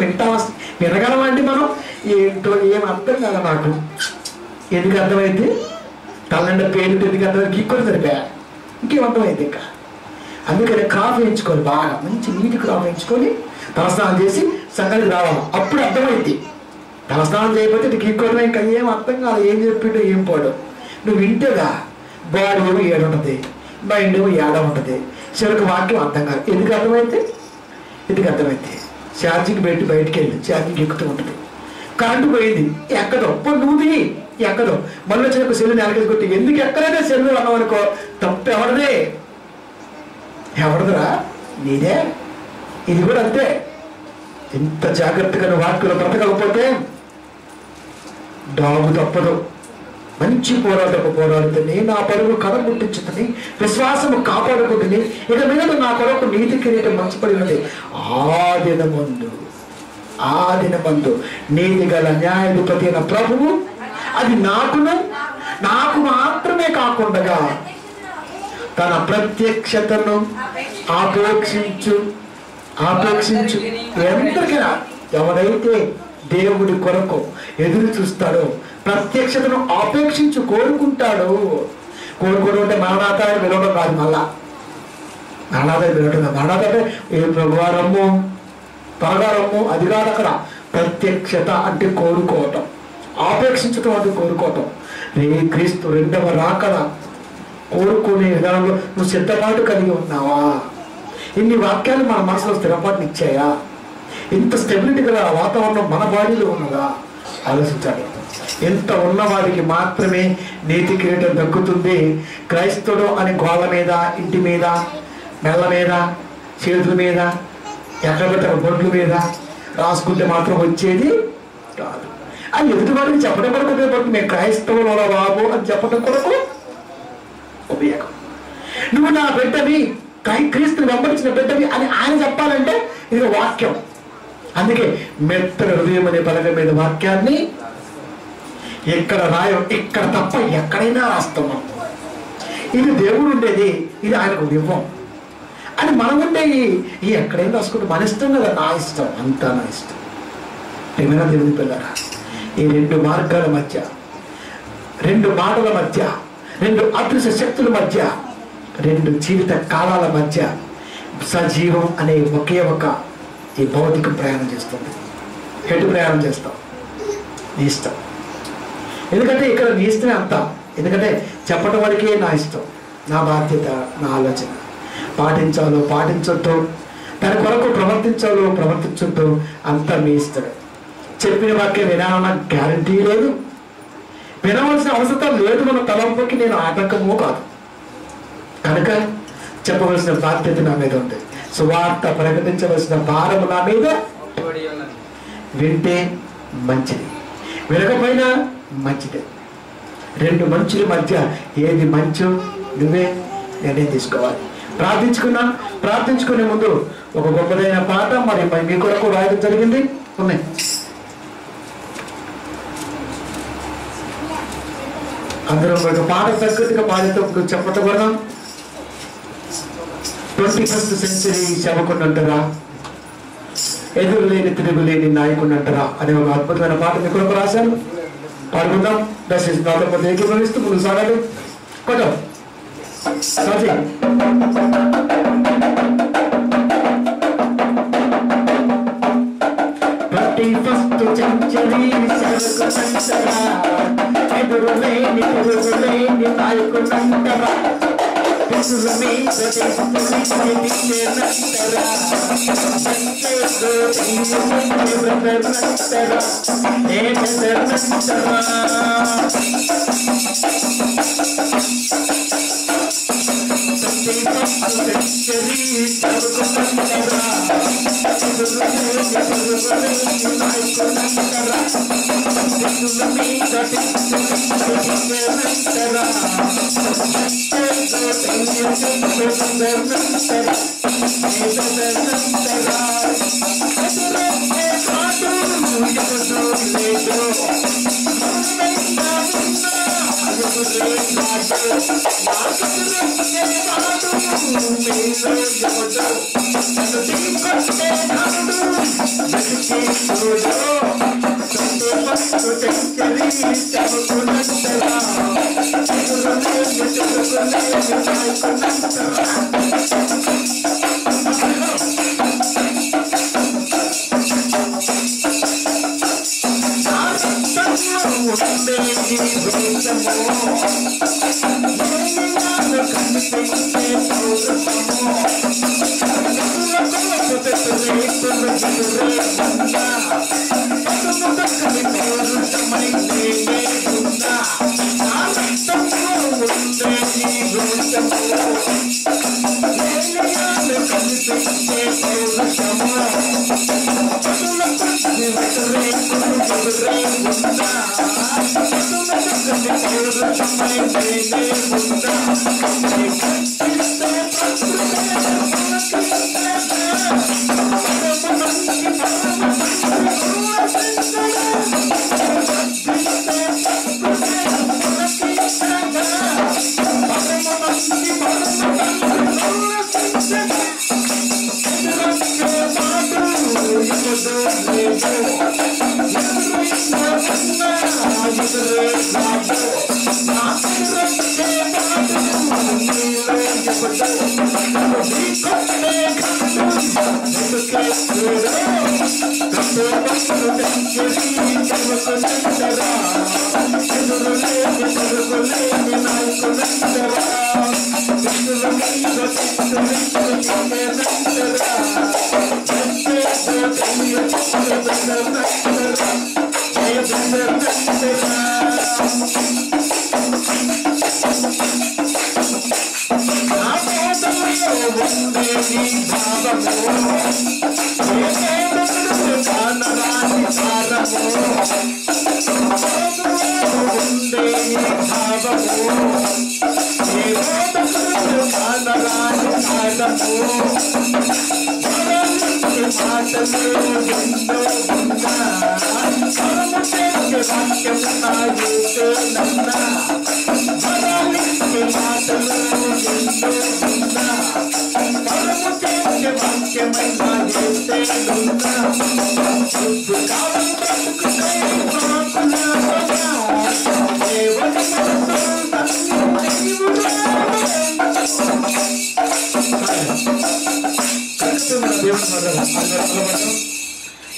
B: వినగలమా అండి మనం? ఏంటో ఏం అర్థం కాదు నాకు. ఎందుకు అర్థమైంది? తల్లంటే పేరు ఎందుకు అర్థమైంది? గీక్కొని సరిపోయా, ఇంకేం అర్థమైంది ఇంకా. అందుకని క్రాఫ్ వేయించుకొని, బాగా మంచి నీటి క్రాఫ్ వేయించుకొని తలస్నానం చేసి సంగతి రావాలి, అప్పుడు అర్థమైంది. తలస్నానం చేయకపోతే నీకు గీక్కోవడం ఇంకా ఏం అర్థం కాదు. ఏం చెప్పిండో ఏం పోడు. నువ్వు వింటేగా బాడీ ఏమో 7 ఉంటుంది, మైండ్ ఏమో 7 ఉంటుంది. చివరికి వాక్యం అర్థం కాదు. ఎందుకు అర్థమైతే ఛార్జింగ్ పెట్టి బయటికి వెళ్ళి ఛార్జింగ్ ఎక్కుతూ ఉంటుంది. కరెంటు పోయింది, ఎక్కదో, నువ్వు ఎక్కదో, మళ్ళీ వచ్చిన సెల్లు నెలకేసి కొట్టి ఎందుకు ఎక్కడైతే సెల్లు అన్నావు అనుకో, తప్పు ఎవరిదిరా? నీదే. ఇది కూడా అంతే. ఎంత జాగ్రత్తగా నువ్వు వాక్యంలో బ్రతకకపోతే డాగు తప్పదు. మంచి పోరాడుతుంది, నా పరువు కడముట్టించుతుంది, విశ్వాసము కాపాడుకుంటుంది, ఇక మీద నా కొరకు నీతి కిరీటం మంచిపడి ఉన్నది. ఆ దినమందు నీతి గల న్యాయాధిపతి అయిన ప్రభువు అది నాకు మాత్రమే కాకుండా తన ప్రత్యక్షతను ఆపేక్షించు ఎంతకైనా ఎవరైతే దేవుడి కొరకు ఎదురు చూస్తాడో, ప్రత్యక్షతను ఆపేక్షించు కోరుకుంటాడు. కోరుకోవడం అంటే మరణాతాన్ని పిలవడం కాదు. మరణాత అంటే ఏ ప్రభువారమ్ము త్వరగా రమ్ము అది కాదు. అక్కడ ప్రత్యక్షత అంటే కోరుకోవటం, ఆపేక్షించటం అంటే కోరుకోవటం. క్రీస్తు 2వ రాకడ కోరుకునే విధానంలో నువ్వు సిద్ధపాటు కలిగి ఉన్నావా? ఇన్ని వాక్యాలు మన మనసులో స్థిరపాటుని ఇచ్చాయా? ఇంత స్టెబిలిటీ గల వాతావరణం మన బాడీలో ఉన్నదా? ఆలోచించాలి. ఎంత ఉన్నవాడికి మాత్రమే నీతి కిరీటం దక్కుతుంది. క్రైస్తవుడు అని గోళ్ళ మీద, ఇంటి మీద, నెల మీద, చేతుల మీద, ఎక్కడ పెట్టిన బొడ్ల మీద రాసుకుంటే మాత్రం వచ్చేది కాదు. అది ఎదుటివాడికి చెప్పడం కొరకు ఉపయోగపడుతుంది. మేము క్రైస్తవుల బాబు అని చెప్పడం కొరకు ఉపయోగం. నువ్వు నా బిడ్డవి, క్రీస్తుని వెంబడించిన బిడ్డవి అని ఆయన చెప్పాలంటే ఇది వాక్యం. అందుకే మెత్తన హృదయం అనే పలక మీద వాక్యాన్ని ఎక్కడ రాయం, ఇక్కడ తప్ప ఎక్కడైనా రాస్తాం. ఇది దేవుడు ఉండేది, ఇది ఆయనకు ఇవ్వం అని మనం ఉండేవి ఎక్కడైనా రాసుకుంటే మన ఇష్టం కదా. నా ఇష్టం అంతా నా ఇష్టం. ఏమైనా దేవుని పిల్లరా, ఈ 2 మార్గాల మధ్య, 2 మాటల మధ్య, 2 అదృశ్య శక్తుల మధ్య, 2 జీవిత కాలాల మధ్య సజీవం అనే ఒకే ఒక ఈ భౌతిక ప్రయాణం చేస్తుంది. ఎటు ప్రయాణం చేస్తాం? నీ ఇష్టం. ఎందుకంటే ఇక్కడ నీ ఇష్టమే అంతా. ఎందుకంటే చెప్పడం వరకే నా ఇష్టం, నా బాధ్యత, నా ఆలోచన. పాటించాలో పాటించొద్దు, దాని కొరకు ప్రవర్తించొద్దు, అంతా మీ ఇష్టమే. చెప్పిన వాక్యం వినాలన్న గ్యారంటీ లేదు, వినవలసిన అవసరం లేదు. మన తలంపుకి నేను ఆటంకమో కాదు. కనుక చెప్పవలసిన బాధ్యత నా మీద ఉంది. సువార్త ప్రకటించవలసిన భారము నా మీద. వింటే మంచిది, వినకపోయినా మంచిదే. 2 మంచుల మధ్య ఏది మంచు నువ్వే నిర్ణయం తీసుకోవాలి. ప్రార్థించుకునే ముందు ఒక గొప్పదైన పాట మరి మీ కొరకు రాయడం జరిగింది. ఉన్నాయి. అందరూ ఒక పాట తగ్గట్టుగా పాడేటప్పుడు చెప్పటం 21st సెంచరీ సేవకుడు అంటారా, ఎదురు లేని తిరుగులేని నాయకుడు అంటారా అనే ఒక అద్భుతమైన పాట మీ కొరకు రాశాను. పాడుకుందాం. దయచేసి నాతో కొంత ఏకీభవిస్తూ ముందుకు సాగాలి. కొంచెం సాజీ 21st సెంచరీ సేవకుడంటారా, ఎదురు లేని తిరుగులేని నాయకుడంటారా, ఎదురు మీద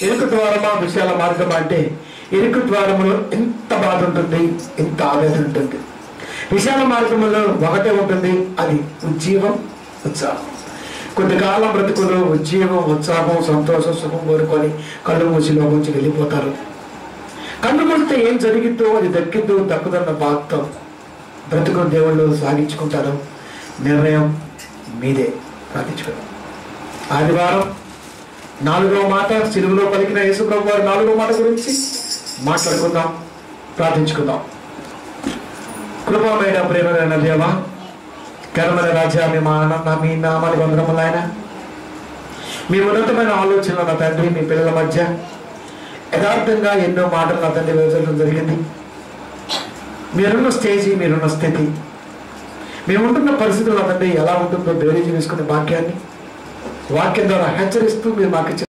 B: ఇరుకు ద్వారమా విశాల మార్గం అంటే ఇరుకు ద్వారములో ఎంత బాధ ఉంటుంది, ఎంత ఆవేదన ఉంటుంది. విశాల మార్గంలో ఒకటే ఉంటుంది, అది ఉజ్జీవం ఉత్సాహం. కొద్దికాలం బ్రతుకులు ఉజ్జీవం ఉత్సాహం సంతోషం సుఖం కోరుకొని కళ్ళు మూసి లోపలికి వెళ్ళిపోతారు. కళ్ళు మూస్తే ఏం జరిగిద్దో అది దక్కిద్దో దక్కుదన్న బాధతో బ్రతుకుని దేవుళ్ళు సాగించుకుంటారు. నిర్ణయం మీదే. ప్రార్థించుకుందాం. ఆదివారం 4వ మాట, సిలువలో పలికిన యేసుప్రభు వారి 4వ మాట గురించి మాట్లాడుకుందాం, ప్రార్థించుకుందాం. కృపమైన ప్రేమైన దేవ, కర్మల రాజా, మీ నామానికి వందనములు ఆయన. మీ ఉన్నతమైన ఆలోచనలు నా తండ్రి, మీ పిల్లల మధ్య యథార్థంగా ఎన్నో మాటలు నా తండ్రి వివరించడం జరిగింది. మీరున్న స్టేజీ, మీరున్న స్థితి, మేముంటున్న పరిస్థితులు నా తండ్రి ఎలా ఉంటుందో బేరీజు వేసుకునే వాక్యం ద్వారా హెచ్చరిస్తూ మీరు మాకు